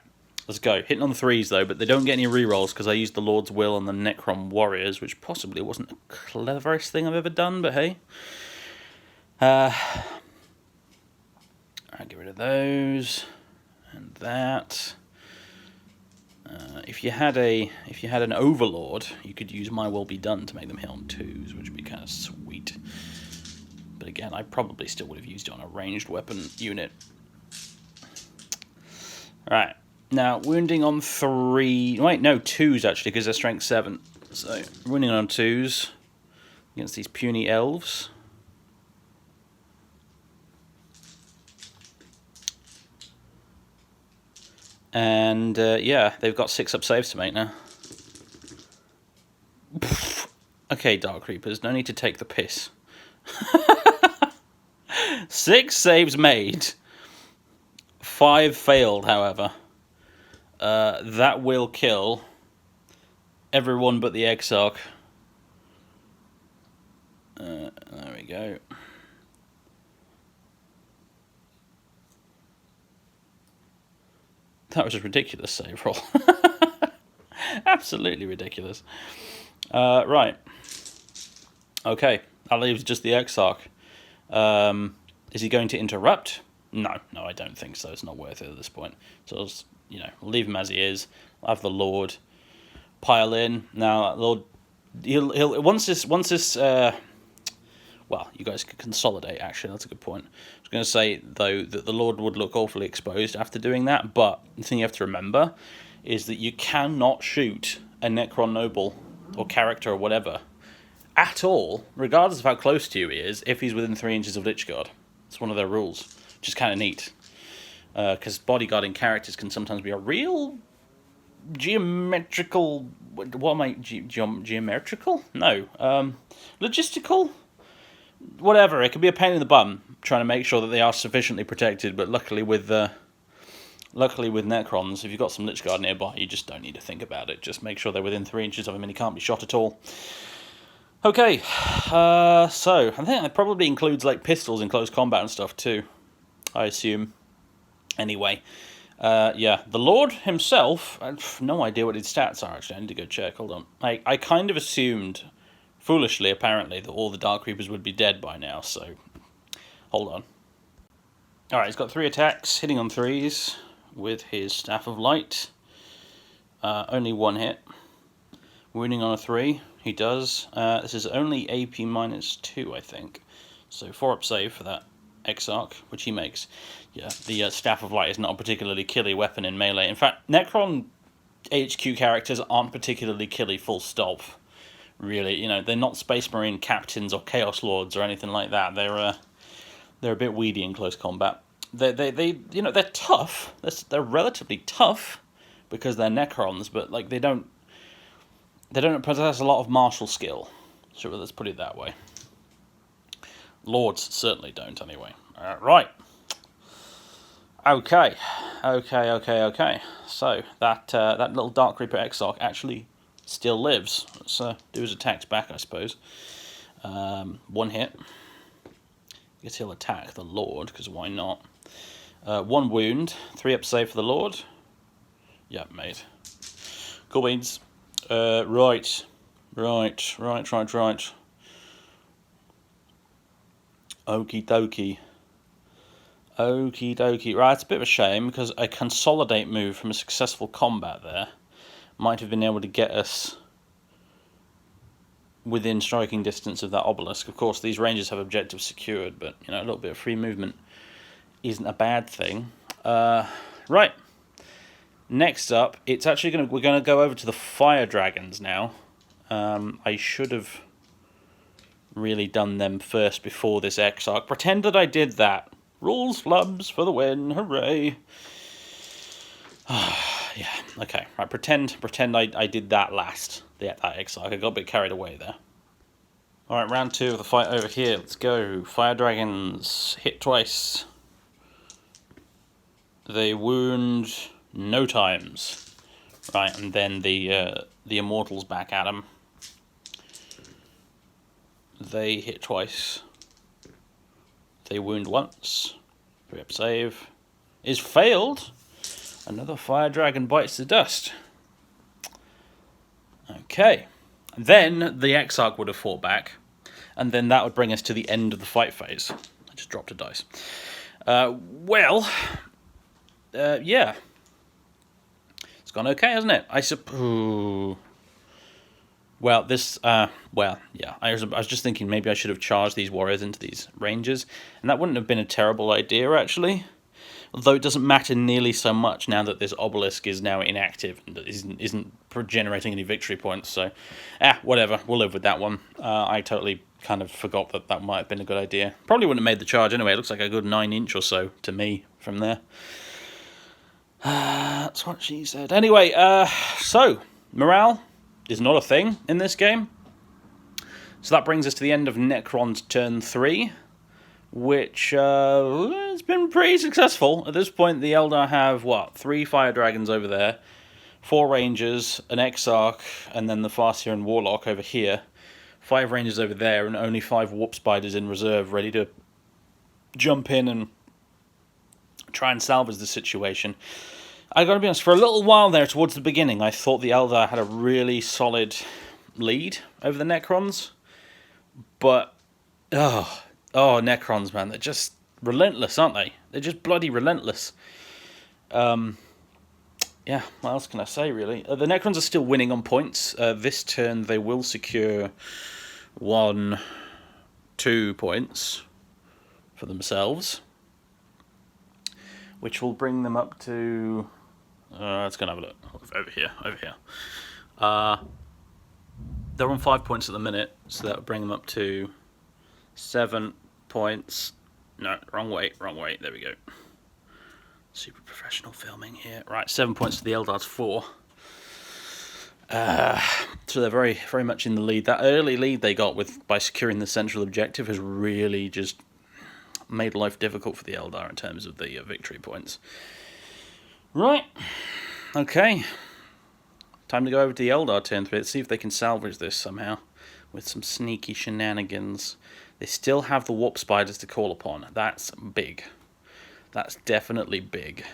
let's go. Hitting on the 3s, though, but they don't get any rerolls because I used the Lord's Will on the Necron Warriors, which possibly wasn't the cleverest thing I've ever done, but hey. Alright, get rid of those. And that. If you had an Overlord, you could use My Will Be Done to make them hit on 2s, which would be kind of sweet. But again, I probably still would have used it on a ranged weapon unit. Right, now wounding on 3. Wait, no, 2s actually, because they're strength 7. So wounding on 2s against these puny elves. And, yeah, they've got 6 up saves to make now. Okay, Dark Reapers, no need to take the piss. 6 saves made. 5 failed, however. That will kill everyone but the Exarch. There we go. That was a ridiculous save roll. Absolutely ridiculous. Right. Okay, that leaves just the Exarch. Is he going to interrupt? No, I don't think so. It's not worth it at this point. So, I'll just, we'll leave him as he is. I'll have the Lord pile in. Now, Lord, he'll once this. Well, you guys can consolidate, actually. That's a good point. I was going to say, though, that the Lord would look awfully exposed after doing that, but the thing you have to remember is that you cannot shoot a Necron Noble or character or whatever at all, regardless of how close to you he is, if he's within 3 inches of Lich Guard. It's one of their rules, which is kind of neat. Because bodyguarding characters can sometimes be a real geometrical... What am I... geometrical? No. Logistical? Whatever. It can be a pain in the bum trying to make sure that they are sufficiently protected, but luckily with Necrons, if you've got some Lich Guard nearby, you just don't need to think about it. Just make sure they're within 3 inches of him and he can't be shot at all. Okay, so I think that probably includes like pistols in close combat and stuff too, I assume. Anyway, yeah, the Lord himself, I have no idea what his stats are actually, I need to go check, hold on. I kind of assumed, foolishly apparently, that all the Dark Reapers would be dead by now, so hold on. Alright, he's got 3 attacks, hitting on 3s with his Staff of Light. Only 1 hit. Wounding on a 3, he does. This is only AP -2, I think. So 4-up save for that Exarch, which he makes. Yeah, the Staff of Light is not a particularly killy weapon in melee. In fact, Necron HQ characters aren't particularly killy, full stop. Really, you know, they're not Space Marine captains or Chaos Lords or anything like that. They're a bit weedy in close combat. They you know, they're tough. They're relatively tough because they're Necrons, but like they don't possess a lot of martial skill. So let's put it that way. Lords certainly don't, anyway. Right. Okay. So that little Dark Reaper Exarch actually still lives. Let's do his attacks back, I suppose. 1 hit. I guess he'll attack the Lord, because why not? 1 wound, 3-up save for the Lord. Yep, mate. Cool beans. Right. Okie dokie. Right, it's a bit of a shame, because a consolidate move from a successful combat there might have been able to get us within striking distance of that obelisk. Of course, these rangers have objectives secured, but you know, a little bit of free movement isn't a bad thing. Right. Next up, we're gonna go over to the fire dragons now. I should have really done them first before this Exarch. Pretend that I did that. Rules flubs for the win, hooray! Yeah, okay. Right, pretend I did that last. Yeah, that Exarch. I got a bit carried away there. Alright, round 2 of the fight over here. Let's go. Fire dragons. Hit twice. They wound no times. Right, and then the immortals back at them. They hit twice. They wound once. 3-up save is failed. Another fire dragon bites the dust. Okay. Then the Exarch would have fought back, and then that would bring us to the end of the fight phase. I just dropped a dice. Yeah. It's gone okay, hasn't it? I suppose. Well, this, yeah. I was just thinking maybe I should have charged these warriors into these rangers, and that wouldn't have been a terrible idea, actually. Although it doesn't matter nearly so much now that this obelisk is now inactive and isn't generating any victory points, so, whatever, we'll live with that one. I totally kind of forgot that might have been a good idea. Probably wouldn't have made the charge anyway. It looks like a good 9 inch or so to me from there. That's what she said. Anyway, so, morale is not a thing in this game. So that brings us to the end of Necron's turn 3, which has been pretty successful. At this point, the Eldar have, 3 fire dragons over there, 4 rangers, an Exarch, and then the Farseer and Warlock over here, 5 rangers over there, and only 5 warp spiders in reserve ready to jump in and try and salvage the situation. I gotta be honest, for a little while there towards the beginning, I thought the Eldar had a really solid lead over the Necrons. But, Necrons, man, they're just relentless, aren't they? They're just bloody relentless. Yeah, what else can I say, really? The Necrons are still winning on points. This turn, they will secure 1, 2 points for themselves, which will bring them up to... let's go and have a look. Over here. They're on 5 points at the minute, so that would bring them up to 7 points. No, wrong way. There we go. Super professional filming here. Right, 7 points to the Eldar's 4. So they're very, very much in the lead. That early lead they got by securing the central objective has really just made life difficult for the Eldar in terms of the victory points. Right. Okay. Time to go over to the Eldar turn 3. Let's see if they can salvage this somehow with some sneaky shenanigans. They still have the warp spiders to call upon. That's big. That's definitely big.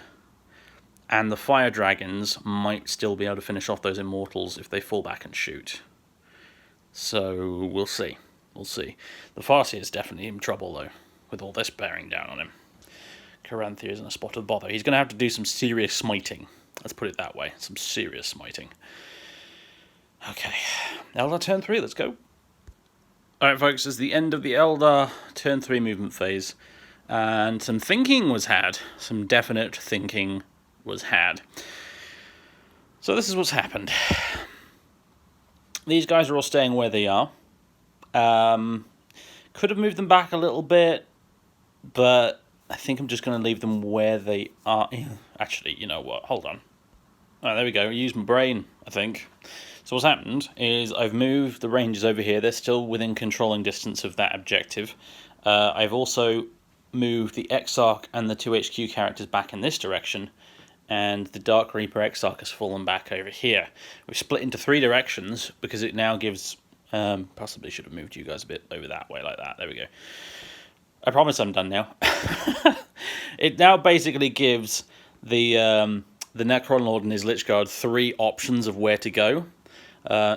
And the fire dragons might still be able to finish off those immortals if they fall back and shoot. So we'll see. We'll see. The Farseer is definitely in trouble though, with all this bearing down on him. Caranthir is in a spot of bother. He's going to have to do some serious smiting. Let's put it that way. Some serious smiting. Okay. Eldar turn 3, let's go. Alright folks, it's the end of the Eldar turn 3 movement phase. And some thinking was had. Some definite thinking was had. So this is what's happened. These guys are all staying where they are. Could have moved them back a little bit, but I think I'm just going to leave them where they are. Actually, you know what? Hold on. Oh, there we go. I used my brain, I think. So what's happened is I've moved the Rangers over here. They're still within controlling distance of that objective. I've also moved the Exarch and the 2 HQ characters back in this direction, and the Dark Reaper Exarch has fallen back over here. We've split into 3 directions because it now gives... possibly should have moved you guys a bit over that way like that. There we go. I promise I'm done now. It now basically gives the Necron Lord and his Lich Guard 3 options of where to go.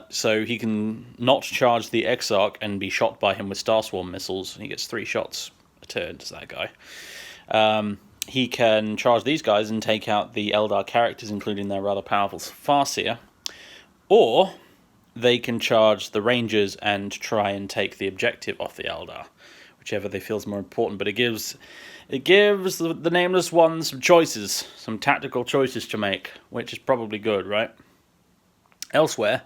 So he can not charge the Exarch and be shot by him with Starswarm missiles. He gets 3 shots a turn, does that guy. He can charge these guys and take out the Eldar characters, including their rather powerful Farseer. Or they can charge the Rangers and try and take the objective off the Eldar, whichever they feel is more important. But it gives the Nameless Ones some choices, some tactical choices to make, which is probably good, right? Elsewhere,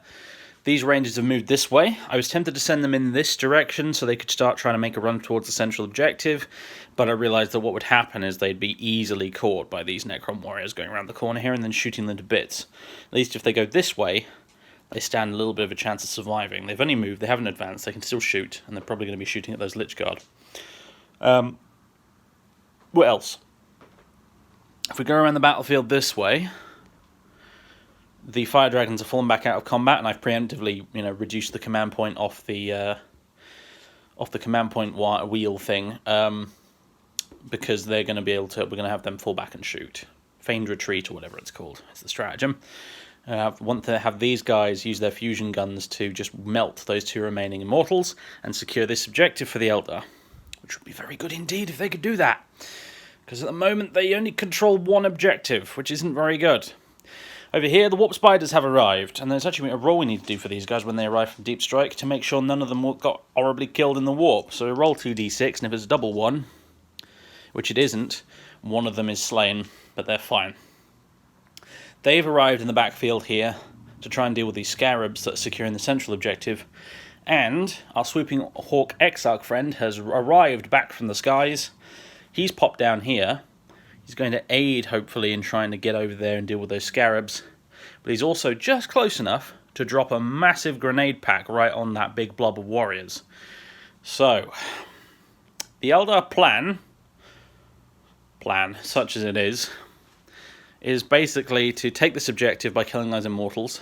these Rangers have moved this way. I was tempted to send them in this direction so they could start trying to make a run towards the central objective, but I realised that what would happen is they'd be easily caught by these Necron warriors going around the corner here and then shooting them to bits. At least if they go this way, they stand a little bit of a chance of surviving. They've only moved, they haven't advanced, they can still shoot, and they're probably going to be shooting at those Lich Guard. What else? If we go around the battlefield this way, the Fire Dragons have fallen back out of combat, and I've preemptively, reduced the command point off the command point wheel thing, because they're going to be able to. We're going to have them fall back and shoot, feigned retreat or whatever it's called. It's the stratagem. Want to have these guys use their fusion guns to just melt those 2 remaining immortals and secure this objective for the Eldar, which would be very good indeed if they could do that. Because at the moment they only control 1 objective, which isn't very good. Over here, the Warp Spiders have arrived, and there's actually a roll we need to do for these guys when they arrive from Deep Strike to make sure none of them got horribly killed in the warp. So we roll 2d6, and if it's a double 1, which it isn't, one of them is slain, but they're fine. They've arrived in the backfield here to try and deal with these Scarabs that are securing the central objective, and our swooping Hawk Exarch friend has arrived back from the skies. He's popped down here. He's going to aid, hopefully, in trying to get over there and deal with those Scarabs. But he's also just close enough to drop a massive grenade pack right on that big blob of warriors. So, the Eldar plan, such as it is basically to take this objective by killing those immortals.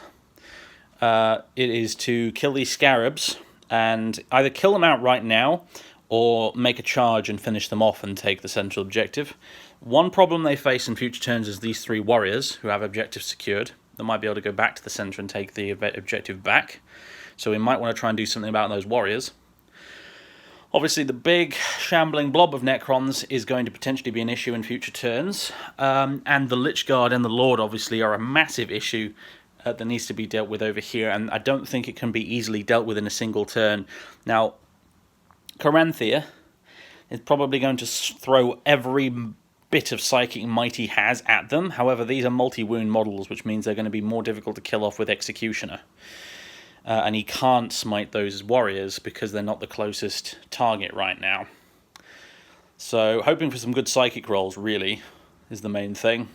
It is to kill these Scarabs and either kill them out right now or make a charge and finish them off and take the central objective. One problem they face in future turns is these 3 warriors who have objectives secured. They might be able to go back to the centre and take the objective back. So we might want to try and do something about those warriors. Obviously, the big shambling blob of Necrons is going to potentially be an issue in future turns. And the Lich Guard and the Lord, obviously, are a massive issue that needs to be dealt with over here. And I don't think it can be easily dealt with in a single turn. Now, Caranthir is probably going to throw every bit of psychic might he has at them. However, these are multi-wound models, which means they're going to be more difficult to kill off with Executioner. and he can't smite those warriors because they're not the closest target right now. So hoping for some good psychic rolls really is the main thing.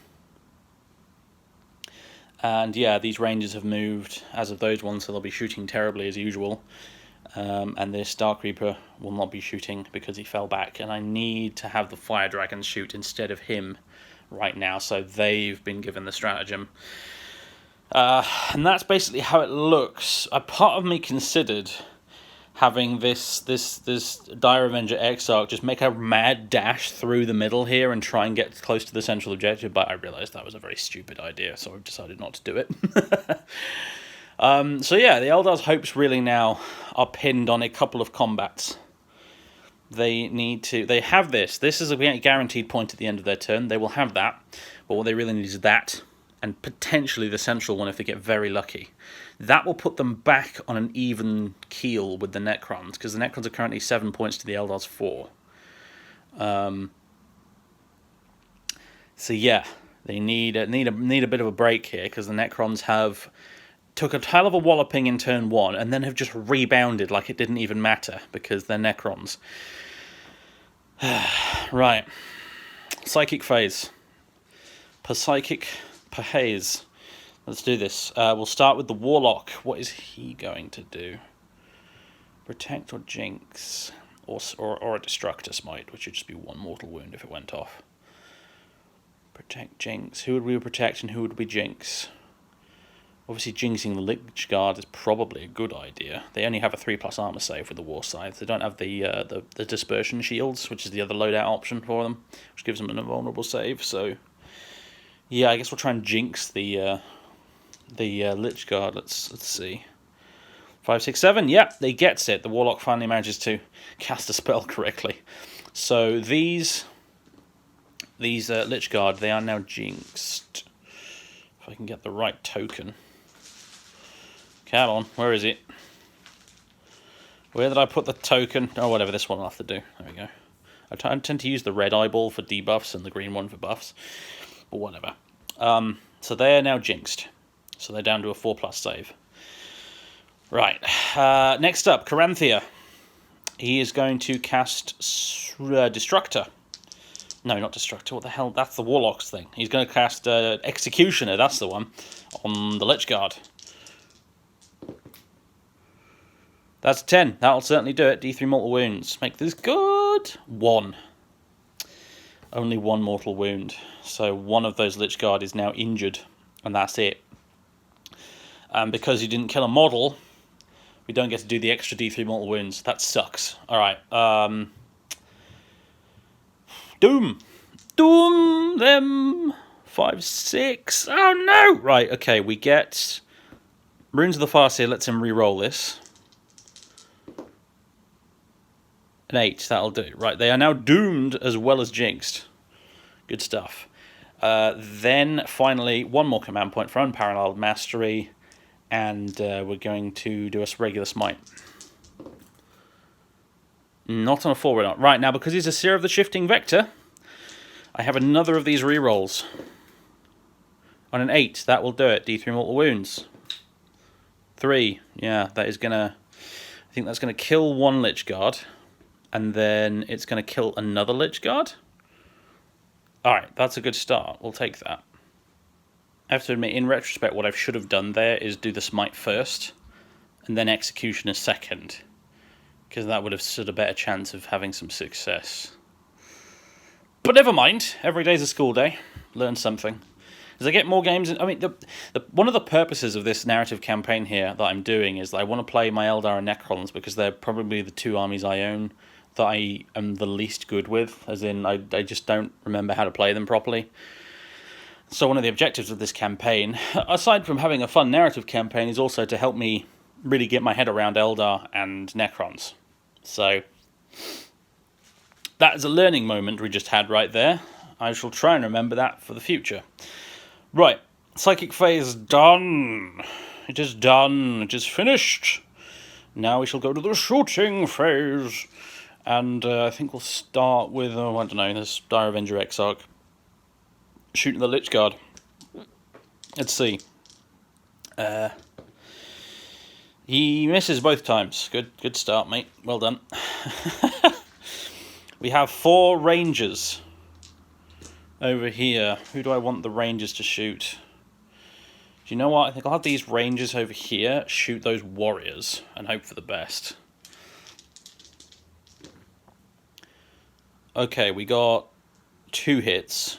And yeah, these rangers have moved as of those ones, so they'll be shooting terribly as usual. And this Dark Reaper will not be shooting because he fell back, and I need to have the Fire Dragons shoot instead of him right now, so they've been given the stratagem. And that's basically how it looks. A part of me considered having this Dire Avenger Exarch just make a mad dash through the middle here and try and get close to the central objective, but I realised that was a very stupid idea, so I've decided not to do it. So yeah, the Eldar's hopes really now are pinned on a couple of combats. They have this. This is a guaranteed point at the end of their turn. They will have that, but what they really need is that, and potentially the central one if they get very lucky. That will put them back on an even keel with the Necrons, because the Necrons are currently 7 points to the Eldar's 4. So yeah, they need a bit of a break here, because the Necrons took a hell of a walloping in turn 1 and then have just rebounded like it didn't even matter because they're Necrons. Right. Psychic phase. Psychic haze. Let's do this. We'll start with the Warlock. What is he going to do? Protect or Jinx? Or a Destructor Smite, which would just be 1 mortal wound if it went off. Protect, Jinx. Who would we protect and who would we Jinx? Obviously, jinxing the Lich Guard is probably a good idea. They only have a 3+ armor save with the War Scythe. They don't have the Dispersion Shields, which is the other loadout option for them, which gives them an invulnerable save. So, yeah, I guess we'll try and jinx the Lich Guard. Let's see. 5, 6, 7. Yeah, they gets it. The Warlock finally manages to cast a spell correctly. So these Lich Guard, they are now jinxed. If I can get the right token. Come on, where is it? Where did I put the token? Oh, whatever, this one I'll have to do. There we go. I tend to use the red eyeball for debuffs and the green one for buffs. But whatever. So they are now jinxed. So they're down to a 4+ save. Right. Next up, Caranthir. He is going to cast Destructor. No, not Destructor. What the hell? That's the Warlock's thing. He's going to cast Executioner. That's the one. On the Lich Guard. That's 10. That'll certainly do it. D3 mortal wounds. Make this good. 1. Only 1 mortal wound. So one of those Lich Guard is now injured. And that's it. And because he didn't kill a model, we don't get to do the extra D3 mortal wounds. That sucks. Alright. Doom them. 5, 6. Oh no! Right, okay, we get Runes of the Farseer. Lets him re-roll this. An 8, that'll do. Right, they are now doomed as well as jinxed. Good stuff. Then, finally, 1 more command point for Unparalleled Mastery, and we're going to do a regular smite. Not on a 4, we're not. Right, now, because he's a Seer of the Shifting Vector, I have another of these rerolls. On an 8, that will do it. D3 mortal wounds. 3, yeah, that is gonna... I think that's gonna kill 1 Lich Guard. And then it's going to kill another Lich Guard. Alright, that's a good start. We'll take that. I have to admit, in retrospect, what I should have done there is do the Smite first, and then Executioner second. Because that would have stood a better chance of having some success. But never mind. Every day's a school day. Learn something. As I get more games... I mean, one of the purposes of this narrative campaign here that I'm doing is that I want to play my Eldar and Necrons because they're probably the 2 armies I own that I am the least good with, as in I just don't remember how to play them properly. So one of the objectives of this campaign, aside from having a fun narrative campaign, is also to help me really get my head around Eldar and Necrons. So that is a learning moment we just had right there. I shall try and remember that for the future. Right, Psychic phase done. It is done. It is finished. Now we shall go to the shooting phase. And I think we'll start with, I don't know, this Dire Avenger Exarch. Shooting the Lich Guard. Let's see. He misses both times. Good start, mate. Well done. We have 4 rangers over here. Who do I want the rangers to shoot? Do you know what? I think I'll have these rangers over here shoot those warriors and hope for the best. Okay, we got 2 hits,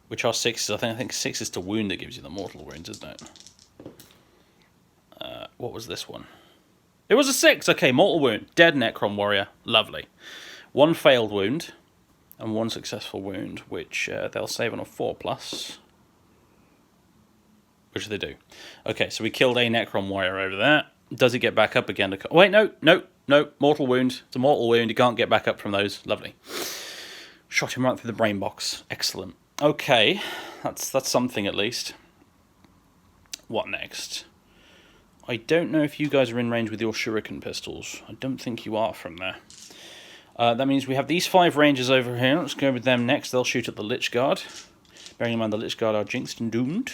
which are 6s. I think 6 is to wound that gives you the mortal wounds, isn't it? What was this one? It was a 6. Okay, mortal wound. Dead Necron warrior. Lovely. 1 failed wound and 1 successful wound, which they'll save on a 4+. Which they do. Okay, so we killed a Necron warrior over there. Does he get back up again? Wait, no. Mortal wound. It's a mortal wound. He can't get back up from those. Lovely. Shot him right through the brain box. Excellent. Okay, that's something at least. What next? I don't know if you guys are in range with your shuriken pistols. I don't think you are from there. That means we have these 5 rangers over here. Let's go with them next. They'll shoot at the Lich Guard. Bearing in mind the Lich Guard are jinxed and doomed.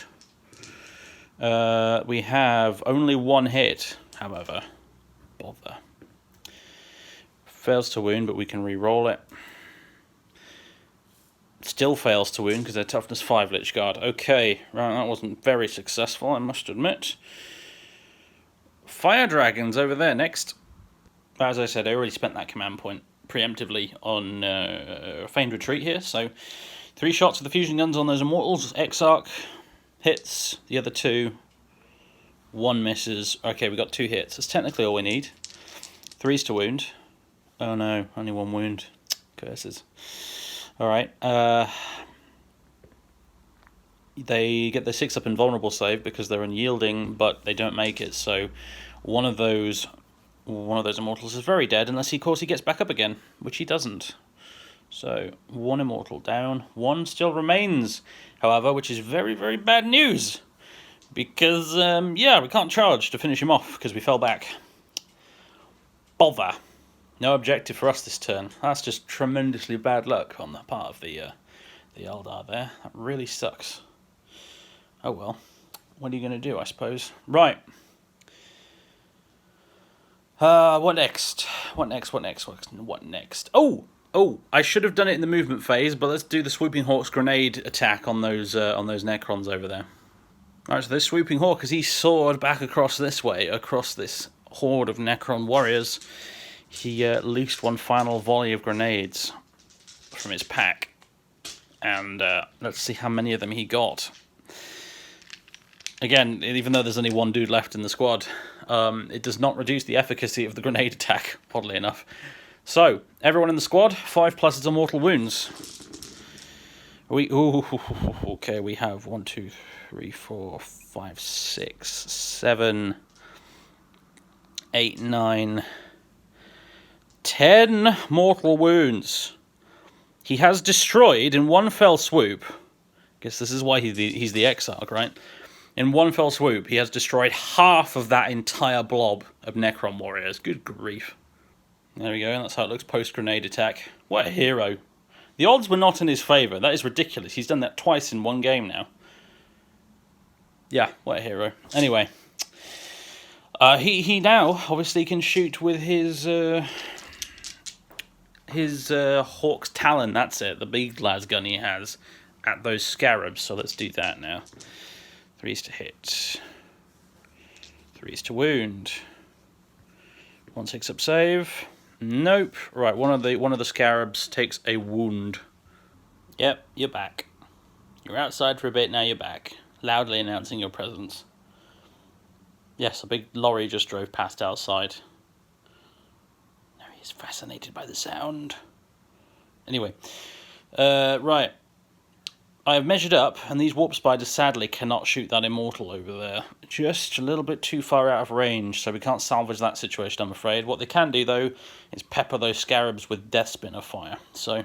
We have only 1 hit, however. Bother. Fails to wound, but we can re-roll it. Still fails to wound because they're toughness 5 Lich Guard. Okay, right, that wasn't very successful, I must admit. Fire Dragons over there next. As I said, I already spent that command point preemptively on Feigned Retreat here, so 3 shots with the fusion guns on those Immortals. Exarch hits, the other 2. 1 misses. Okay, we got 2 hits. That's technically all we need. 3's to wound. Oh no, only 1 wound. Curses. Alright. They get the 6-up invulnerable save because they're unyielding, but they don't make it. So one of those Immortals is very dead unless, of course, he gets back up again, which he doesn't. So 1 Immortal down. 1 still remains, however, which is very, very bad news. Because, yeah, we can't charge to finish him off because we fell back. Bother. No objective for us this turn. That's just tremendously bad luck on the part of the Eldar there. That really sucks. Oh well. What are you going to do, I suppose? Right. What next? What next? Oh! I should have done it in the movement phase, but let's do the Swooping Hawk's grenade attack on those Necrons over there. Alright, so this Swooping Hawk, as he soared back across this way, across this horde of Necron warriors, he loosed 1 final volley of grenades from his pack. And let's see how many of them he got. Again, even though there's only 1 dude left in the squad, it does not reduce the efficacy of the grenade attack, oddly enough. So, everyone in the squad, 5+ is mortal wounds. Okay, we have 1, 2, 3, 4, 5, 6, 7, 8, 9, 10 mortal wounds. He has destroyed in 1 fell swoop. Guess this is why he's the Exarch, right? In 1 fell swoop, he has destroyed half of that entire blob of Necron warriors. Good grief. There we go, and that's how it looks post-grenade attack. What a hero. The odds were not in his favour. That is ridiculous. He's done that twice in 1 game now. Yeah, what a hero. Anyway. He now, obviously, can shoot with his Hawk's Talon. That's it, the big las gun he has at those scarabs. So let's do that now. 3's to hit. 3's to wound. 1 6-up save. Nope. Right, one of the scarabs takes a wound. Yep, you're back. You're outside for a bit, now you're back. Loudly announcing your presence. Yes, a big lorry just drove past outside. Now he's fascinated by the sound. Anyway, right. I have measured up, and these warp spiders sadly cannot shoot that immortal over there. Just a little bit too far out of range, so we can't salvage that situation, I'm afraid. What they can do, though, is pepper those scarabs with death spinner fire. So,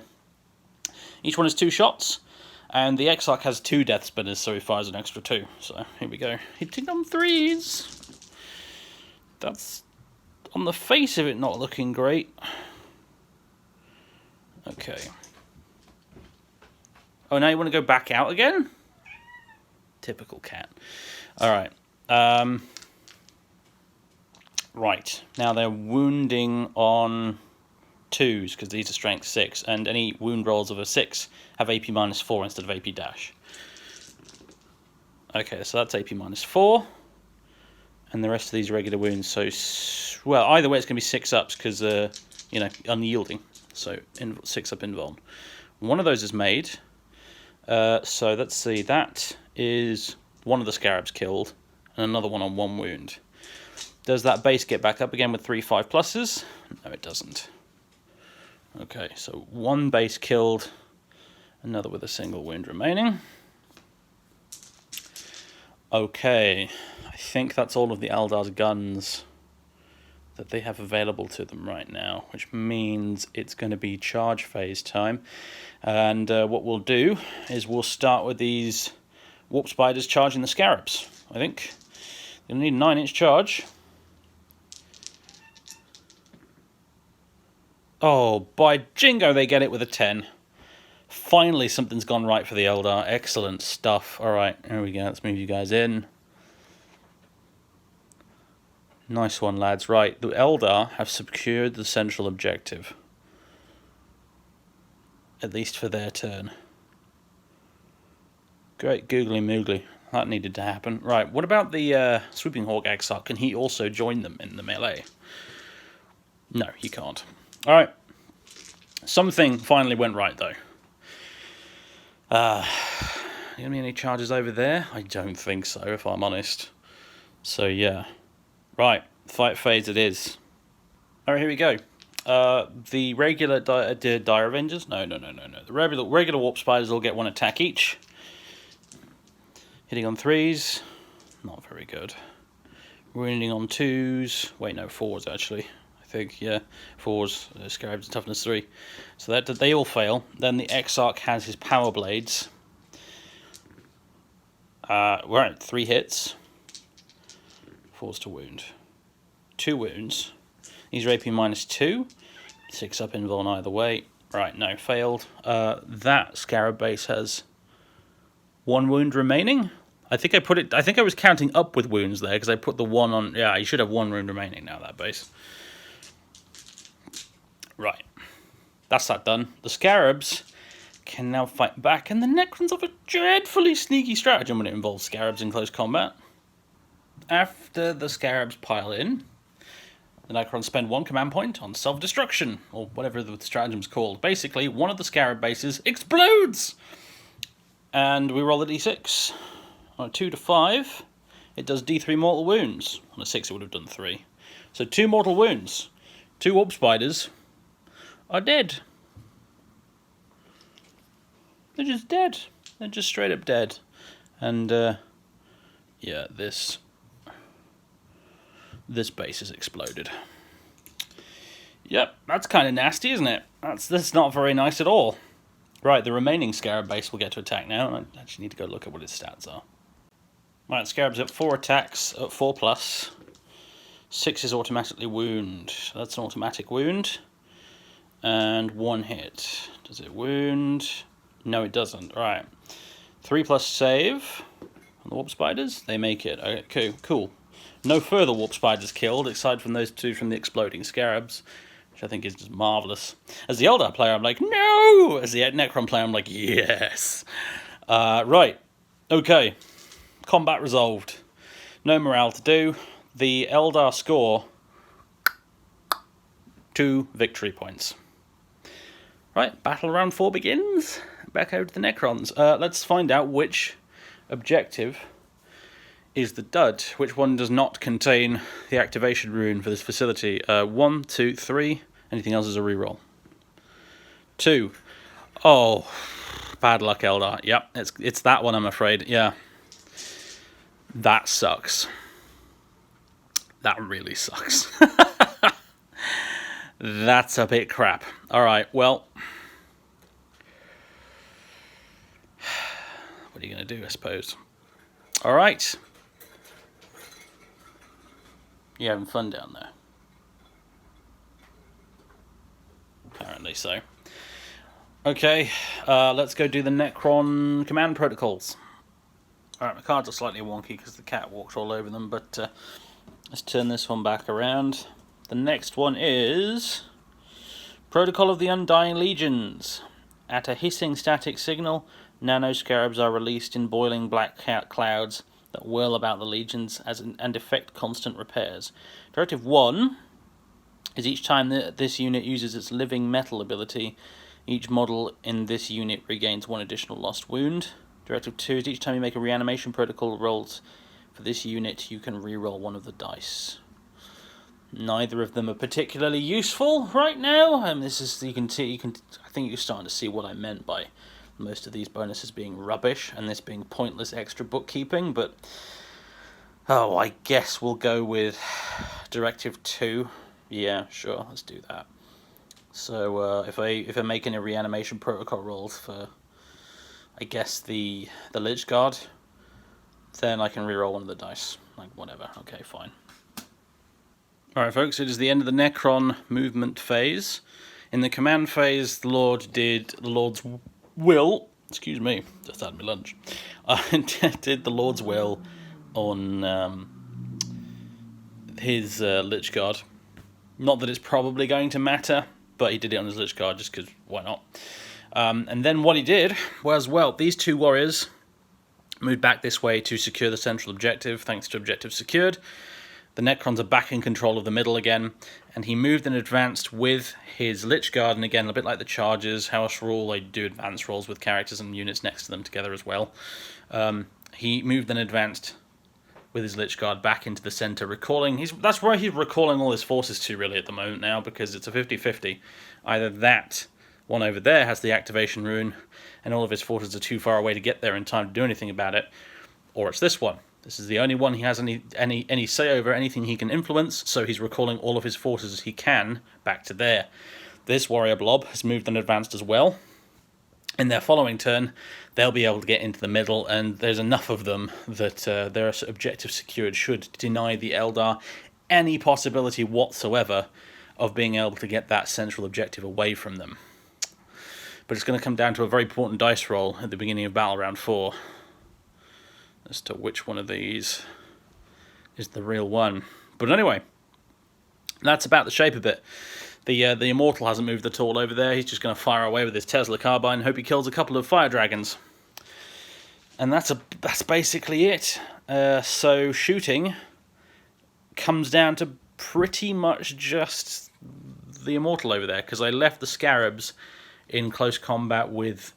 each one is 2 shots, and the Exarch has 2 death spinners, so he fires an extra 2. So, here we go. Hitting on 3s. That's, on the face of it, not looking great. Okay. Oh, now you want to go back out again? Typical cat. Alright. Right, now they're wounding on 2s, because these are strength 6, and any wound rolls of a 6 have AP -4 instead of AP dash. Okay, so that's AP -4, and the rest of these are regular wounds, so, well, either way it's going to be 6 ups, because, you know, unyielding, so 6 up invuln. One of those is made, so let's see, that is one of the scarabs killed, and another one on 1 wound. Does that base get back up again with 3 5+? No, it doesn't. Okay, so 1 base killed, another with a single wound remaining. Okay, I think that's all of the Eldar's guns that they have available to them right now, which means it's going to be charge phase time. And what we'll do is we'll start with these warp spiders charging the scarabs, I think. You'll need a 9-inch charge. Oh, by jingo, they get it with a 10. Finally, something's gone right for the Eldar. Excellent stuff. All right, here we go. Let's move you guys in. Nice one, lads. Right, the Eldar have secured the central objective. At least for their turn. Great googly moogly. That needed to happen. Right, what about the Swooping Hawk Exarch? Can he also join them in the melee? No, he can't. All right. Something finally went right, though. Gonna be any charges over there? I don't think so, if I'm honest. So, yeah. Right, fight phase it is. All right, here we go. The regular Dire Avengers? No. The regular Warp Spiders will get 1 attack each. Hitting on 3s. Not very good. Wounding on 2s. Wait, no, 4s, actually. I think, yeah, 4s, Scarabs, toughness 3. So that they all fail. Then the Exarch has his Power Blades. We're at 3 hits. 4s to wound. 2 wounds. These are AP -2. 6 up invuln either way. Right, no, failed. That Scarab base has 1 wound remaining. I think I was counting up with wounds there, because I put the 1 on. Yeah, you should have 1 wound remaining now, that base. Right, that's that done. The Scarabs can now fight back, and the Necrons have a dreadfully sneaky stratagem when it involves Scarabs in close combat. After the Scarabs pile in, the Necrons spend 1 command point on self-destruction, or whatever the stratagem's called. Basically, one of the Scarab bases explodes! And we roll a d6. On a 2 to 5, it does d3 mortal wounds. On a 6, it would have done 3. So 2 mortal wounds. 2 Warp Spiders are dead. They're just dead. They're just straight up dead. And, yeah, this base has exploded. Yep, that's kind of nasty, isn't it? That's not very nice at all. Right, the remaining Scarab base will get to attack now. I actually need to go look at what its stats are. Right, Scarab's at 4 attacks at 4+. 6 is automatically wound. So that's an automatic wound. And 1 hit. Does it wound? No, it doesn't. Right. 3+ save on the Warp Spiders. They make it. Okay, cool. No further Warp Spiders killed, aside from those 2 from the exploding Scarabs, which I think is just marvellous. As the Eldar player, I'm like, no! As the Necron player, I'm like, yes! Right. Okay. Combat resolved. No morale to do. The Eldar score 2 victory points. Right, battle round 4 begins. Back over to the Necrons. Let's find out which objective is the dud. Which one does not contain the activation rune for this facility? 1, 2, 3. Anything else is a reroll. 2. Oh, bad luck, Eldar. Yep, it's that one, I'm afraid. Yeah. That sucks. That really sucks. That's a bit crap. Alright, well. What are you going to do, I suppose? Alright. You're having fun down there. Apparently so. Okay, let's go do the Necron command protocols. Alright, my cards are slightly wonky because the cat walked all over them, but Let's turn this one back around. The next one is Protocol of the Undying Legions. At a hissing static signal, nanoscarabs are released in boiling black clouds that whirl about the legions and effect constant repairs. Directive 1 is each time that this unit uses its living metal ability, each model in this unit regains 1 additional lost wound. Directive 2 is each time you make a reanimation protocol rolls for this unit, you can reroll 1 of the dice. Neither of them are particularly useful right now. This is I think you're starting to see what I meant by most of these bonuses being rubbish and this being pointless extra bookkeeping. But I guess we'll go with Directive 2. Yeah, sure, let's do that. So if I make any reanimation protocol rolls for, I guess the Lich Guard, then I can reroll 1 of the dice. Like, whatever. Okay, fine. Alright, folks, it is the end of the Necron movement phase. In the command phase, the Lord did the Lord's will. Excuse me, just had my lunch. Did the Lord's will on his Lich Guard. Not that it's probably going to matter, but he did it on his Lich Guard just because why not? And then what he did was, well, these 2 warriors moved back this way to secure the central objective, thanks to objective secured. The Necrons are back in control of the middle again, and he moved and advanced with his Lich Guard, and again, a bit like the Chargers, House Rule, they do advance rolls with characters and units next to them together as well. He moved and advanced with his Lich Guard back into the centre, that's where he's recalling all his forces to, really, at the moment now, because it's a 50-50. Either that one over there has the activation rune, and all of his forces are too far away to get there in time to do anything about it, or it's this one. This is the only one he has any say over, anything he can influence, so he's recalling all of his forces as he can back to there. This warrior blob has moved and advanced as well. In their following turn, they'll be able to get into the middle, and there's enough of them that their objective secured should deny the Eldar any possibility whatsoever of being able to get that central objective away from them. But it's going to come down to a very important dice roll at the beginning of battle round 4. As to which one of these is the real one. But anyway, that's about the shape of it. The Immortal hasn't moved at all over there. He's just going to fire away with his Tesla carbine and hope he kills a couple of fire dragons. And that's basically it. So shooting comes down to pretty much just the Immortal over there, because I left the Scarabs in close combat with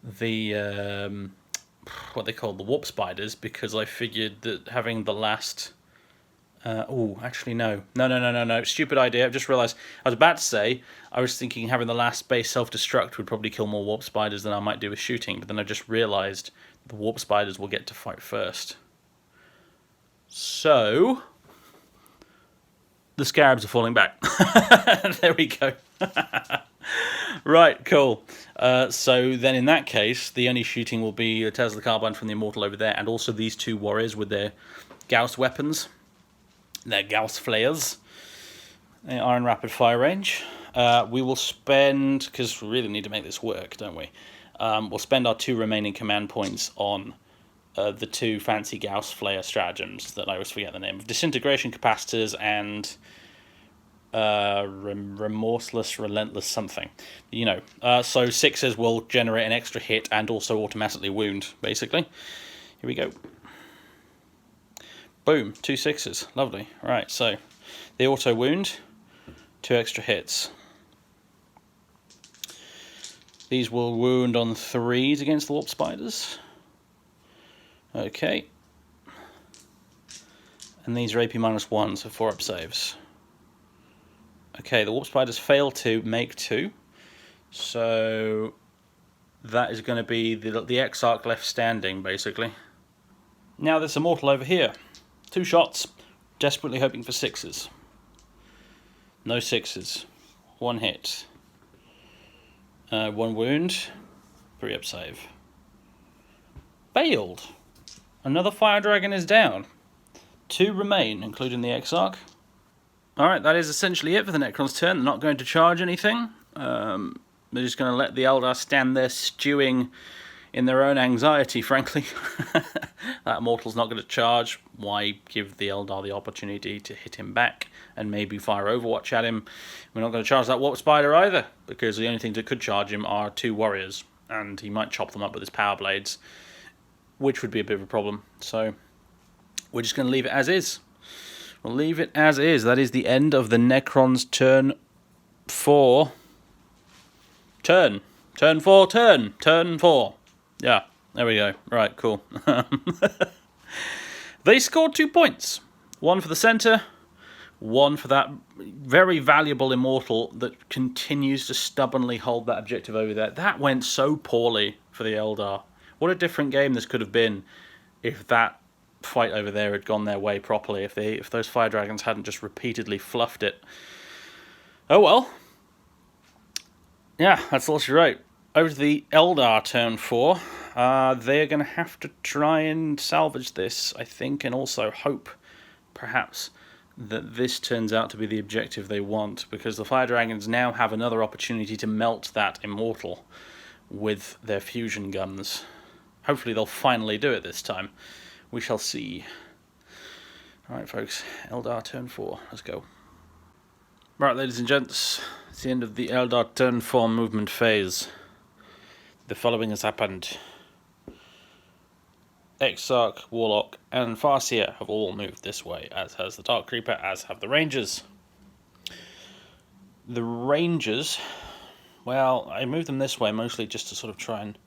the what they call the warp spiders, because I figured that having the last actually no, stupid idea. I've just realised, I was about to say, I was thinking having the last base self-destruct would probably kill more warp spiders than I might do with shooting, but then I just realised the warp spiders will get to fight first. So the Scarabs are falling back. There we go. Right, cool. So then in that case, the only shooting will be a Tesla carbine from the Immortal over there, and also these 2 warriors with their Gauss weapons, their Gauss flares. They are in rapid fire range. We will spend, because we really need to make this work, don't we? We'll spend our 2 remaining command points on the 2 fancy Gauss flare stratagems that I always forget the name of. Disintegration capacitors and remorseless, relentless something. So 6s will generate an extra hit and also automatically wound, basically. Here we go. Boom, 2 6s. Lovely. Right, so the auto wound, 2 extra hits. These will wound on 3s against the warp spiders. Okay. And these are AP -1, so 4 up saves. Okay, the warp spiders fail to make 2. So that is going to be the Exarch left standing, basically. Now this Immortal over here. 2 shots, desperately hoping for 6s. No 6s. 1 hit. 1 wound. 3 up save. Failed. Another fire dragon is down. 2 remain, including the Exarch. Alright, that is essentially it for the Necron's turn. They're not going to charge anything. They're just going to let the Eldar stand there stewing in their own anxiety, frankly. That Immortal's not going to charge. Why give the Eldar the opportunity to hit him back and maybe fire Overwatch at him? We're not going to charge that Warp Spider either, because the only things that could charge him are 2 warriors, and he might chop them up with his power blades, which would be a bit of a problem. So we're just going to leave it as is. We'll leave it as is. That is the end of the Necron's turn 4. Turn 4. Yeah, there we go. Right, cool. They scored 2 points. 1 for the centre, 1 for that very valuable Immortal that continues to stubbornly hold that objective over there. That went so poorly for the Eldar. What a different game this could have been if that fight over there had gone their way properly, if those Fire Dragons hadn't just repeatedly fluffed it. Oh well. Yeah, that's all she wrote. Over to the Eldar turn 4. They're going to have to try and salvage this, I think, and also hope, perhaps, that this turns out to be the objective they want, because the Fire Dragons now have another opportunity to melt that Immortal with their fusion guns. Hopefully they'll finally do it this time. We shall see. Alright, folks, Eldar turn 4. Let's go. Right, ladies and gents, it's the end of the Eldar turn 4 movement phase. The following has happened. Exarch, Warlock, and Farseer have all moved this way, as has the Dark Creeper, as have the Rangers. The Rangers, well, I moved them this way mostly just to sort of try and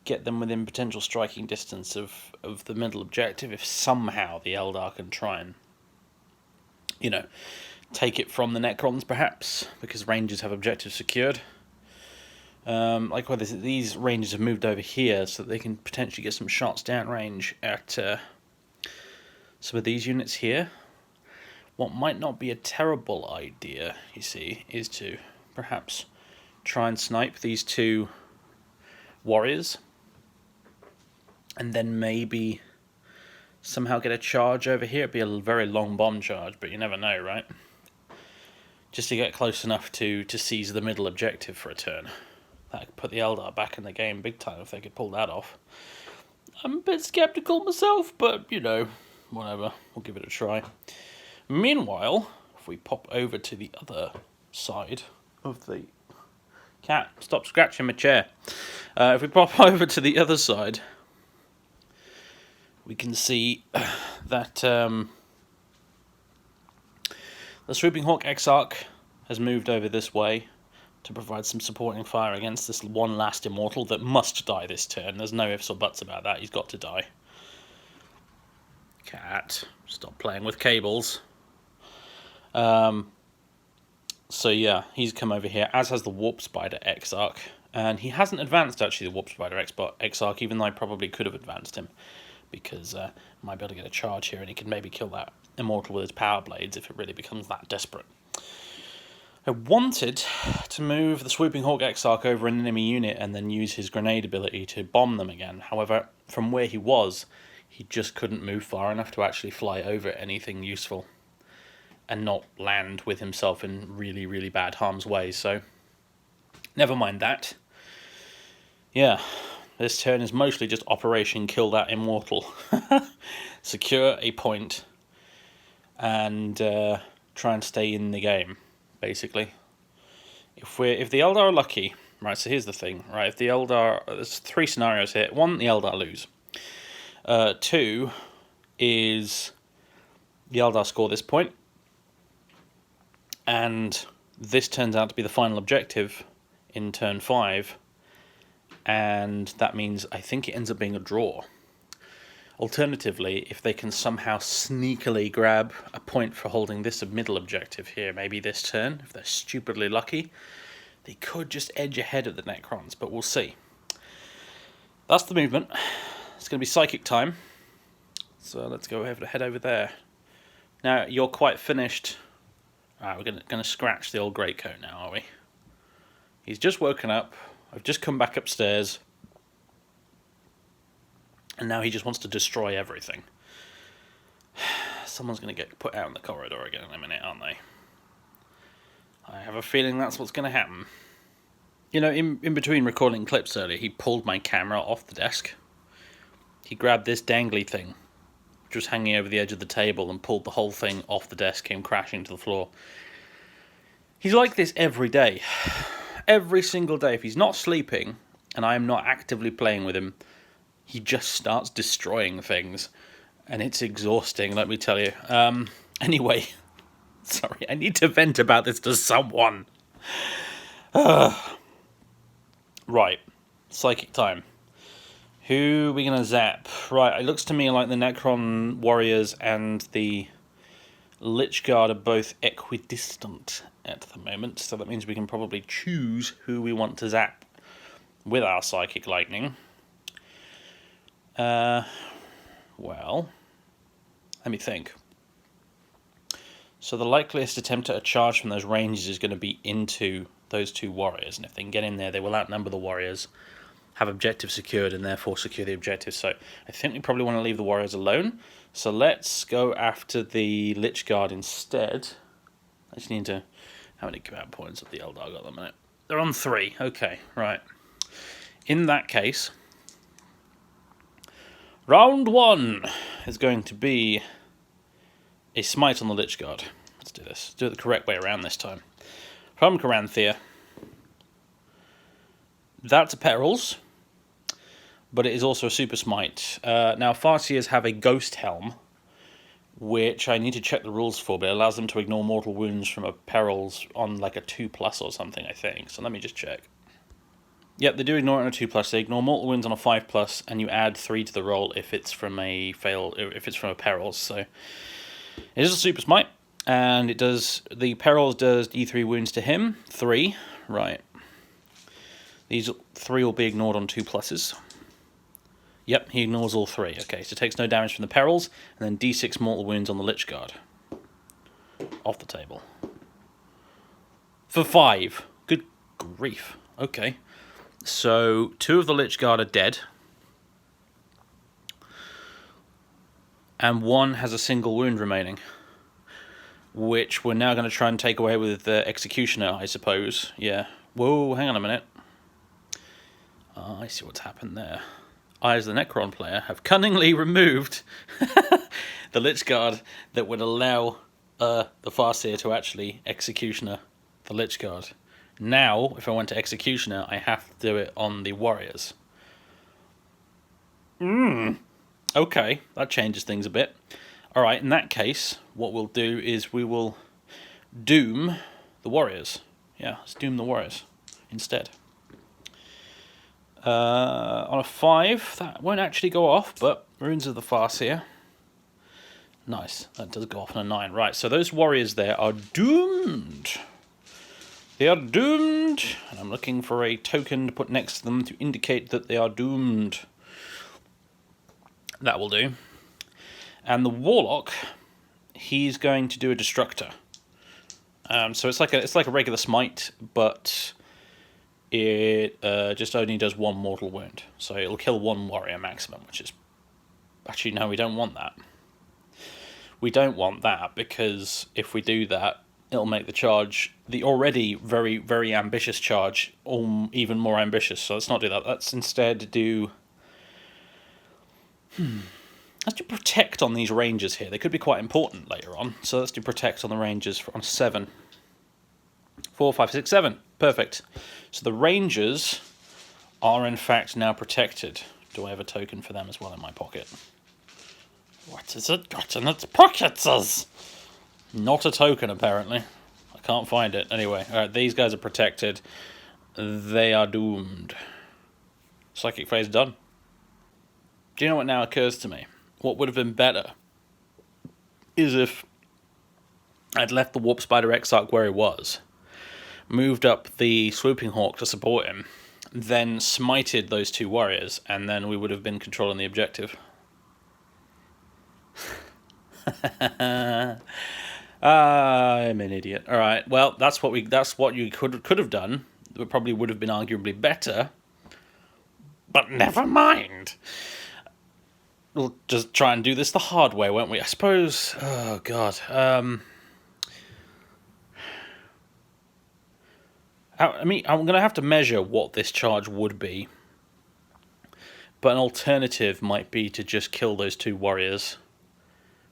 get them within potential striking distance of the middle objective, if somehow the Eldar can try and, take it from the Necrons, perhaps, because Rangers have objectives secured. Likewise, these Rangers have moved over here so that they can potentially get some shots downrange at some of these units here. What might not be a terrible idea, you see, is to perhaps try and snipe these 2 warriors, and then maybe somehow get a charge over here. It'd be a very long bomb charge, but you never know, right? Just to get close enough to seize the middle objective for a turn. That could put the Eldar back in the game big time if they could pull that off. I'm a bit skeptical myself, but, whatever. We'll give it a try. Meanwhile, if we pop over to the other side of the... Cat, stop scratching my chair. If we pop over to the other side, we can see that the Swooping Hawk Exarch has moved over this way to provide some supporting fire against this one last Immortal that must die this turn. There's no ifs or buts about that. He's got to die. Cat, stop playing with cables. So yeah, he's come over here, as has the Warp Spider Exarch. And he hasn't advanced, actually, the Warp Spider Exarch, even though I probably could have advanced him, because I might be able to get a charge here, and he can maybe kill that Immortal with his power blades if it really becomes that desperate. I wanted to move the Swooping Hawk Exarch over an enemy unit and then use his grenade ability to bomb them again. However, from where he was, he just couldn't move far enough to actually fly over anything useful and not land with himself in really, really bad harm's way. So, never mind that. Yeah, this turn is mostly just Operation Kill That Immortal. Secure a point and try and stay in the game, basically. If the Eldar are lucky, right, so here's the thing, right, if the Eldar, there's 3 scenarios here. 1, the Eldar lose. 2 is the Eldar score this point, and this turns out to be the final objective in turn 5, and that means I think it ends up being a draw. Alternatively, if they can somehow sneakily grab a point for holding this middle objective here, maybe this turn, if they're stupidly lucky, they could just edge ahead of the Necrons, but we'll see. That's the movement. It's going to be psychic time, so let's go ahead and head over there. Now, you're quite finished. Alright, we're going to scratch the old greatcoat now, are we? He's just woken up. I've just come back upstairs. And now he just wants to destroy everything. Someone's going to get put out in the corridor again in a minute, aren't they? I have a feeling that's what's going to happen. You know, in between recording clips earlier, he pulled my camera off the desk. He grabbed this dangly thing, which was hanging over the edge of the table, and pulled the whole thing off the desk, came crashing to the floor. He's like this every day. Every single day. If he's not sleeping, and I am not actively playing with him, he just starts destroying things. And it's exhausting, let me tell you. Anyway, sorry, I need to vent about this to someone. Right, psychic time. Who are we going to zap? Right, it looks to me like the Necron warriors and the Lich Guard are both equidistant at the moment, so that means we can probably choose who we want to zap with our psychic lightning. Well, let me think. So the likeliest attempt at a charge from those ranges is going to be into those two warriors, and if they can get in there, they will outnumber the warriors, have objective secured, and therefore secure the objective. So I think we probably want to leave the warriors alone. So let's go after the Lich Guard instead. I just need to... How many command points have the Eldar got at the minute? They're on 3. Okay, right. In that case, round 1 is going to be a smite on the Lich Guard. Let's do this. Let's do it the correct way around this time. From Caranthir. That's a Perils, but it is also a super smite. Now, Farseers have a Ghost Helm, which I need to check the rules for, but it allows them to ignore mortal wounds from a Perils on like a 2+ or something, I think. So let me just check. Yep, they do ignore it on a 2+. They ignore mortal wounds on a 5+, and you add 3 to the roll if it's from a Perils. So it is a super smite, and it does the Perils does D3 wounds to him, 3, right. These 3 will be ignored on 2+. Yep, he ignores all 3. Okay, so takes no damage from the Perils, and then D6 mortal wounds on the Lich Guard. Off the table. For 5. Good grief. Okay. So 2 of the Lich Guard are dead. And 1 has a single wound remaining, which we're now going to try and take away with the Executioner, I suppose. Yeah. Whoa, hang on a minute. I see what's happened there. I, as the Necron player, have cunningly removed the Lich Guard that would allow the Farseer to actually Executioner the Lich Guard. Now, if I went to Executioner, I have to do it on the warriors. Okay, that changes things a bit. Alright, in that case, what we'll do is we will doom the warriors. Yeah, let's doom the warriors instead. On a 5, that won't actually go off, but Runes of the Farseer. Nice, that does go off on a 9. Right, so those warriors there are doomed. They are doomed, and I'm looking for a token to put next to them to indicate that they are doomed. That will do. And the Warlock, he's going to do a Destructor. So it's like a regular smite, but it just only does 1 mortal wound. So it'll kill 1 warrior maximum, which is... Actually, no, we don't want that. We don't want that, because if we do that, it'll make the charge, the already very, very ambitious charge, even more ambitious. So let's not do that. Let's instead do... Let's do Protect on these rangers here. They could be quite important later on. So let's do Protect on the rangers on 7. 4, 5, 6, 7. Perfect. So the rangers are in fact now protected. Do I have a token for them as well in my pocket? What has it got in its pockets? Not a token, apparently. I can't find it. Anyway, alright, these guys are protected. They are doomed. Psychic phase done. Do you know what now occurs to me? What would have been better is if I'd left the Warp Spider Exarch where he was, moved up the Swooping Hawk to support him, then smited those 2 warriors, and then we would have been controlling the objective. I'm an idiot. All right. Well, that's what you could have done. It probably would have been arguably better. But never mind. We'll just try and do this the hard way, won't we? I suppose. Oh God. I mean, I'm going to have to measure what this charge would be. But an alternative might be to just kill those 2 warriors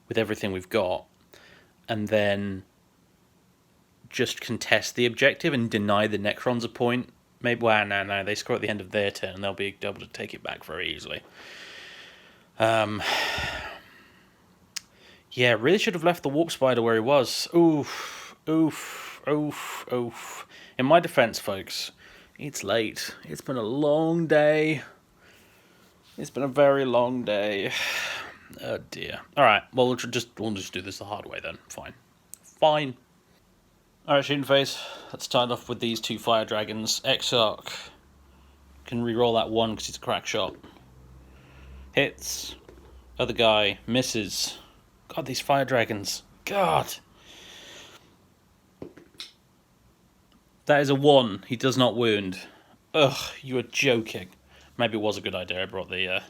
with everything we've got, and then just contest the objective and deny the Necrons a point. Maybe, well, no, they score at the end of their turn, and they'll be able to take it back very easily. Yeah, really should have left the Warp Spider where he was. Oof. In my defense, folks, it's late. It's been a long day. It's been a very long day. Oh dear. Alright, well, we'll just do this the hard way then. Fine. Alright, shooting phase. Let's start off with these 2 fire dragons. Exarch. Can re-roll that 1 because it's a crack shot. Hits. Other guy misses. God, these fire dragons. God. That is a 1. He does not wound. Ugh, you are joking. Maybe it was a good idea I brought the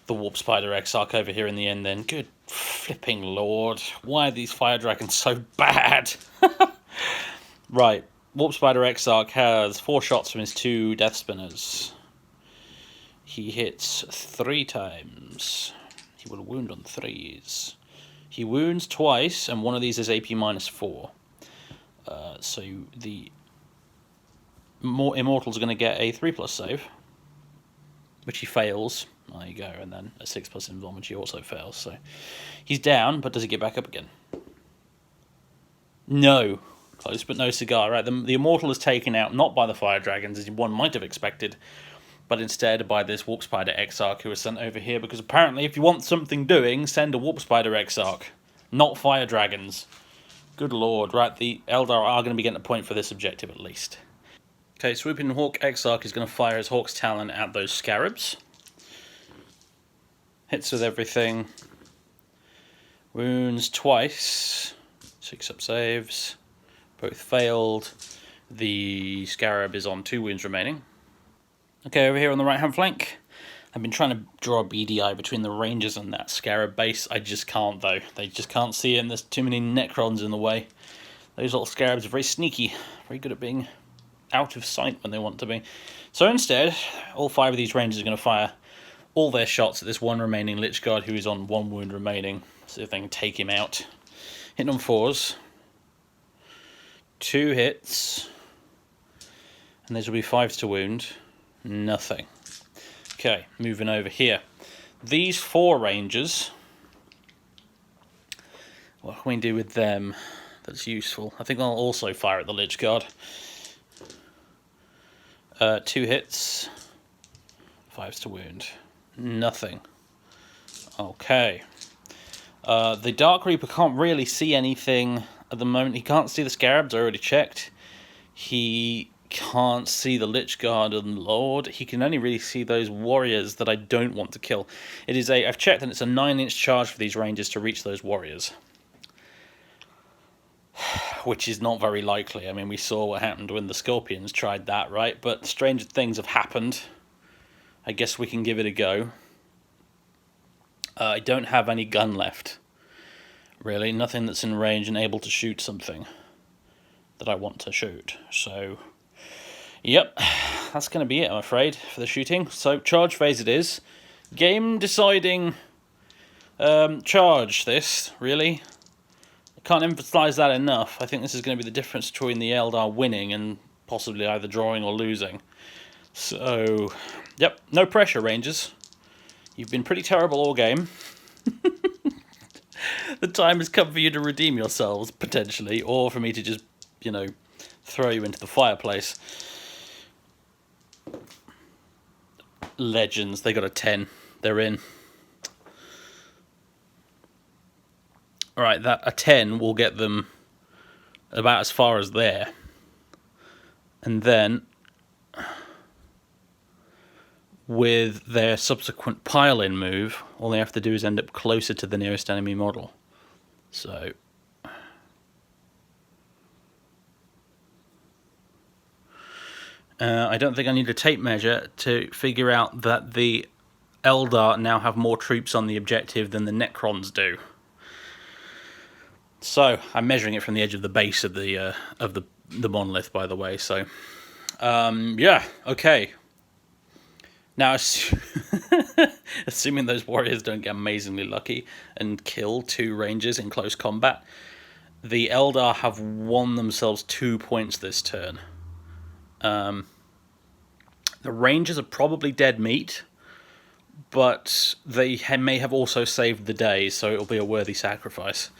Warp Spider Exarch over here in the end then. Good flipping lord. Why are these fire dragons so bad? Right. Warp Spider Exarch has 4 shots from his 2 Death Spinners. He hits 3 times. He will wound on 3s. He wounds twice, and one of these is AP -4. So the Immortal's going to get a 3+ save, which he fails. There you go, and then a 6+ Invuln, which he also fails. So he's down, but does he get back up again? No. Close but no cigar. Right, the Immortal is taken out not by the fire dragons, as one might have expected, but instead by this Warp Spider Exarch who was sent over here, because apparently if you want something doing, send a Warp Spider Exarch, not fire dragons. Good lord. Right, the Eldar are going to be getting a point for this objective at least. Okay, Swooping Hawk Exarch is going to fire his Hawk's Talon at those scarabs. Hits with everything. Wounds twice. 6+ saves. Both failed. The scarab is on 2 wounds remaining. Okay, over here on the right hand flank, I've been trying to draw a BDI between the Rangers and that scarab base. I just can't though. They just can't see it, and there's too many Necrons in the way. Those little scarabs are very sneaky, very good at being out of sight when they want to be. So instead, all 5 of these Rangers are going to fire all their shots at this 1 remaining Lich Guard who is on 1 wound remaining. See if they can take him out. Hitting on 4s. 2 hits. And these will be 5s to wound. Nothing. Okay, moving over here. These 4 Rangers, what can we do with them that's useful? I think I'll also fire at the Lich Guard. 2 hits. 5s to wound. Nothing. Okay. The Dark Reaper can't really see anything at the moment. He can't see the scarabs, I already checked. He can't see the Lich Guard and Lord. He can only really see those warriors that I don't want to kill. I've checked, and it's a 9-inch charge for these Rangers to reach those warriors, which is not very likely. I mean, we saw what happened when the Scorpions tried that, right? But stranger things have happened. I guess we can give it a go. I don't have any gun left, really. Nothing that's in range and able to shoot something that I want to shoot. So, yep, that's going to be it, I'm afraid, for the shooting. So, charge phase it is. Game deciding charge this, really. I can't emphasize that enough. I think this is going to be the difference between the Eldar winning and possibly either drawing or losing. So, yep, no pressure, Rangers. You've been pretty terrible all game. The time has come for you to redeem yourselves, potentially, or for me to just, you know, throw you into the fireplace. Legends, they got a 10. They're in. Alright, a 10 will get them about as far as there. And then, with their subsequent pile-in move, all they have to do is end up closer to the nearest enemy model. So, I don't think I need a tape measure to figure out that the Eldar now have more troops on the objective than the Necrons do. So, I'm measuring it from the edge of the base of the the monolith, by the way. So, yeah, okay. Now, assuming those warriors don't get amazingly lucky and kill 2 rangers in close combat, the Eldar have won themselves 2 points this turn. The rangers are probably dead meat, but they may have also saved the day, so it'll be a worthy sacrifice.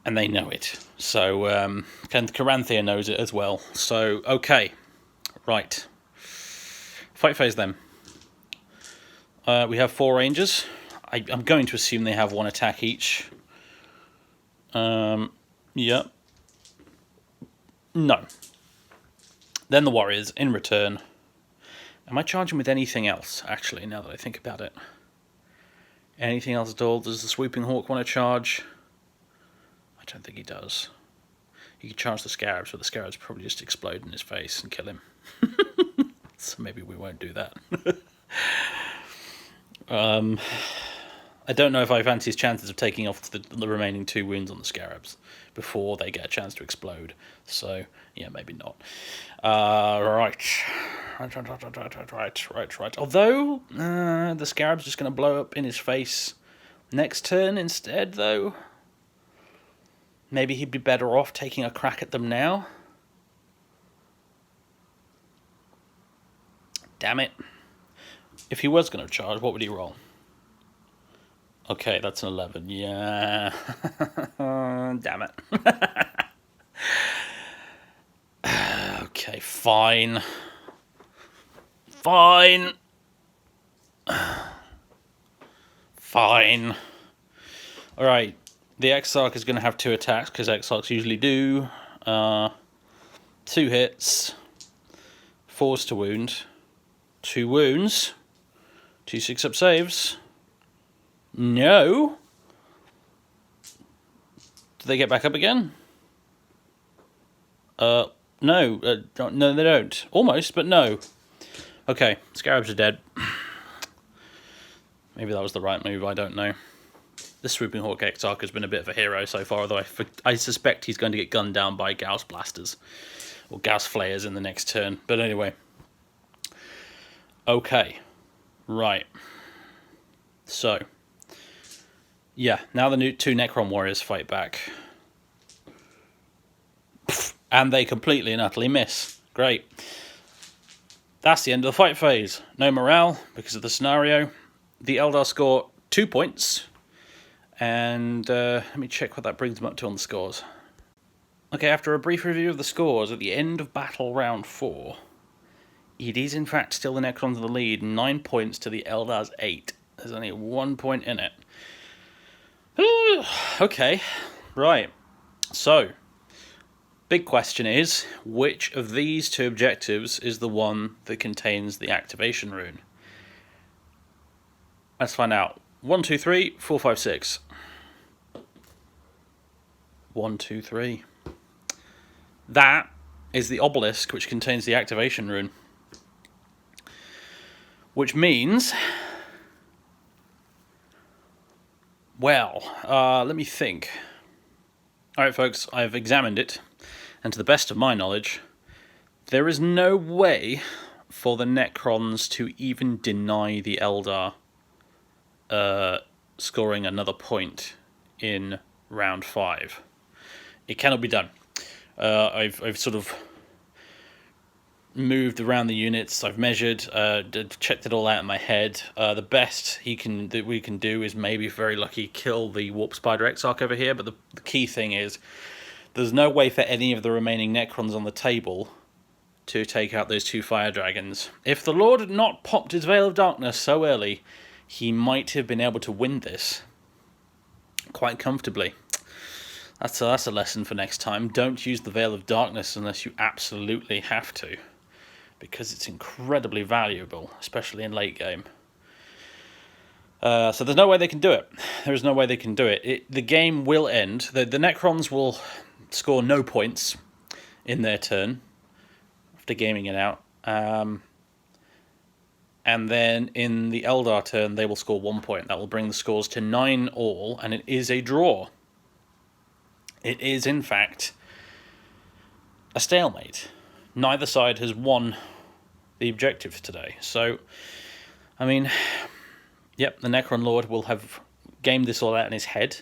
And they know it. So, and Caranthir knows it as well. So, okay. Right. Fight phase then. We have 4 rangers. I'm going to assume they have 1 attack each. Yep. No. Then the warriors, in return. Am I charging with anything else, actually, now that I think about it? Anything else at all? Does the Swooping Hawk want to charge? I don't think he does. He could charge the Scarabs, but the Scarabs probably just explode in his face and kill him. So maybe we won't do that. I don't know if I fancy his chances of taking off the remaining 2 wounds on the Scarabs before they get a chance to explode. So, yeah, maybe not. Right. Although, the Scarab's just going to blow up in his face next turn instead, though. Maybe he'd be better off taking a crack at them now. Damn it. If he was going to charge, what would he roll? Okay, that's an 11. Yeah. Damn it. Okay, fine. Fine. Fine. Alright. The Exarch is going to have 2 attacks, because Exarchs usually do. 2 hits. 4s to wound. 2 wounds. 2 6-up saves. No. Do they get back up again? No. No, they don't. Almost, but no. Okay, Scarabs are dead. Maybe that was the right move, I don't know. The Swooping Hawk Exarch has been a bit of a hero so far, although I suspect he's going to get gunned down by Gauss Blasters. Or Gauss Flayers in the next turn. But anyway. Okay. Right. So. Yeah, now the new 2 Necron warriors fight back. And they completely and utterly miss. Great. That's the end of the fight phase. No morale because of the scenario. The Eldar score 2 points. And let me check what that brings them up to on the scores. Okay, after a brief review of the scores at the end of battle round 4, it is in fact still the Necrons in the lead, 9 points to the Eldar's 8. There's only 1 point in it. Okay, right. So, big question is, which of these 2 objectives is the one that contains the activation rune? Let's find out. 1, 2, 3, 4, 5, 6. 1, 2, 3. That is the obelisk which contains the activation rune. Which means... Well, let me think. Alright folks, I've examined it, and to the best of my knowledge, there is no way for the Necrons to even deny the Eldar scoring another point in round 5. It cannot be done. I've sort of moved around the units, I've measured, checked it all out in my head. The best that we can do is maybe, if very lucky, kill the Warp Spider Exarch over here, but the key thing is there's no way for any of the remaining Necrons on the table to take out those 2 Fire Dragons. If the Lord had not popped his Veil of Darkness so early, he might have been able to win this quite comfortably. That's a lesson for next time. Don't use the Veil of Darkness unless you absolutely have to, because it's incredibly valuable, especially in late game. So there's no way they can do it. There is no way they can do it. The game will end. The Necrons will score no points in their turn after gaming it out. And then in the Eldar turn, they will score 1 point. That will bring the scores to 9 all, and it is a draw. It is, in fact, a stalemate. Neither side has won the objective today. So, I mean, yep, the Necron Lord will have gamed this all out in his head.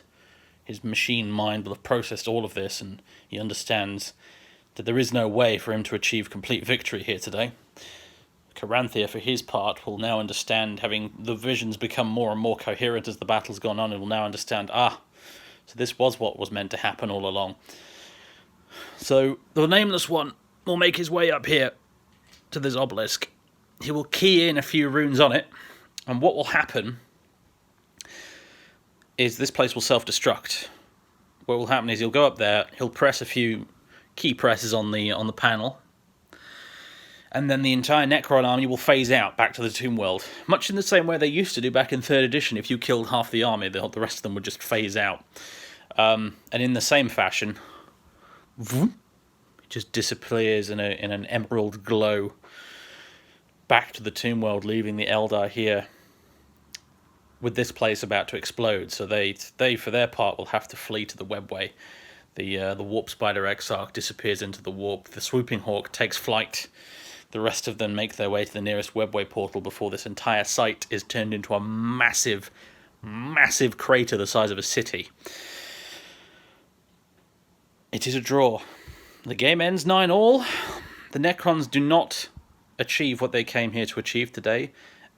His machine mind will have processed all of this, and he understands that there is no way for him to achieve complete victory here today. Caranthir, for his part, will now understand, having the visions become more and more coherent as the battle's gone on, and will now understand, so this was what was meant to happen all along. So the Nameless One will make his way up here to this obelisk. He will key in a few runes on it, and what will happen is this place will self-destruct. What will happen is he'll go up there, he'll press a few key presses on the panel, and then the entire Necron army will phase out back to the Tomb World. Much in the same way they used to do back in 3rd edition. If you killed half the army, the rest of them would just phase out. And in the same fashion, it just disappears in an emerald glow back to the Tomb World, leaving the Eldar here with this place about to explode. So they for their part, will have to flee to the webway. The warp spider exarch disappears into the warp. The swooping hawk takes flight. The rest of them make their way to the nearest webway portal before this entire site is turned into a massive, massive crater the size of a city. It is a draw. The game ends 9-all. The Necrons do not achieve what they came here to achieve today,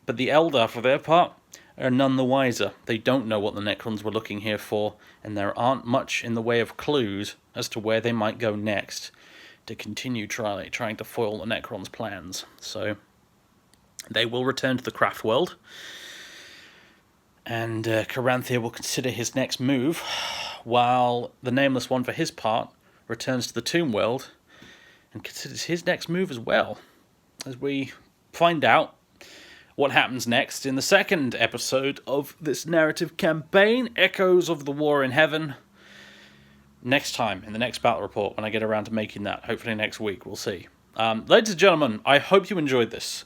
but the Eldar, for their part, are none the wiser. They don't know what the Necrons were looking here for, and there aren't much in the way of clues as to where they might go next to continue trying to foil the Necrons' plans. So they will return to the craft world, and Caranthir will consider his next move, while the Nameless One, for his part, returns to the Tomb World and considers his next move as well, as we find out what happens next in the 2nd episode of this narrative campaign, Echoes of the War in Heaven. Next time, in the next battle report, when I get around to making that, hopefully next week, we'll see. Ladies and gentlemen, I hope you enjoyed this.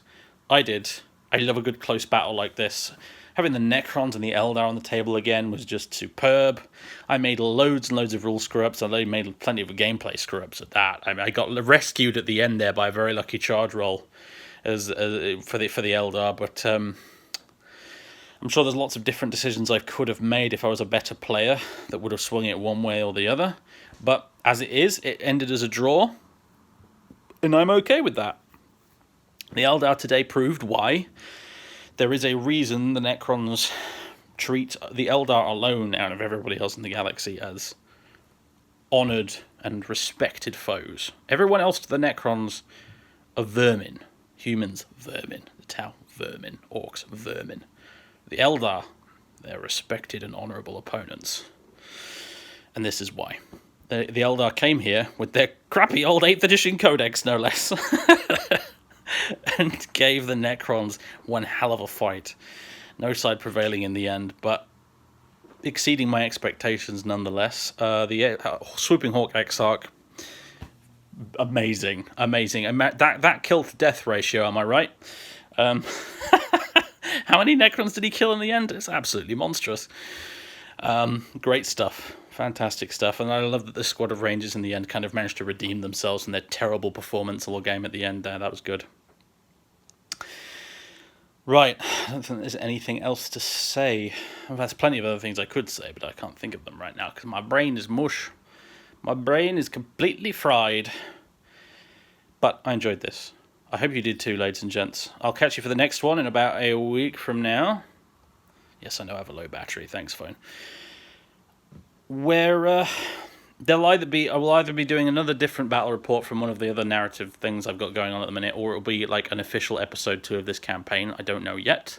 I did. I love a good close battle like this. Having the Necrons and the Eldar on the table again was just superb. I made loads and loads of rule screw-ups. I made plenty of gameplay screw-ups at that. I got rescued at the end there by a very lucky charge roll as for the Eldar, but I'm sure there's lots of different decisions I could have made if I was a better player that would have swung it one way or the other. But as it is, it ended as a draw, and I'm okay with that. The Eldar today proved why. There is a reason the Necrons treat the Eldar alone out of everybody else in the galaxy as honoured and respected foes. Everyone else to the Necrons are vermin. Humans, vermin. The Tau, vermin. Orcs, vermin. The Eldar, they're respected and honourable opponents. And this is why. The Eldar came here with their crappy old 8th edition codex, no less, and gave the Necrons one hell of a fight. No side prevailing in the end, but exceeding my expectations nonetheless. The Swooping Hawk Exarch, amazing. And that kill-to-death ratio, am I right? How many Necrons did he kill in the end? It's absolutely monstrous. Great stuff. Fantastic stuff. And I love that the squad of Rangers in the end kind of managed to redeem themselves from their terrible performance all game at the end there. That was good. Right. I don't think there's anything else to say. Well, there's plenty of other things I could say, but I can't think of them right now because my brain is mush. My brain is completely fried. But I enjoyed this. I hope you did too, ladies and gents. I'll catch you for the next one in about a week from now. Yes, I know I have a low battery. Thanks, phone. Where I will either be doing another different battle report from one of the other narrative things I've got going on at the minute, or it'll be like an official episode 2 of this campaign. I don't know yet.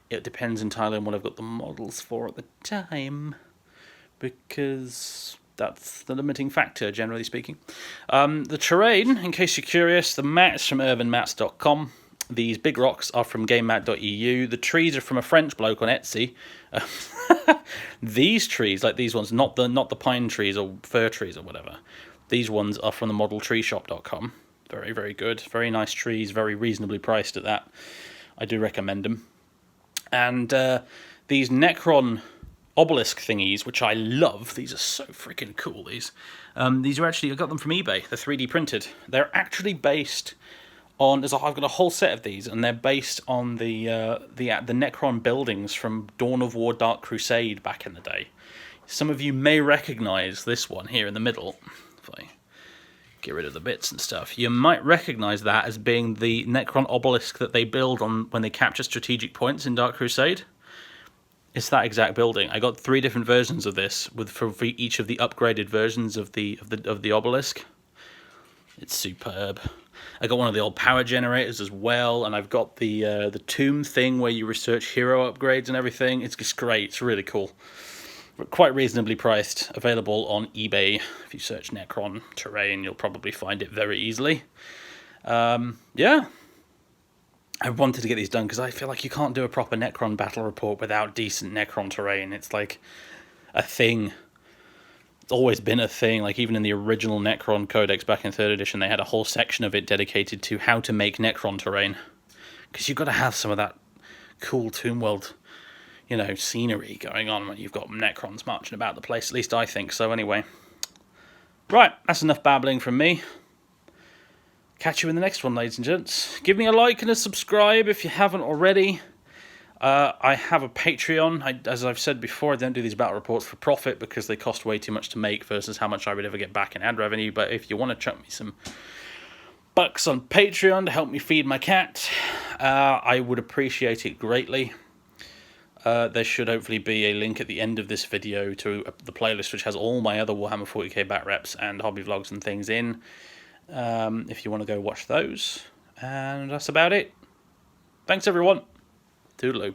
It depends entirely on what I've got the models for at the time, because that's the limiting factor, generally speaking. The terrain, in case you're curious, the mats from urbanmats.com. These big rocks are from gamemat.eu. The trees are from a French bloke on Etsy. These trees, like these ones, not the pine trees or fir trees or whatever. These ones are from the modeltreeshop.com. Very, very good. Very nice trees, very reasonably priced at that. I do recommend them. And these Necron obelisk thingies, which I love. These are so freaking cool, these. These are actually, I got them from eBay. They're 3D printed. They're actually based on, I've got a whole set of these, and they're based on the Necron buildings from Dawn of War Dark Crusade back in the day. Some of you may recognize this one here in the middle. If I get rid of the bits and stuff, you might recognize that as being the Necron obelisk that they build on when they capture strategic points in Dark Crusade. It's that exact building. I got 3 different versions of this for each of the upgraded versions of the obelisk. It's superb. I got one of the old power generators as well, and I've got the tomb thing where you research hero upgrades and everything. It's just great. It's really cool. Quite reasonably priced. Available on eBay. If you search Necron terrain, you'll probably find it very easily. Yeah. I wanted to get these done because I feel like you can't do a proper Necron battle report without decent Necron terrain. It's like a thing. It's always been a thing. Like even in the original Necron Codex back in 3rd edition, they had a whole section of it dedicated to how to make Necron terrain. Because you've got to have some of that cool Tomb World, you know, scenery going on when you've got Necrons marching about the place. At least I think so anyway. Right, that's enough babbling from me. Catch you in the next one, ladies and gents. Give me a like and a subscribe if you haven't already. I have a Patreon. As I've said before, I don't do these battle reports for profit because they cost way too much to make versus how much I would ever get back in ad revenue. But if you want to chuck me some bucks on Patreon to help me feed my cat, I would appreciate it greatly. There should hopefully be a link at the end of this video to the playlist which has all my other Warhammer 40k bat reps and hobby vlogs and things in. If you want to go watch those. And that's about it. Thanks everyone. Toodaloo.